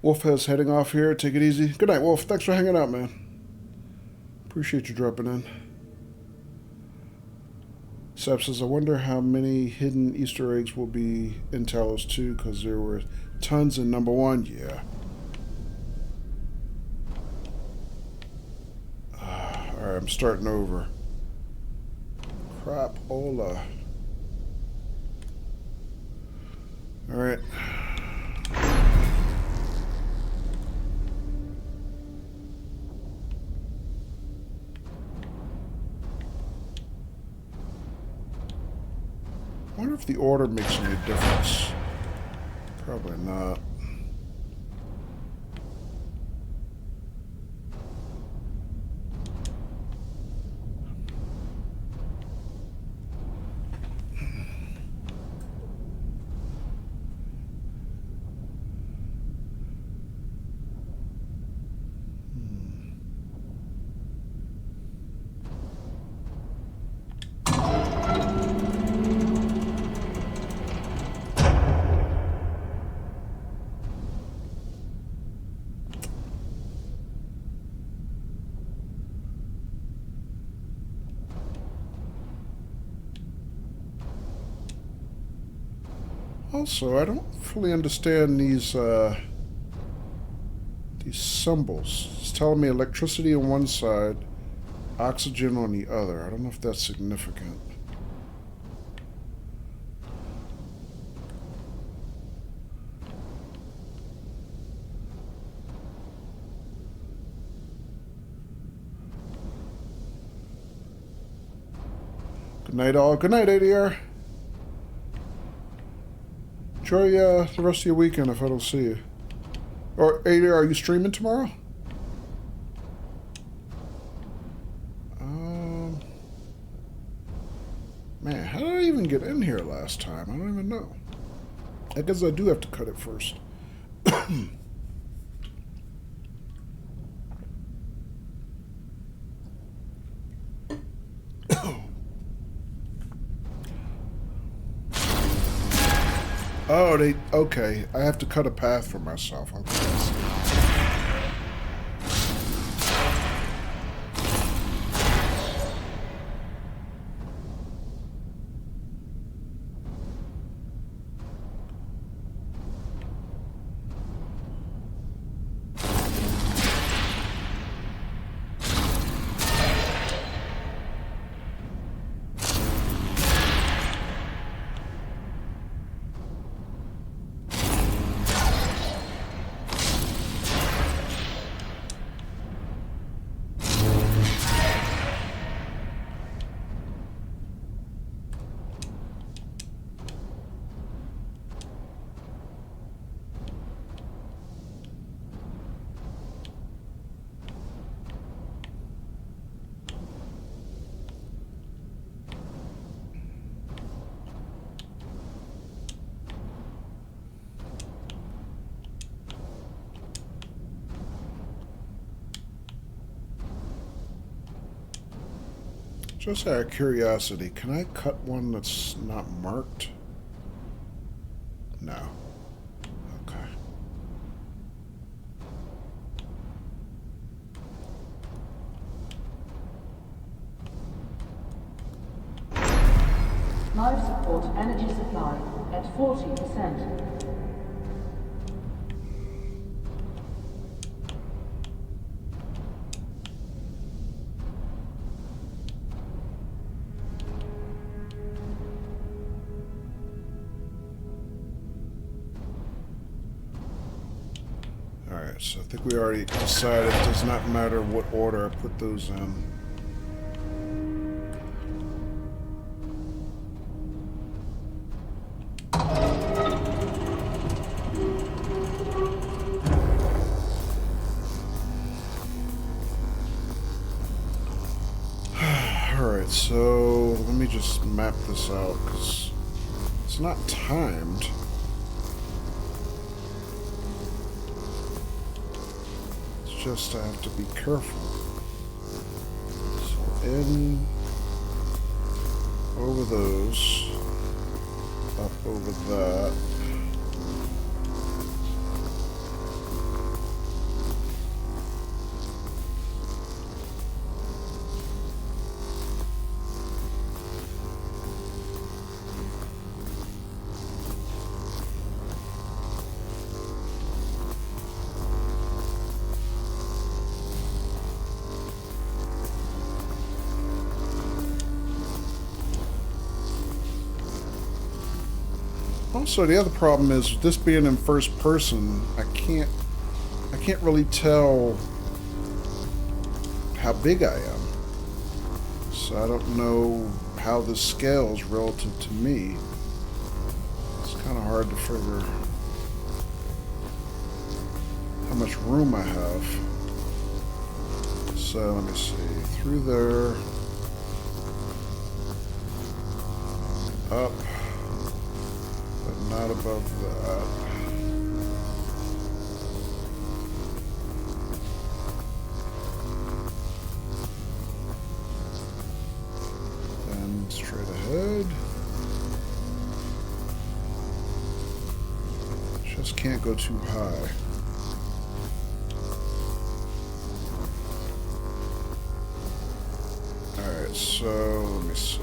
Wolf has heading off here. Take it easy. Good night, Wolf. Thanks for hanging out, man. Appreciate you dropping in. Sap says, I wonder how many hidden Easter eggs will be in Talos 2, because there were tons in number 1. Yeah. Alright, I'm starting over. Crapola. Alright. I wonder if the order makes any difference. Probably not. Also, I don't fully understand these symbols. It's telling me electricity on one side, oxygen on the other. I don't know if that's significant. Good night, all. Good night, ADR. Enjoy the rest of your weekend if I don't see you. Or, ADR, are you streaming tomorrow? Man, how did I even get in here last time? I don't even know. I guess I do have to cut it first. Oh, okay. I have to cut a path for myself. Okay. Just out of curiosity, can I cut one that's not marked? No. Okay. Life support energy supply at 40%. Alright, so I think we already decided it does not matter what order I put those in. Alright, so let me just map this out, because it's not timed. It's just I have to be careful. So in, over those, up over that. Also, the other problem is with this being in first person, I can't really tell how big I am. So I don't know how this scales relative to me. It's kind of hard to figure how much room I have. So let me see, through there, up. Not above that. And straight ahead. Just can't go too high. Alright, so let me see.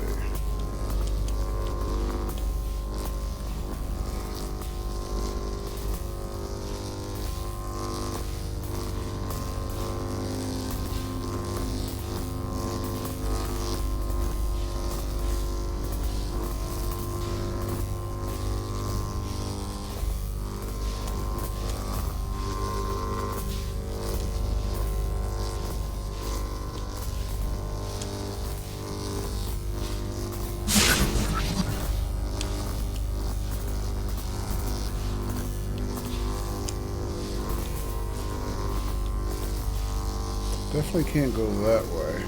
Definitely can't go that way.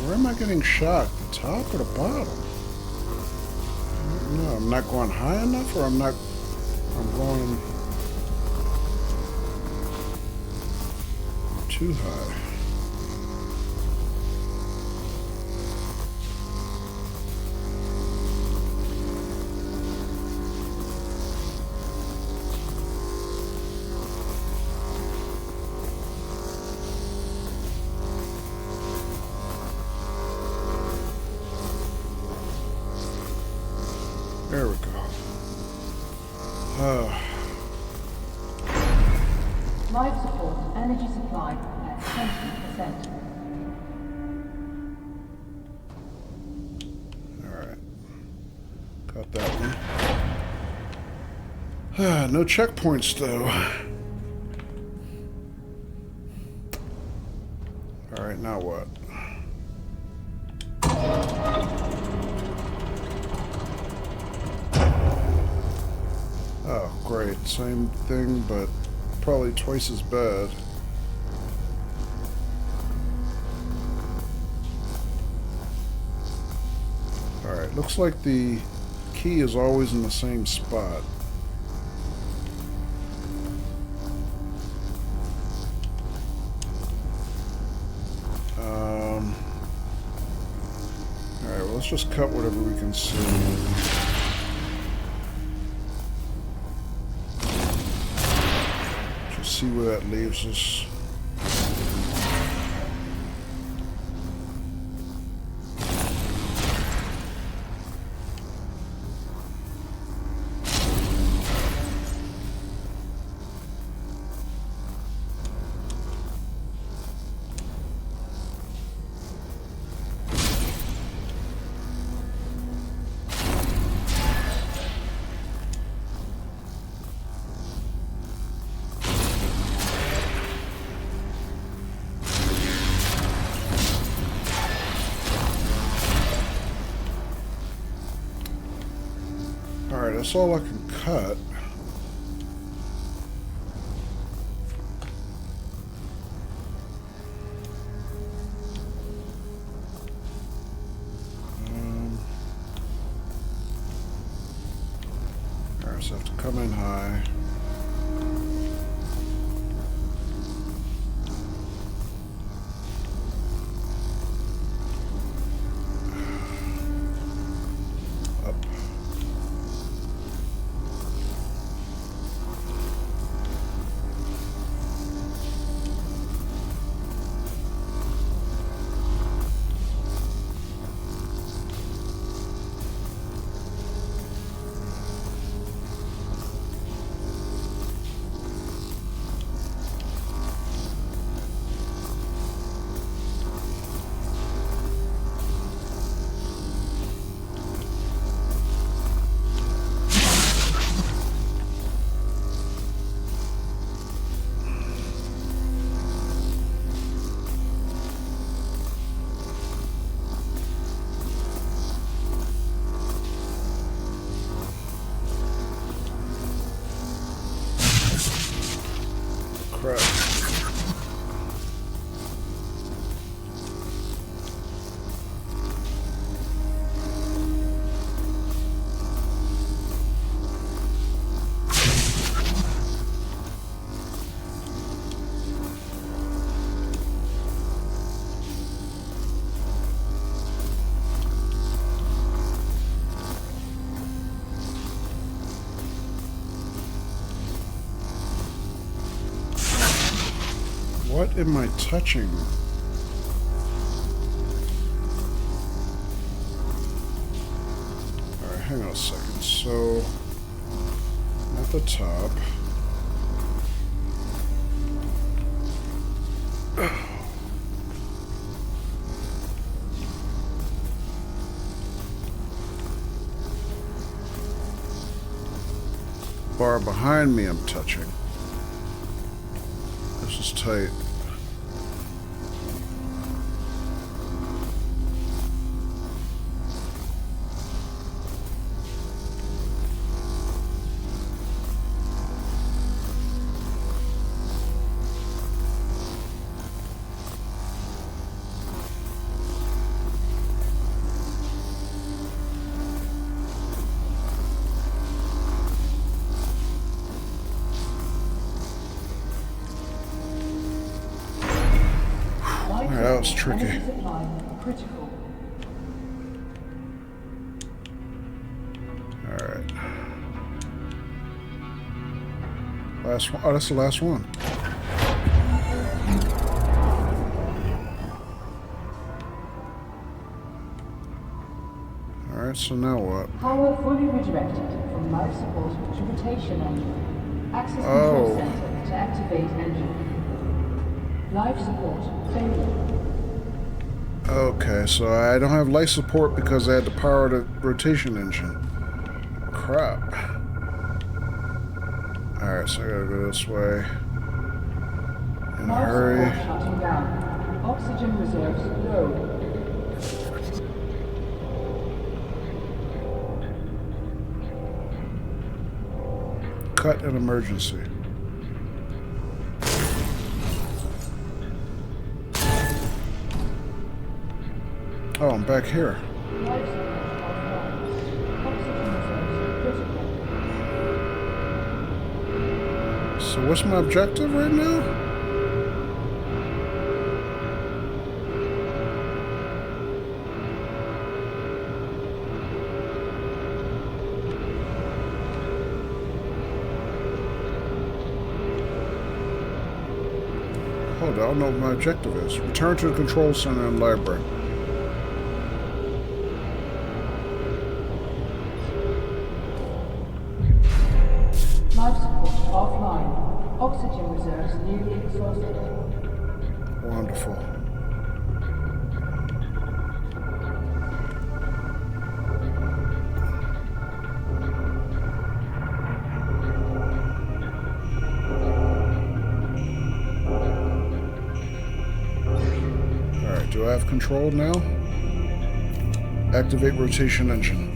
Where am I getting shot? The top or the bottom? No, I'm not going high enough, or I'm going too high. There we go. Life support energy supply at 20%. Alright. Got that one. No checkpoints, though. Alright, now what? Oh, great. Same thing, but probably twice as bad. Alright, looks like the key is always in the same spot. Alright, well, let's just cut whatever we can see. see where that leaves us. Alright, that's all I can cut. Alright, so I have to come in high. Crap. What am I touching? Alright, hang on a second. So, at the top. Bar behind me I'm touching. This is tight. That was tricky. Alright. Last one. Oh, that's the last one. Alright, so now what? Power fully redirected from life support to rotation engine. Access control center to activate engine. Life support failure. Okay, so I don't have life support because I had to power the rotation engine. Crap. Alright, so I gotta go this way. In a hurry. Shutting down. Oxygen reserves low. Cut an emergency. Oh, I'm back here. So what's my objective right now? Hold on, I don't know what my objective is. Return to the control center and library. Life support offline. Oxygen reserves nearly exhausted. Wonderful. Alright, do I have control now? Activate rotation engine.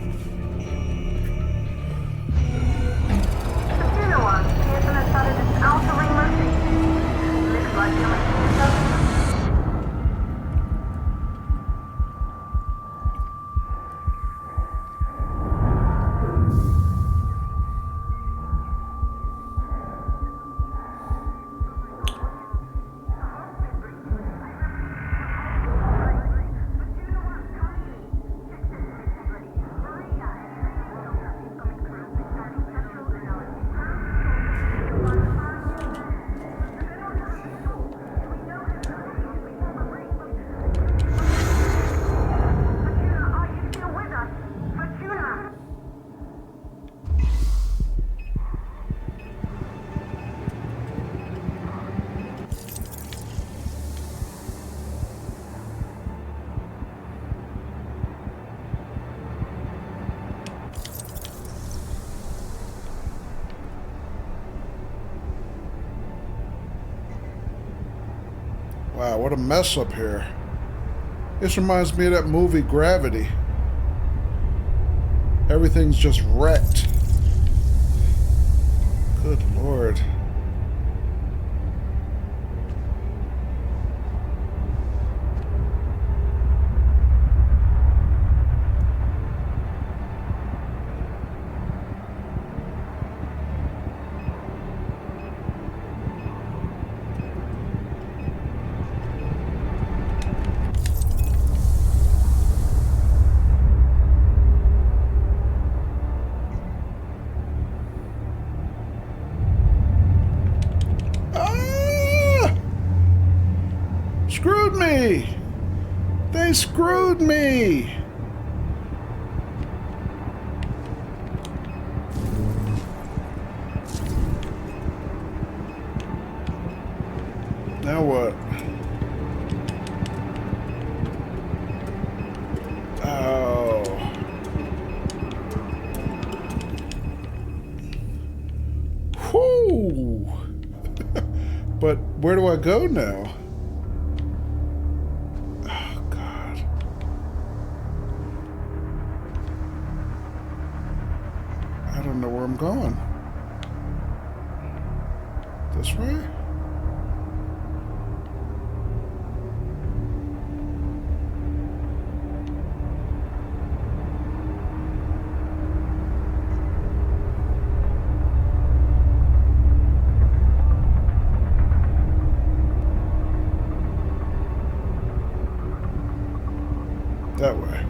Wow, what a mess up here. This reminds me of that movie Gravity. Everything's just wrecked. Good Lord. Screwed me! They screwed me! Now what? Oh. Whew! But where do I go now? I don't know where I'm going. This way? That way.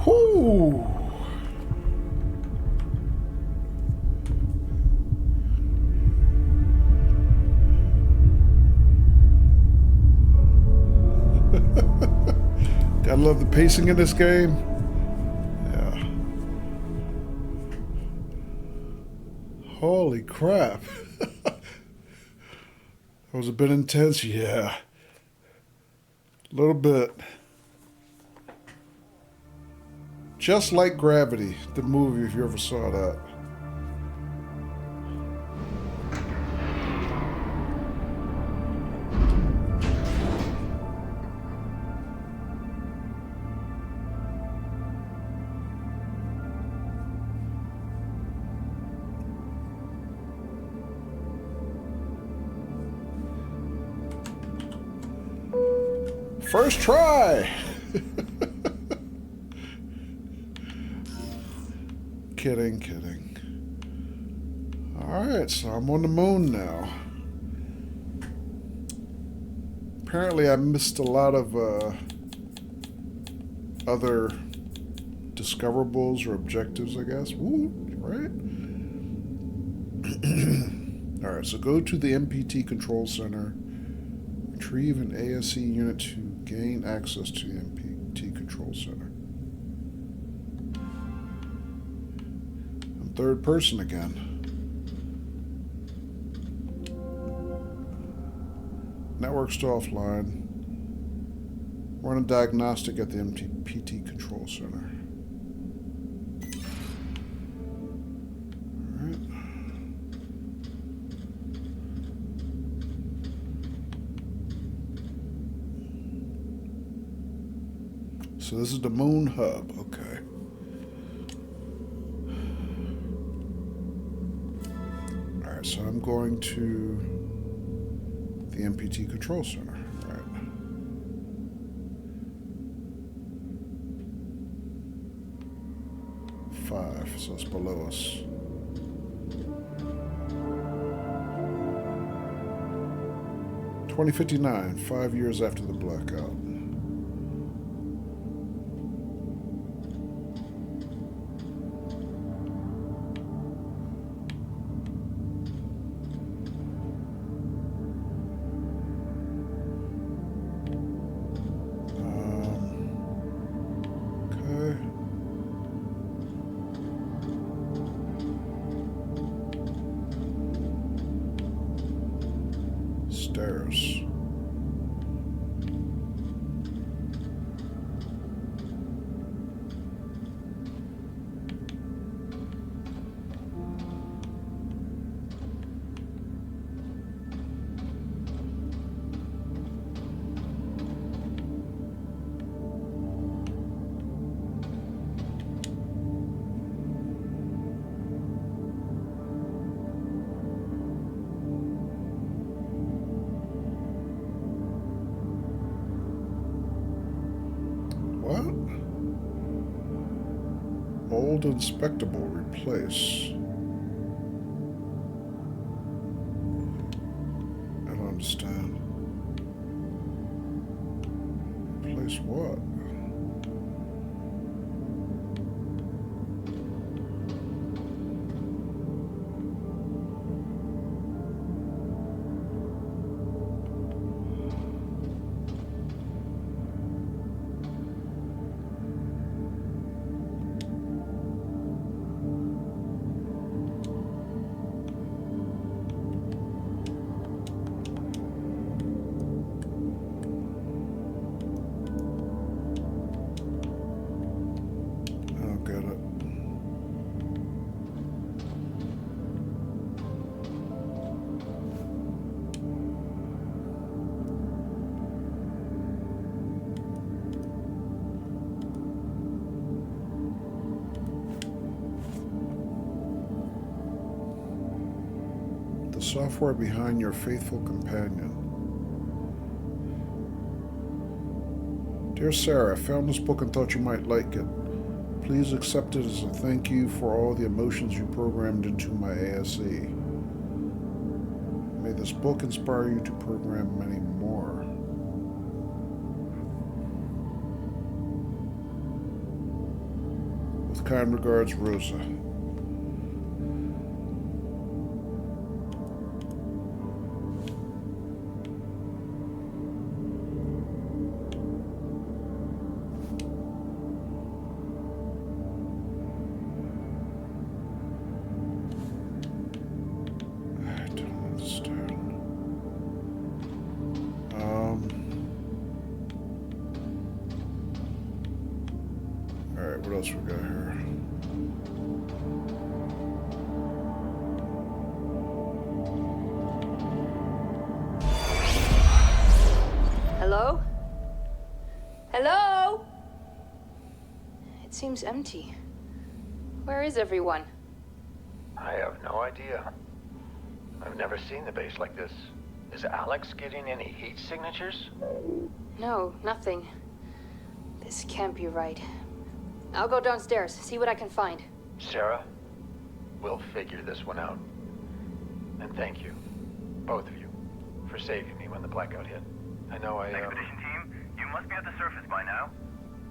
Whoo! Gotta love the pacing in this game. Yeah. Holy crap. Was a bit intense? Yeah. A little bit. Just like Gravity, the movie, if you ever saw that. First try! Kidding. Alright, so I'm on the moon now. Apparently I missed a lot of other discoverables or objectives, I guess. Woo, right? Alright, so go to the MPT Control Center. Retrieve an ASE unit to gain access to the MPT Control Center. I'm third person again. Network still offline. Run a diagnostic at the MPT Control Center. So this is the moon hub, okay. Alright, so I'm going to the MPT Control Center. Alright. Five, so it's below us. (2059), 5 years after the blackout. Stairs. What? Old inspectable, replace. I don't understand. Replace what? Software behind your faithful companion. Dear Sarah, I found this book and thought you might like it. Please accept it as a thank you for all the emotions you programmed into my ASE. May this book inspire you to program many more. With kind regards, Rosa. what else we got here? Hello? Hello? It seems empty. Where is everyone? I have no idea. I've never seen the base like this. Is Alex getting any heat signatures? No, nothing. This can't be right. I'll go downstairs, see what I can find. Sarah, we'll figure this one out. And thank you, both of you, for saving me when the blackout hit. I know Expedition team, you must be at the surface by now.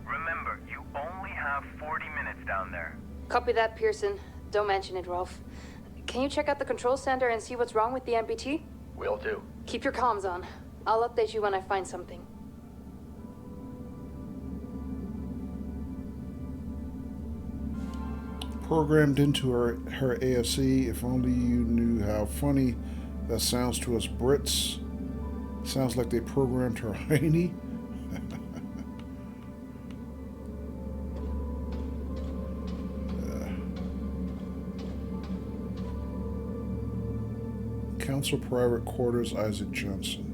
Remember, you only have 40 minutes down there. Copy that, Pearson. Don't mention it, Rolf. Can you check out the control center and see what's wrong with the MPT? Will do. Keep your comms on. I'll update you when I find something. Programmed into her ASE, if only you knew how funny that sounds to us Brits. Sounds like they programmed her hiney. Council Private Quarters, Isaac Johnson.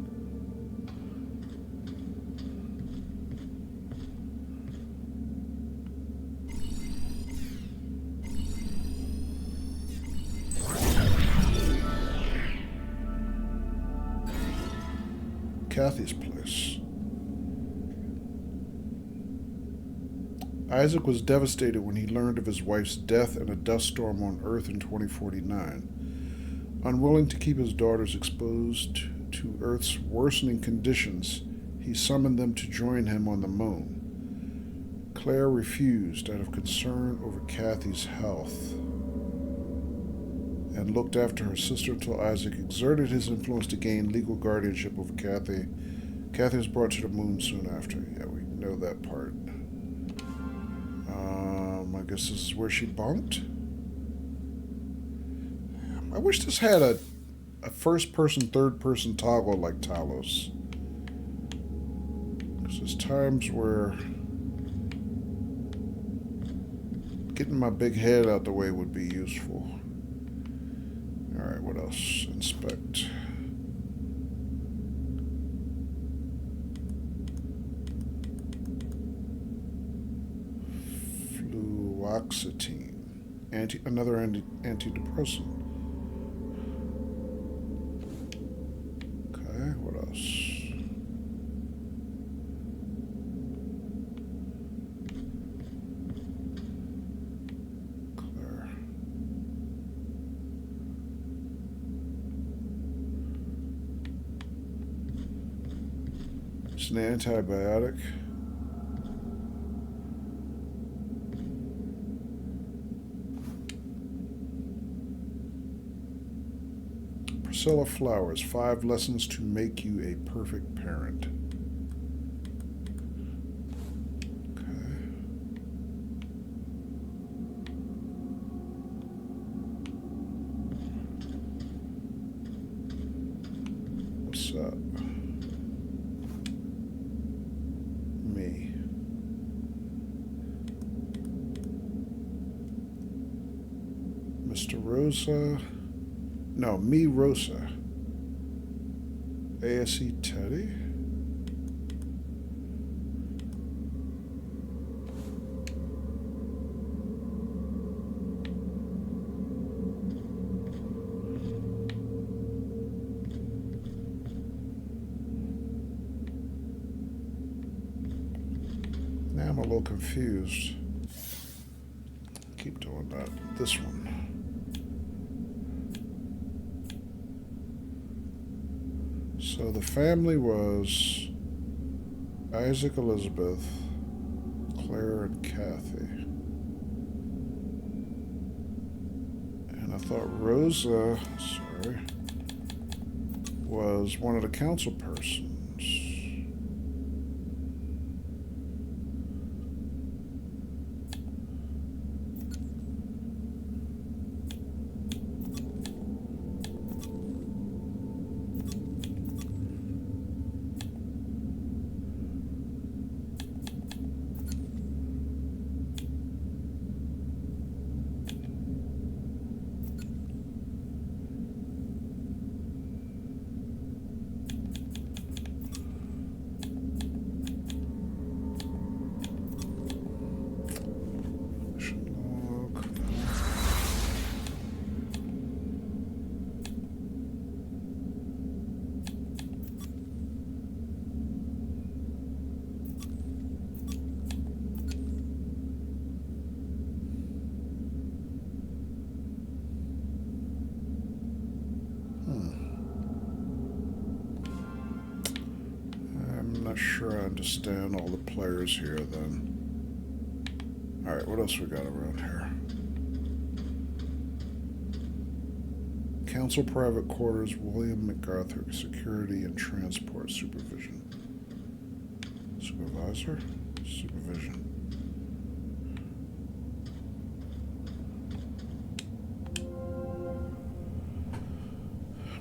Kathy's place. Isaac was devastated when he learned of his wife's death in a dust storm on Earth in 2049. Unwilling to keep his daughters exposed to Earth's worsening conditions, he summoned them to join him on the moon. Claire refused out of concern over Kathy's health and looked after her sister until Isaac exerted his influence to gain legal guardianship over Kathy. Kathy was brought to the moon soon after. Yeah, we know that part. I guess this is where she bunked? I wish this had a first-person, third-person toggle like Talos. Because there's times where getting my big head out the way would be useful. Alright, what else? Inspect. Fluoxetine. Another antidepressant. Okay, what else? Claire. It's an antibiotic. Priscilla Flowers, 5 lessons to make you a perfect parent. Okay. What's up? Me. Mr. Rosa. No, me Rosa. ASE Teddy. Now I'm a little confused. Keep doing that. This one. So the family was Isaac, Elizabeth, Claire, and Kathy. And I thought Rosa, was one of the council persons. not sure I understand all the players here then. Alright, what else we got around here? Council Private Quarters, William MacArthur, Security and Transport Supervision. Supervisor? Supervision.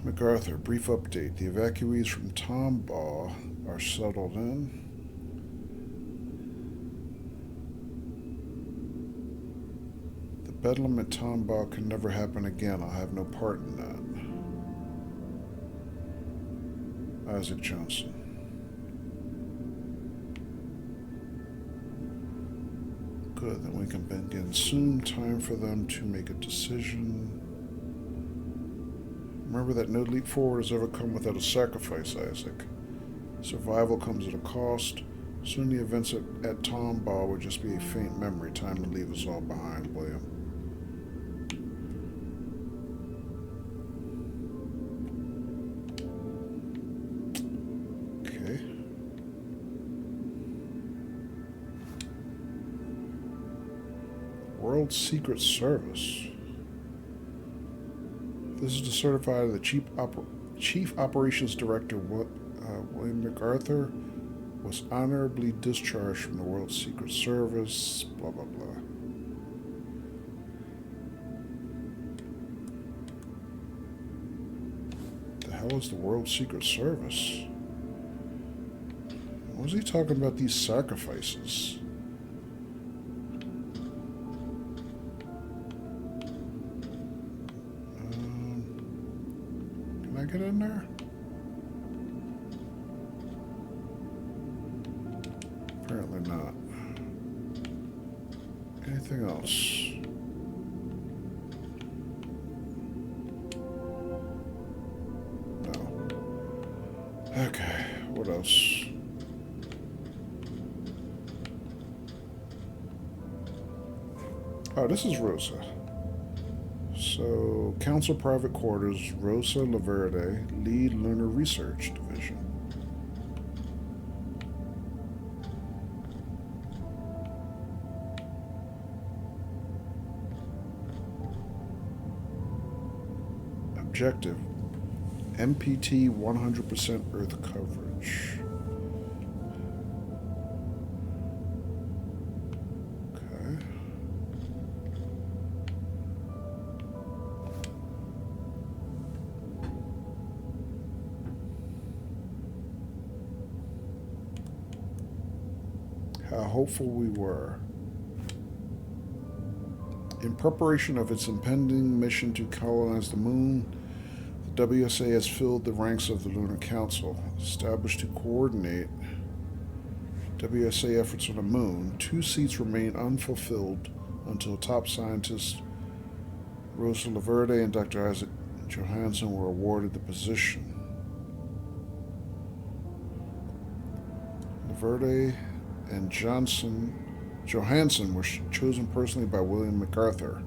MacArthur, brief update. The evacuees from Tombaugh are settled in. The bedlam at Tombaugh can never happen again. I'll have no part in that. Isaac Johnson. Good, then we can begin soon. Time for them to make a decision. Remember that no leap forward has ever come without a sacrifice, Isaac. Survival comes at a cost. Soon the events at Tombaugh will just be a faint memory. Time to leave us all behind, William. Okay. World Secret Service. This is to certify the Chief Operations Director, William MacArthur, was honorably discharged from the World Secret Service, blah, blah, blah. The hell is the World Secret Service? What was he talking about these sacrifices? Can I get in there? Apparently not. Anything else? No. Okay, what else? Oh, this is Rosa. So, Council Private Quarters, Rosa Laverde, Lead Lunar Research Division. Objective, MPT 100% Earth coverage. How hopeful we were. In preparation of its impending mission to colonize the moon, the WSA has filled the ranks of the Lunar Council. Established to coordinate WSA efforts on the moon, 2 seats remain unfulfilled until top scientists Rosa Laverde and Dr. Isaac Johansson were awarded the position. Laverde and Johansson were chosen personally by William MacArthur,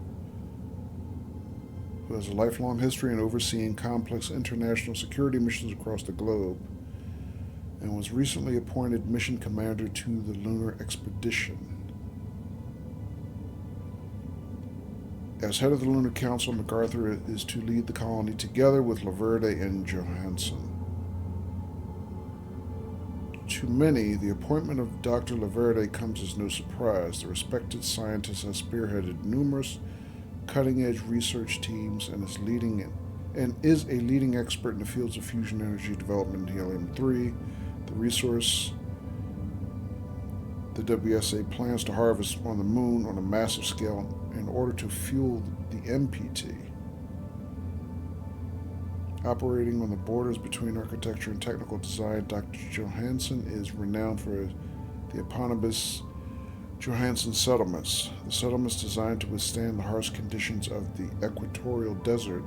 who has a lifelong history in overseeing complex international security missions across the globe, and was recently appointed mission commander to the lunar expedition. As head of the Lunar Council, MacArthur is to lead the colony together with Laverde and Johansson. To many, the appointment of Dr. Laverde comes as no surprise. The respected scientist has spearheaded numerous cutting-edge research teams and is a leading expert in the fields of fusion energy development and helium-3, the resource the WSA plans to harvest on the moon on a massive scale in order to fuel the MPT. Operating on the borders between architecture and technical design, Dr. Johansson is renowned for the eponymous Johansson settlements. The settlements designed to withstand the harsh conditions of the equatorial desert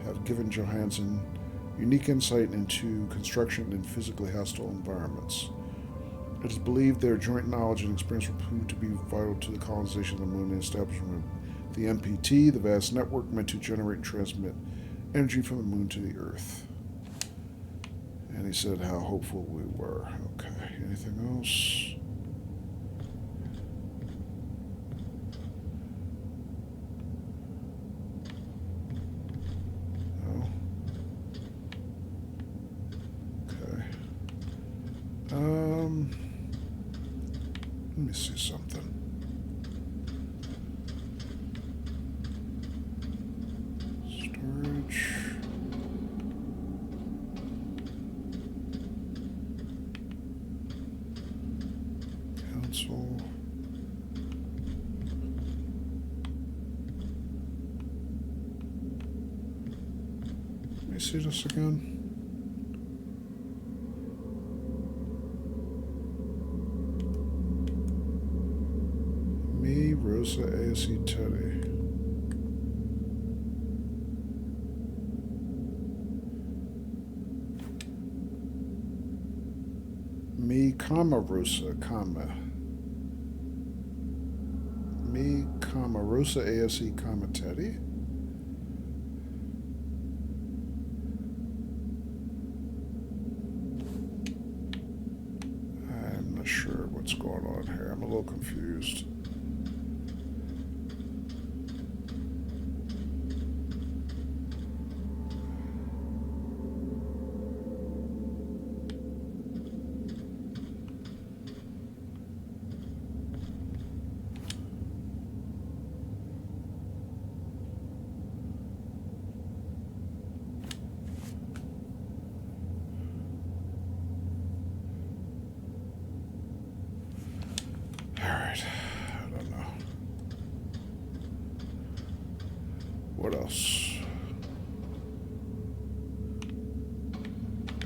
have given Johansson unique insight into construction in physically hostile environments. It is believed their joint knowledge and experience will prove to be vital to the colonization of the moon and establishment of the MPT, the vast network meant to generate and transmit energy from the moon to the Earth. And he said how hopeful we were. Okay, anything else? No. Okay. Let me see something. Storage. Council. Let me see this again. Me, Rosa, A.S.E. Teddy. Me, comma, Rosa, comma. Me, comma, Rosa, A.S.E., comma, Teddy. I'm not sure what's going on here. I'm a little confused. What else?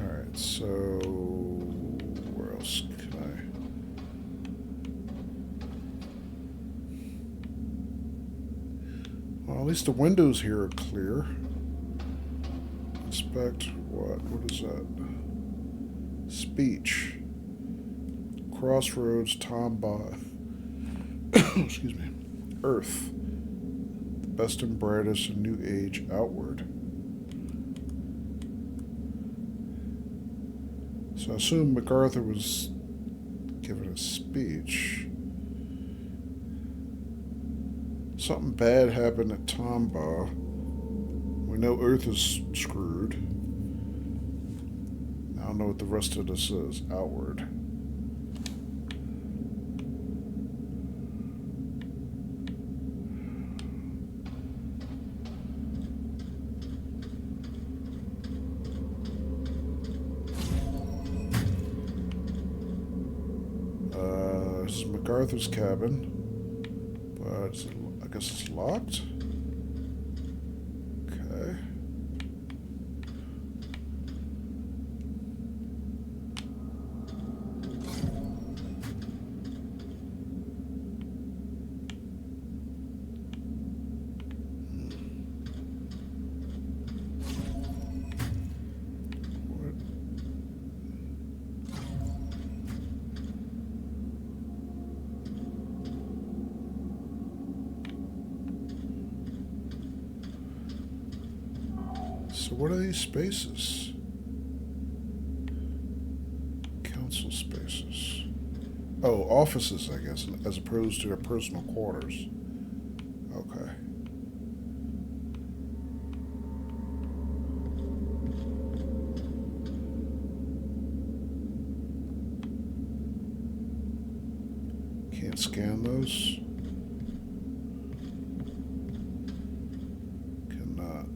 Alright, so where else can I? Well, at least the windows here are clear. Inspect what? What is that? Speech. Crossroads, Tombaugh. Excuse me. Earth. Best and brightest and new age outward. So I assume MacArthur was giving a speech. Something bad happened at Tombaugh. We know Earth is screwed. I don't know what the rest of this is. Outward. This is MacArthur's cabin, but I guess it's locked. Okay. So what are these spaces? Council spaces. Oh, offices, I guess, as opposed to their personal quarters. Okay. Can't scan those. Cannot.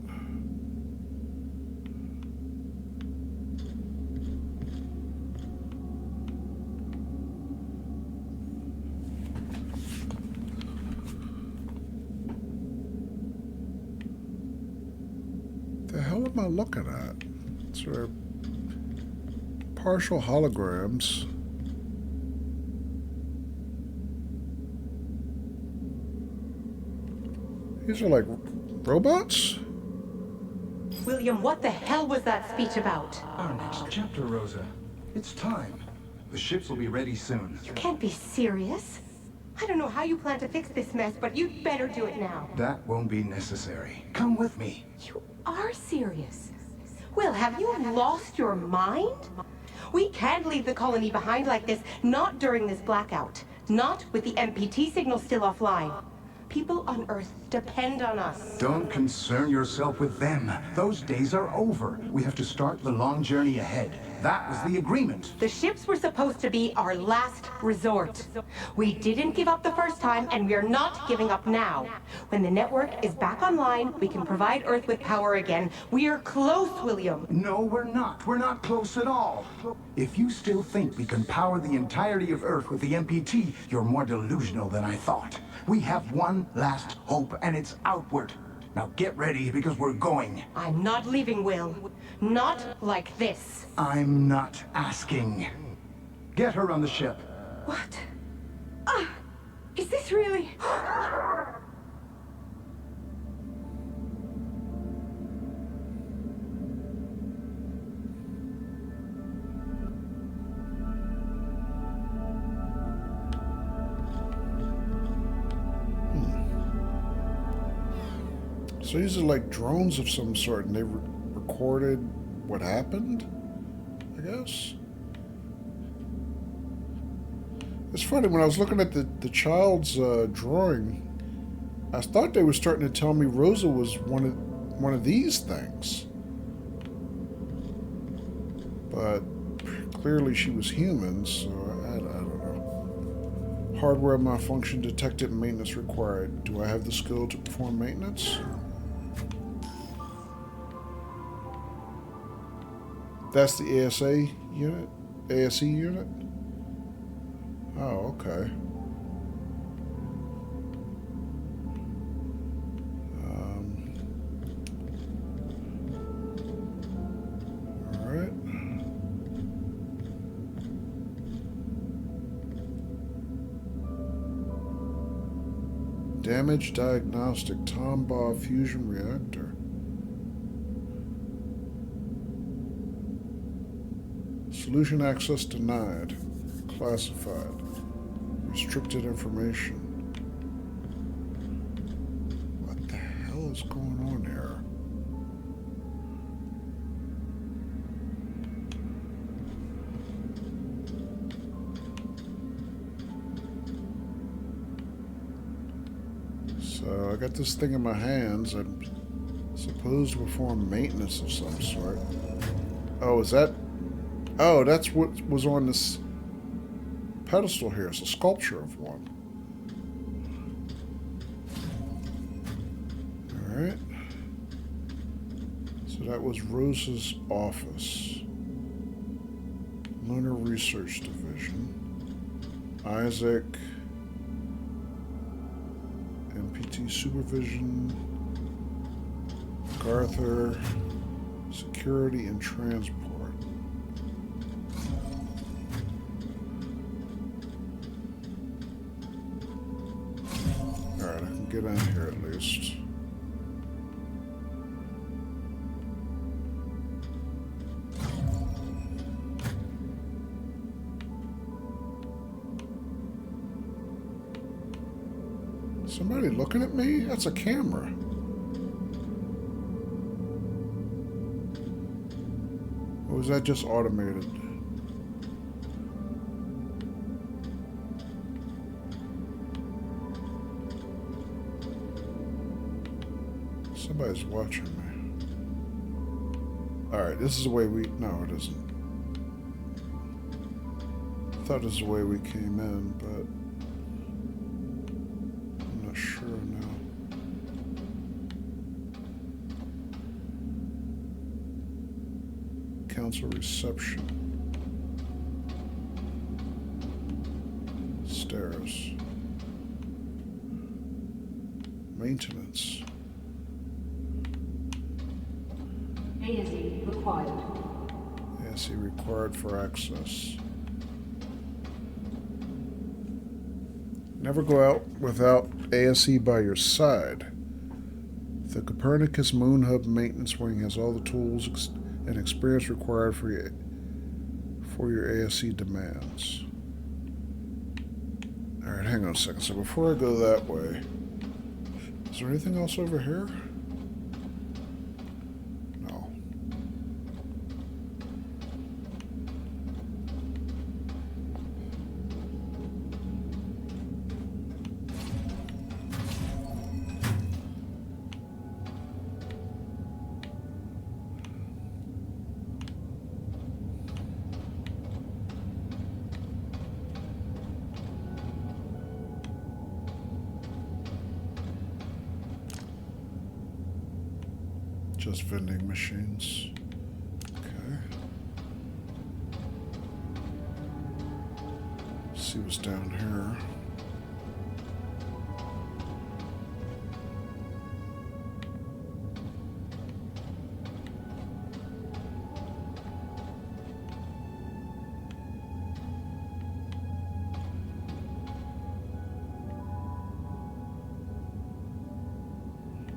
The hell am I looking at? So they're partial holograms. These are like robots? William, what the hell was that speech about? Our next chapter, Rosa. It's time. The ships will be ready soon. You can't be serious. I don't know how you plan to fix this mess, but you'd better do it now. That won't be necessary. Come with me. You are serious. Will, have you lost your mind? We can't leave the colony behind like this, not during this blackout. Not with the MPT signal still offline. People on Earth depend on us. Don't concern yourself with them. Those days are over. We have to start the long journey ahead. That was the agreement. The ships were supposed to be our last resort. We didn't give up the first time, and we're not giving up now. When the network is back online, we can provide Earth with power again. We're close, William. No, we're not. We're not close at all. If you still think we can power the entirety of Earth with the MPT, you're more delusional than I thought. We have one last hope, and it's outward. Now get ready, because we're going. I'm not leaving, Will. Not like this. I'm not asking. Get her on the ship. What? Is this really... So these are like drones of some sort, and they recorded what happened, I guess. It's funny, when I was looking at the child's drawing, I thought they were starting to tell me Rosa was one of these things. But clearly she was human, so I don't know. Hardware malfunction detected, maintenance required. Do I have the skill to perform maintenance? That's the ASA unit? ASE unit? Oh, okay. Alright. Damage diagnostic Tombaugh fusion reactor. Solution access denied. Classified. Restricted information. What the hell is going on here? So I got this thing in my hands. I'm supposed to perform maintenance of some sort. Oh, is that... Oh, that's what was on this pedestal here. It's a sculpture of one. Alright. So that was Rosa's office. Lunar Research Division. Isaac. MPT Supervision. MacArthur. Security and Transport. Alright, I can get in here at least. Somebody looking at me? That's a camera. Or was that just automated? Somebody's watching me. Alright, this is the way we... No, it isn't. I thought this is the way we came in, but... I'm not sure now. Council reception. Stairs. Maintenance. ASE required. ASE required for access. Never go out without ASE by your side. The Copernicus Moon Hub Maintenance Wing has all the tools and experience required for your ASE demands. Alright, hang on a second. So before I go that way, is there anything else over here? No. Just vending machines. Okay. Let's see what's down here.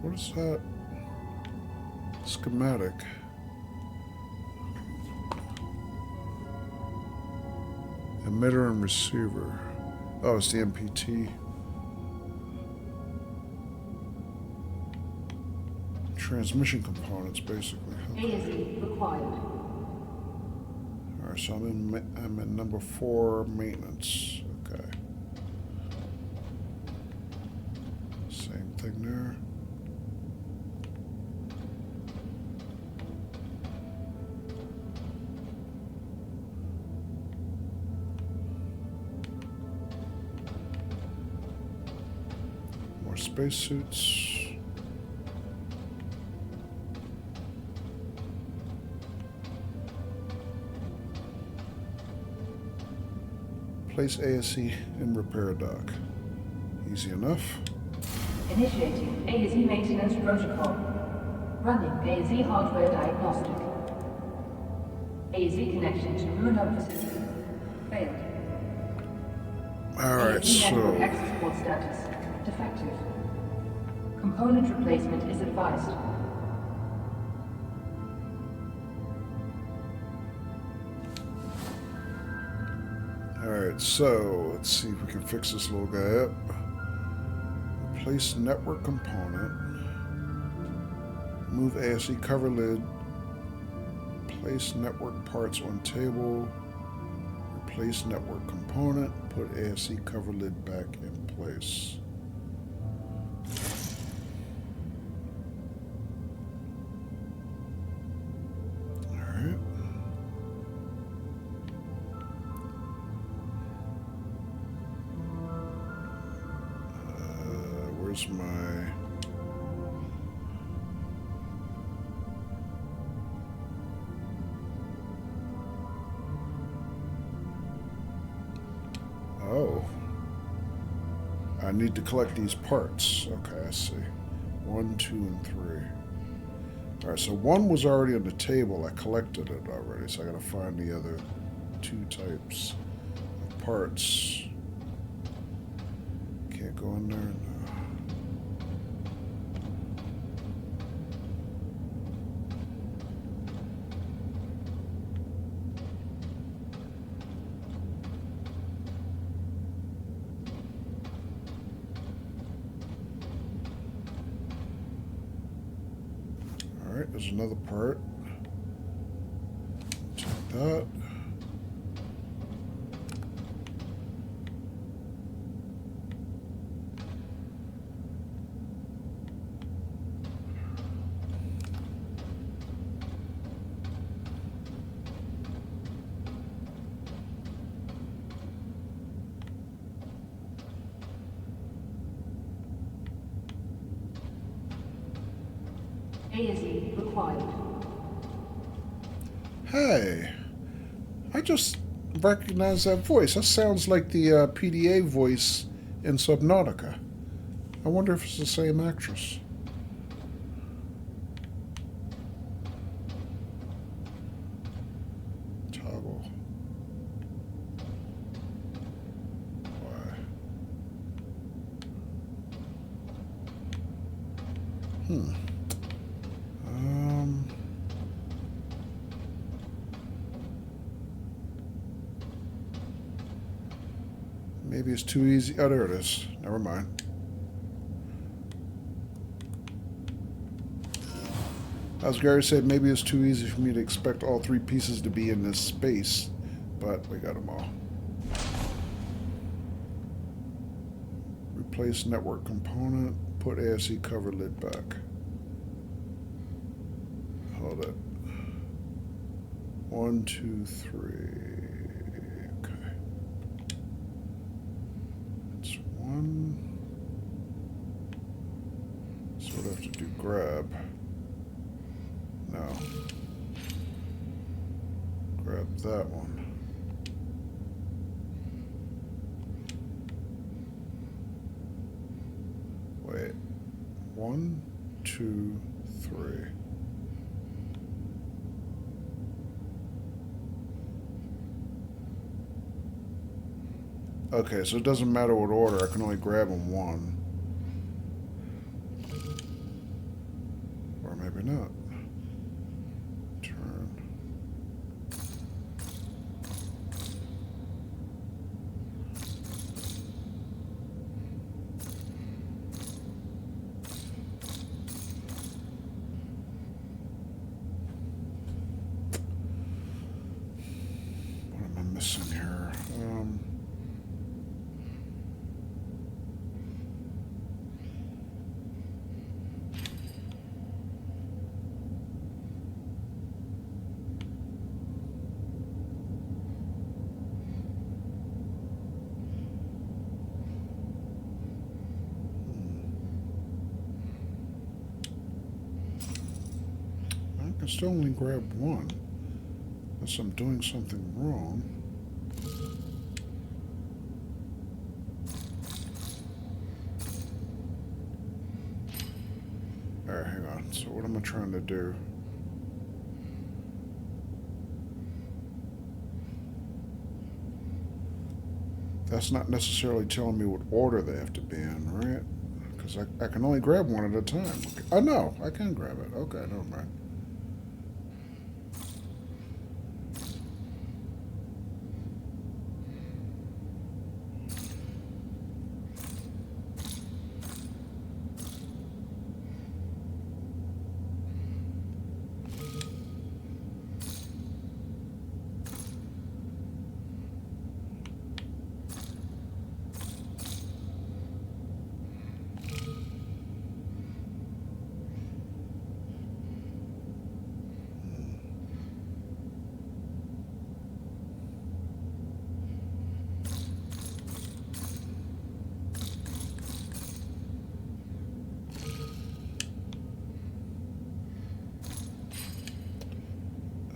What is that? Schematic. Emitter and receiver. Oh, it's the MPT. Transmission components, basically. ASE required. Alright, so I'm in number 4, maintenance. Okay. Same thing there. More spacesuits. Place ASE in repair dock. Easy enough. Initiating ASE maintenance protocol. Running ASE hardware diagnostic. ASE connection to Luna facility. Failed. Alright, ASE network so access port status. Defective. Component replacement is advised. Alright, so let's see if we can fix this little guy up. Replace network component. Move ASE cover lid. Place network parts on table. Replace network component. Put ASE cover lid back in place. Alright. Where's my... Oh. I need to collect these parts. Okay, I see. 1, 2, and 3. Alright, so 1 was already on the table. I collected it already, so I gotta find the other 2 types of parts. Can't go in there? No. Alright, there's another part. Take that. ASE required. Hey, I just recognized that voice. That sounds like the PDA voice in Subnautica. I wonder if it's the same actress. Toggle. Why? Maybe it's too easy. Oh, there it is. Never mind. As Gary said, maybe it's too easy for me to expect all 3 pieces to be in this space, but we got them all. Replace network component. Put ASE cover lid back. Hold it. 1, 2, 3. Okay. That's 1. So what I have to do, grab. Grab that one. Wait. 1, 2, 3. Okay, so it doesn't matter what order. I can only grab them one. Or maybe not. Turn. What am I missing here? I can still only grab one. Unless I'm doing something wrong. Alright, hang on. So what am I trying to do? That's not necessarily telling me what order they have to be in, right? Because I can only grab one at a time. Okay. Oh, no, I can grab it. Okay, never mind.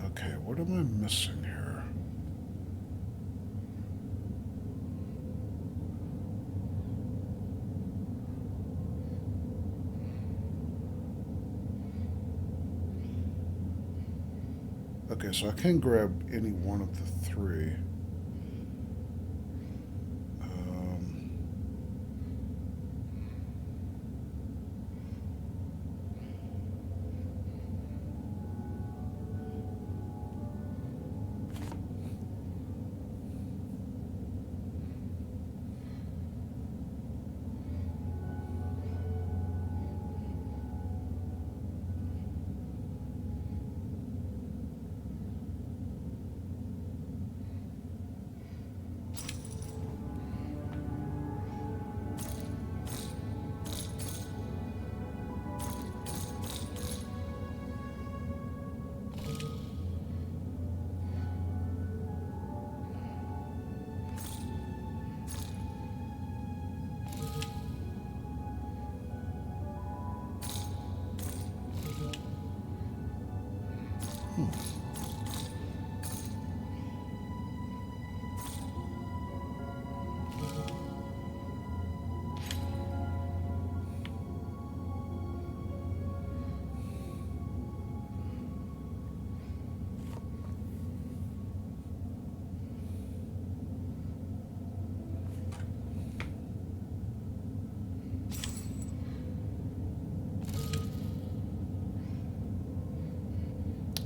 Okay, what am I missing here? Okay, so I can grab any one of the three.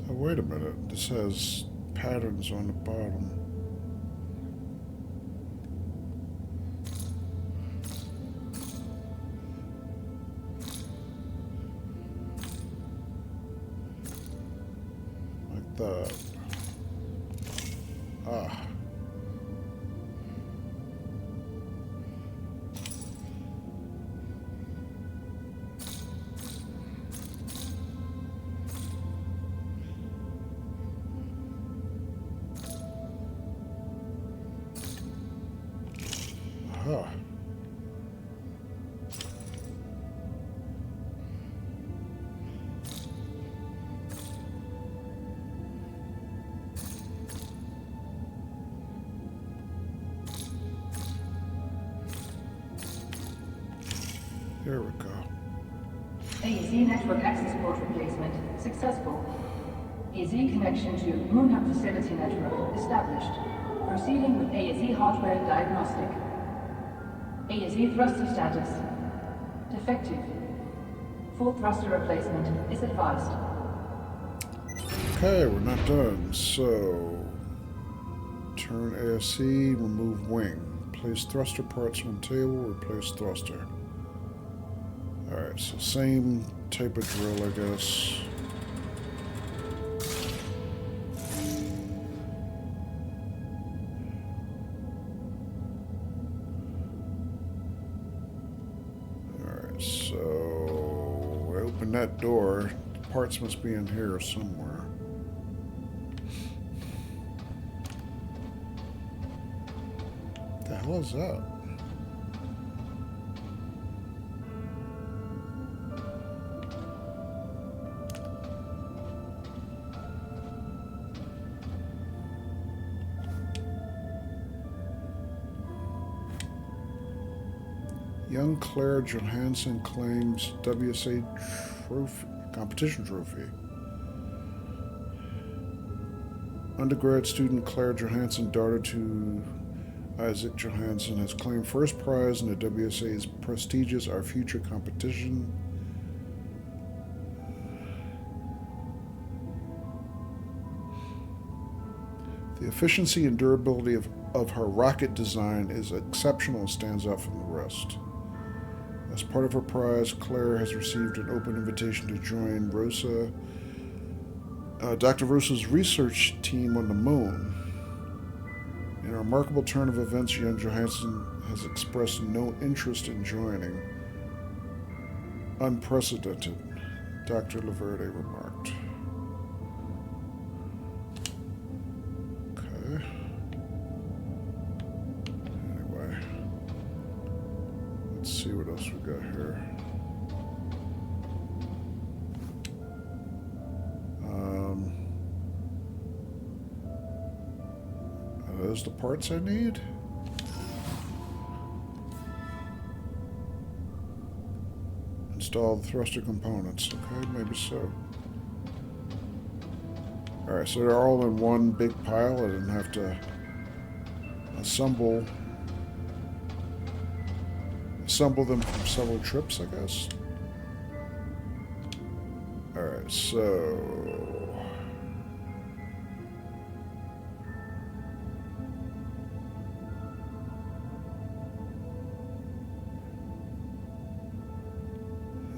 Oh, wait a minute. This has patterns on the bottom. Like that. Ah. Aha. There we go. AZ network access port replacement successful. AZ connection to Moon Hub facility network established. Proceeding with AZ hardware diagnostic. AZ thruster status defective. Full thruster replacement is advised. Okay, we're not done. So, turn ASC, remove wing. Place thruster parts on table, replace thruster. Alright, so same type of drill, I guess. Alright, so I open that door. The parts must be in here somewhere. What the hell is that? Young Claire Johansson claims WSA trophy, competition trophy. Undergrad student Claire Johansson, daughter to Isaac Johansson, has claimed first prize in the WSA's prestigious Our Future competition. The efficiency and durability of her rocket design is exceptional and stands out from the rest. As part of her prize, Claire has received an open invitation to join Dr. Rosa's research team on the moon. In a remarkable turn of events, young Johansson has expressed no interest in joining. Unprecedented, Dr. Laverde remarked. Okay. Anyway. Let's see what else we got here. Are those the parts I need? Install the thruster components. Okay, maybe so. Alright, so they're all in one big pile. I didn't have to assemble them from several trips, I guess. Alright, so...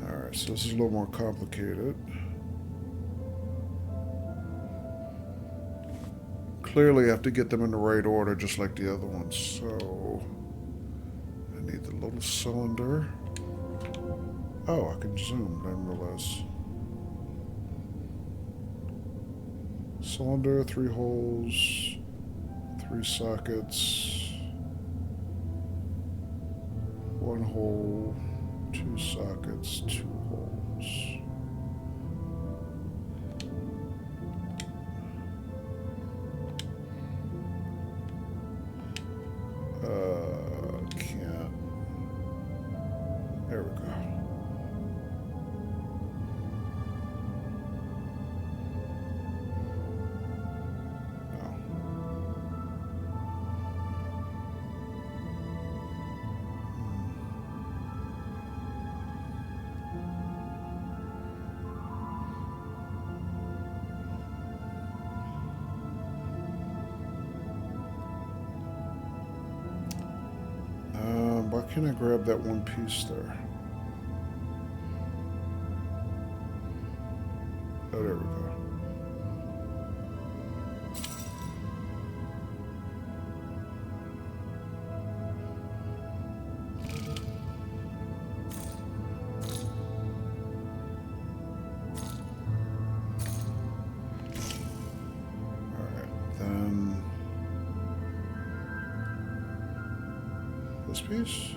Alright, so this is a little more complicated. Clearly I have to get them in the right order, just like the other ones, so... I need the little cylinder. Oh, I can zoom, I didn't realize. Cylinder, 3 holes, 3 sockets, 1 hole, 2 sockets, 2 holes. Can't. There we go. Why can't I grab that one piece there? Oh, there we go. Alright, then... this piece?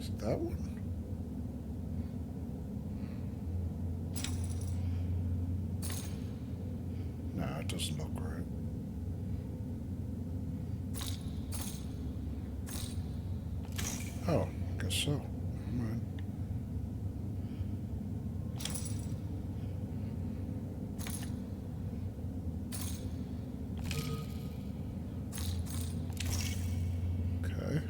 Is it that one? Nah, it doesn't look right. Oh, I guess so. Never mind. Okay.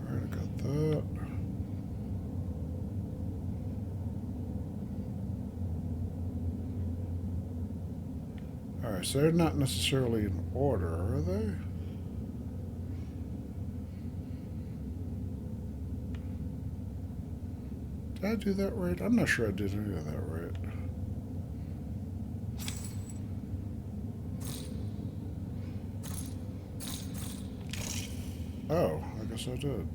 Alright, I got that. Alright, so they're not necessarily in order, are they? Did I do that right? I'm not sure I did any of that right. Oh, I guess I did.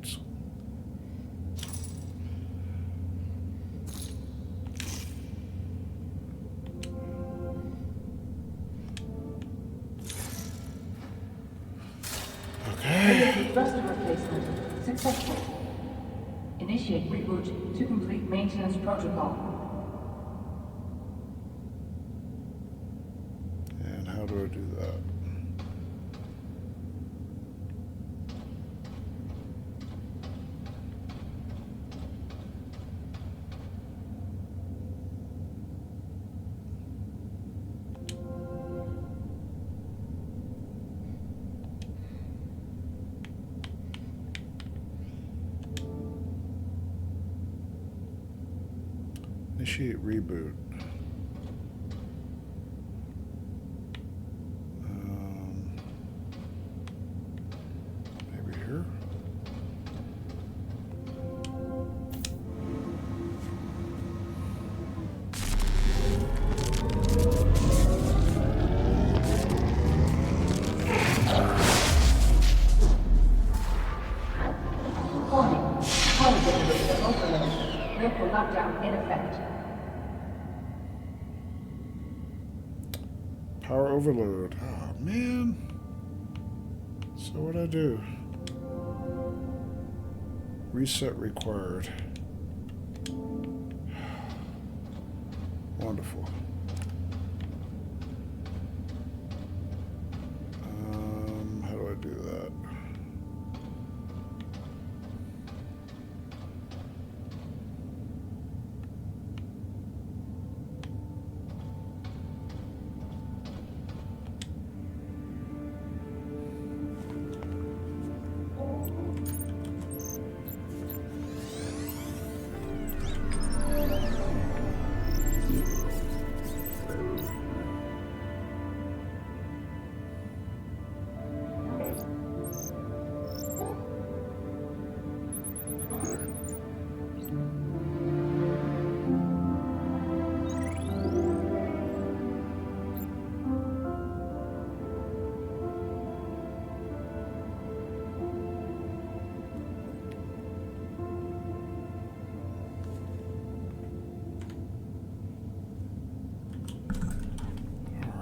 Okay. Thruster replacement successful. Initiate reboot to complete maintenance protocol. And how do I do that? Initiate reboot. Maybe here? Warning. Power generator overload. Local lockdown in effect. Power overload. Oh, man. So what'd I do? Reset required. Wonderful. How do I do that?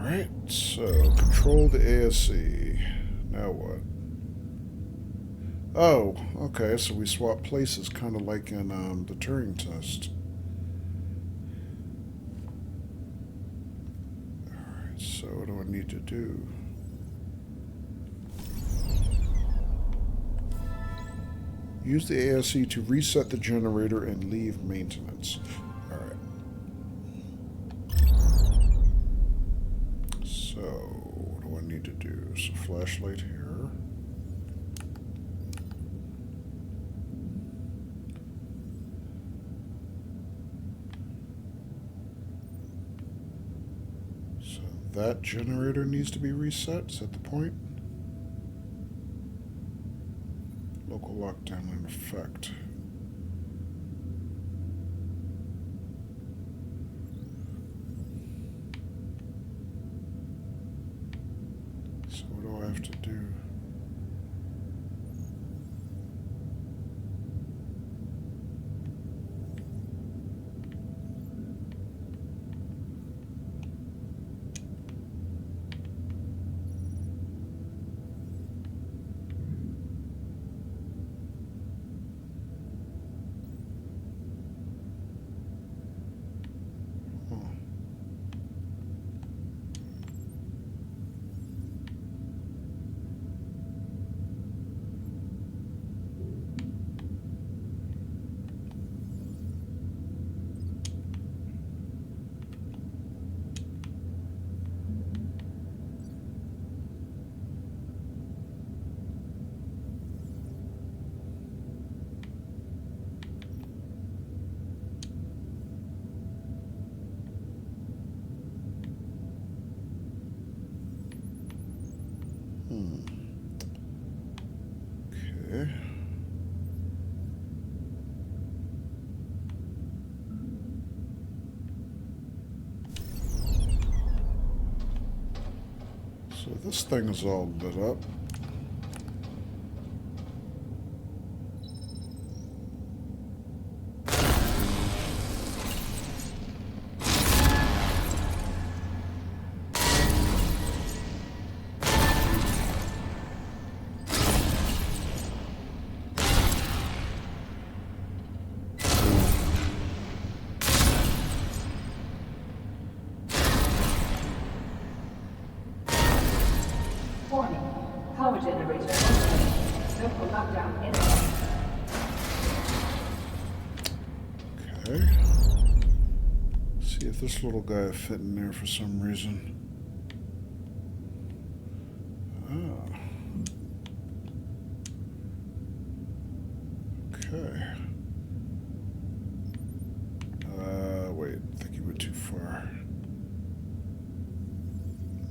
Alright, so control the ASC. Now what? Oh, okay, so we swap places, kind of like in the Turing test. Alright, so what do I need to do? Use the ASC to reset the generator and leave maintenance. Alright. So, what do I need to do? So, flashlight here. So, that generator needs to be reset. Is that the point? Local lockdown in effect. So what do I have to do? this thing is all lit up. Power generator. Local lockdown imminent. Okay. See if this little guy will fit in there for some reason. Ah. Okay. Wait, I think he went too far.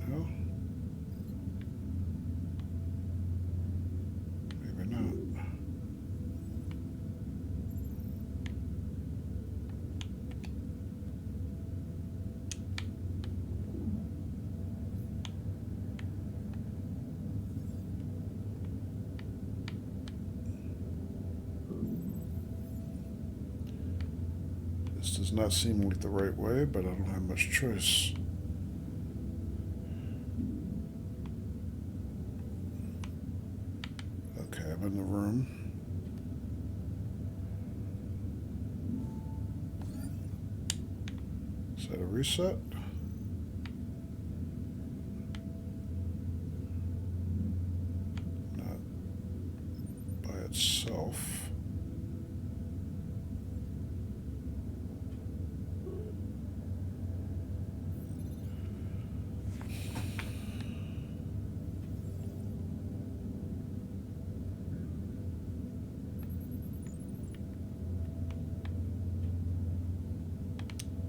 No? Maybe not. This does not seem like the right way, but I don't have much choice. Okay, I'm in the room. Is that a reset? Not by itself.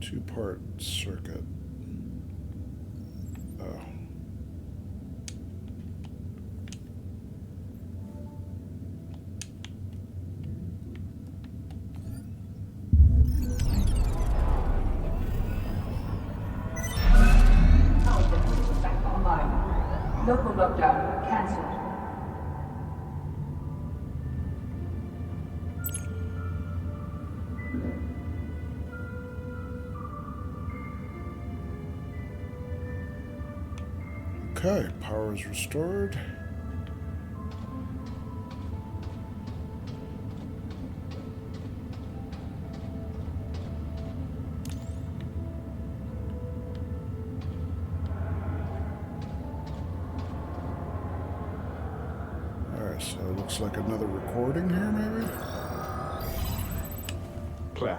Two-part circuit. Oh. Power generator back online. Local lockdown cancelled. Okay, power is restored. Alright, so it looks like another recording here, maybe? Claire.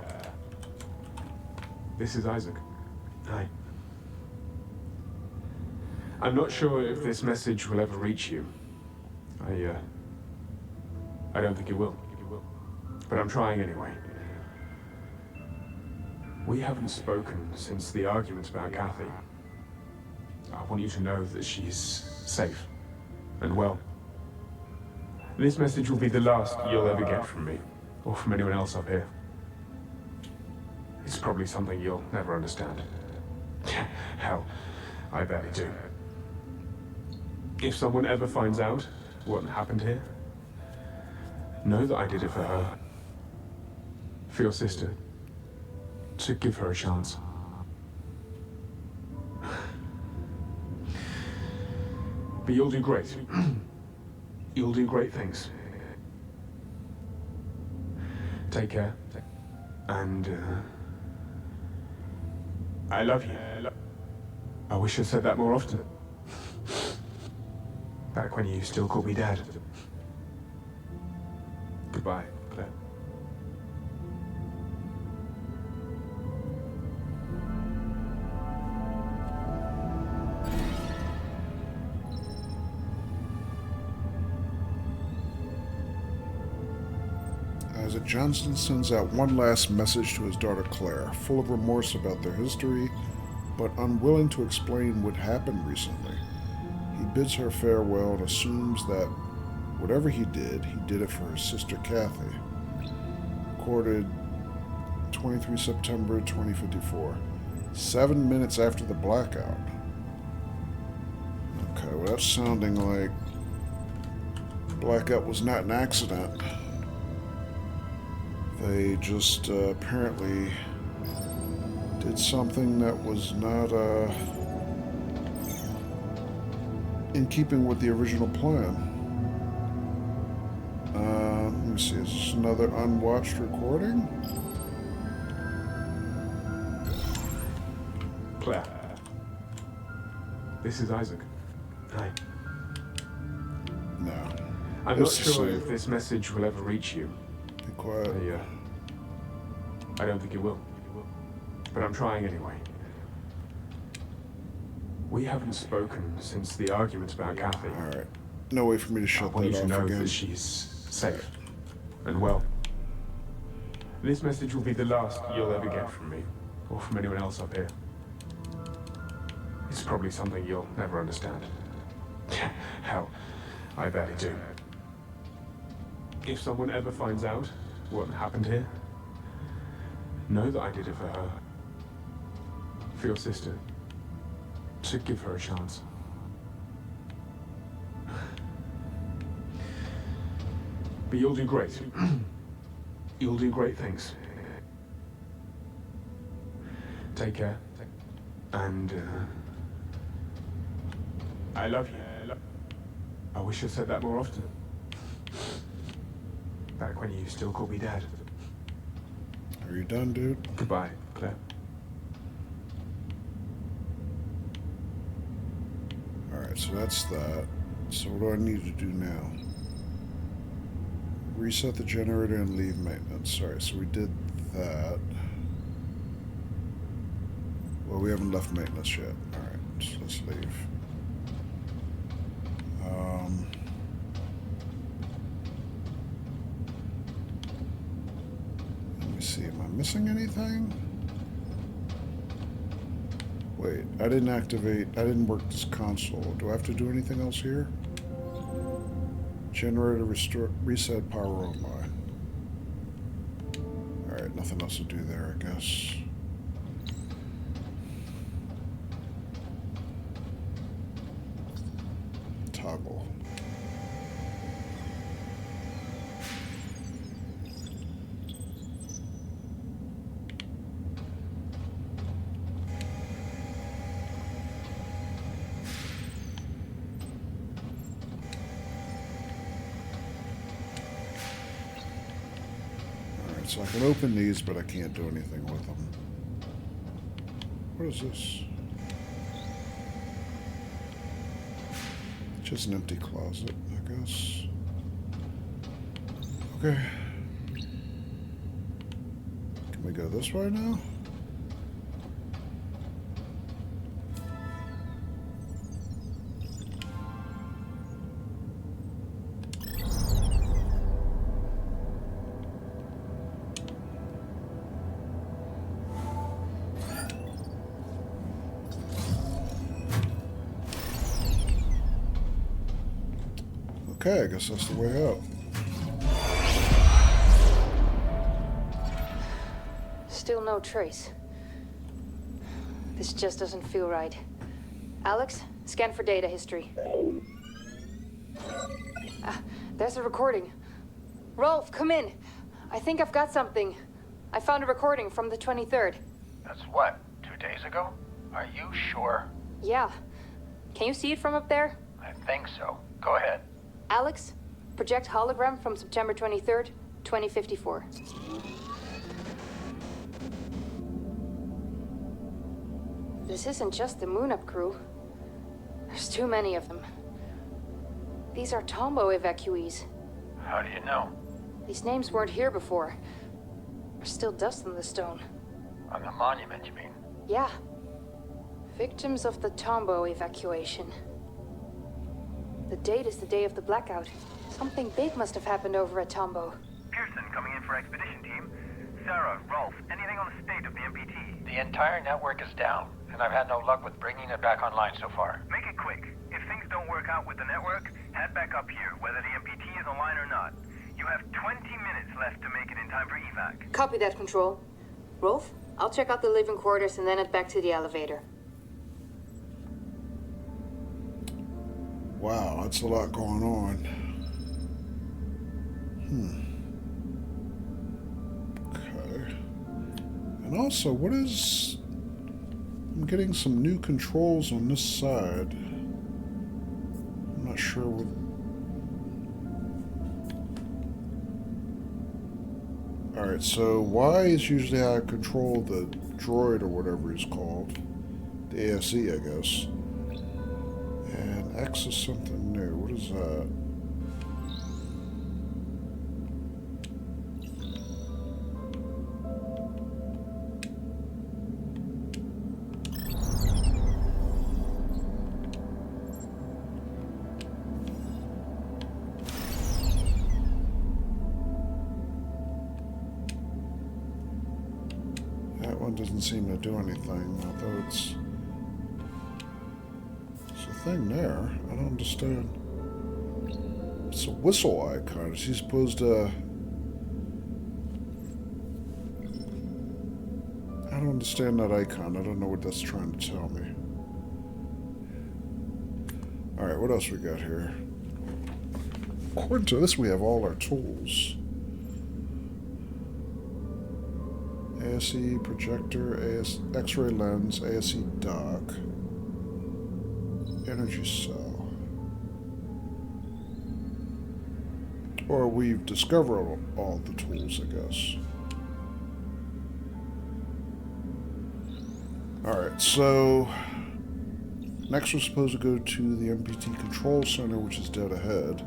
This is Isaac. Hi. I'm not sure if this message will ever reach you. I don't think it will. But I'm trying anyway. We haven't spoken since the argument about Kathy. I want you to know that she's safe and well. This message will be the last you'll ever get from me, or from anyone else up here. It's probably something you'll never understand. Hell, I barely do. If someone ever finds out what happened here, know that I did it for her. For your sister. To give her a chance. But you'll do great. You'll do great things. Take care. And, I love you. I wish I'd said that more often. Back when you still called me Dad. Goodbye, Claire. Isaac Johnson sends out one last message to his daughter Claire, full of remorse about their history, but unwilling to explain what happened recently. He bids her farewell and assumes that whatever he did it for his sister Kathy. Recorded 23 September 2054, 7 minutes after the blackout. Okay, well that's sounding like blackout was not an accident. They just apparently did something that was not in keeping with the original plan. Let me see, is this another unwatched recording? Claire. This is Isaac. Hi. No. I'm not sure if this message will ever reach you. Be quiet. I don't think it will. But I'm trying anyway. We haven't spoken since the argument about Kathy. Alright. No way for me to shut that off again. I want you to know that she's safe and well. This message will be the last you'll ever get from me, or from anyone else up here. It's probably something you'll never understand. Hell, I barely do. If someone ever finds out what happened here, know that I did it for her. For your sister. To give her a chance. But you'll do great. You'll do great things. Take care. And, I love you. I wish I said that more often. Back when you still called me Dad. Are you done, dude? Goodbye, Claire. Alright, so that's that. So what do I need to do now? Reset the generator and leave maintenance. Alright, so we did that. Well, we haven't left maintenance yet. Alright, so let's leave. Let me see, am I missing anything? Wait, I didn't work this console. Do I have to do anything else here? Generator reset power online. Alright, nothing else to do there, I guess. Toggle. So I can open these, but I can't do anything with them. What is this? Just an empty closet, I guess. Okay. Can we go this way now? Okay, I guess that's the way out. Still no trace. This just doesn't feel right. Alex, scan for data history. There's a recording. Rolf, come in. I think I've got something. I found a recording from the 23rd. That's what, 2 days ago? Are you sure? Yeah. Can you see it from up there? I think so. Go ahead. Alex, project hologram from September 23rd, 2054. This isn't just the Moon Up crew. There's too many of them. These are Tombo evacuees. How do you know? These names weren't here before. There's still dust on the stone. On the monument, you mean? Yeah. Victims of the Tombo evacuation. The date is the day of the blackout. Something big must have happened over at Tombo. Pearson coming in for expedition team. Sarah, Rolf, anything on the state of the MPT? The entire network is down, and I've had no luck with bringing it back online so far. Make it quick. If things don't work out with the network, head back up here, whether the MPT is online or not. You have 20 minutes left to make it in time for evac. Copy that, Control. Rolf, I'll check out the living quarters and then head back to the elevator. Wow, that's a lot going on. Okay. And also, what is... I'm getting some new controls on this side. I'm not sure what... Alright, so Y is usually how I control the droid or whatever he's called. The ASE, I guess. And X is something new. What is that? That one doesn't seem to do anything, although it's a thing there. I don't understand. It's a whistle icon. Is he supposed to... I don't understand that icon. I don't know what that's trying to tell me. Alright, what else we got here? According to this, we have all our tools. ASE projector, X-ray lens, ASE dock, energy cell. Or we've discovered all the tools, I guess. Alright, so next we're supposed to go to the MPT Control Center, which is dead ahead.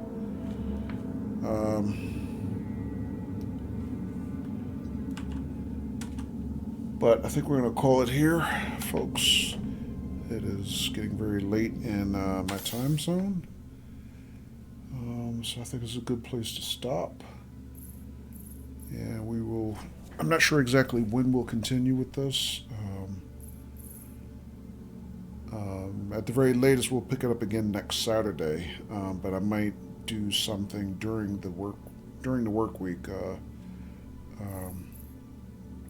But I think we're going to call it here, folks. It is getting very late in my time zone. So I think it's a good place to stop. And we will... I'm not sure exactly when we'll continue with this. At the very latest, we'll pick it up again next Saturday. But I might do something during the work week.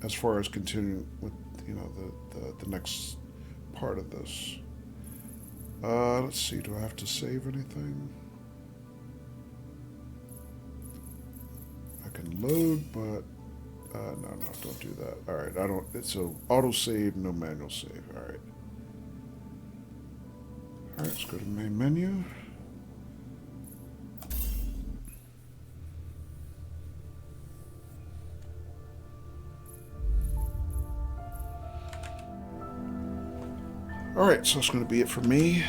As far as continuing with, you know, the next part of this. Let's see, do I have to save anything? I can load, but no, don't do that. Alright, I don't, it's a auto save, no manual save. Alright. Alright, let's go to main menu. Alright, so that's going to be it for me.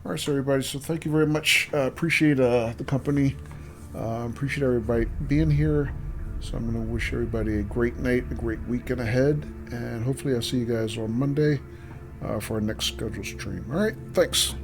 Alright, so everybody, so thank you very much. Appreciate the company. Appreciate everybody being here. So I'm going to wish everybody a great night, a great weekend ahead. And hopefully I'll see you guys on Monday for our next scheduled stream. Alright, thanks.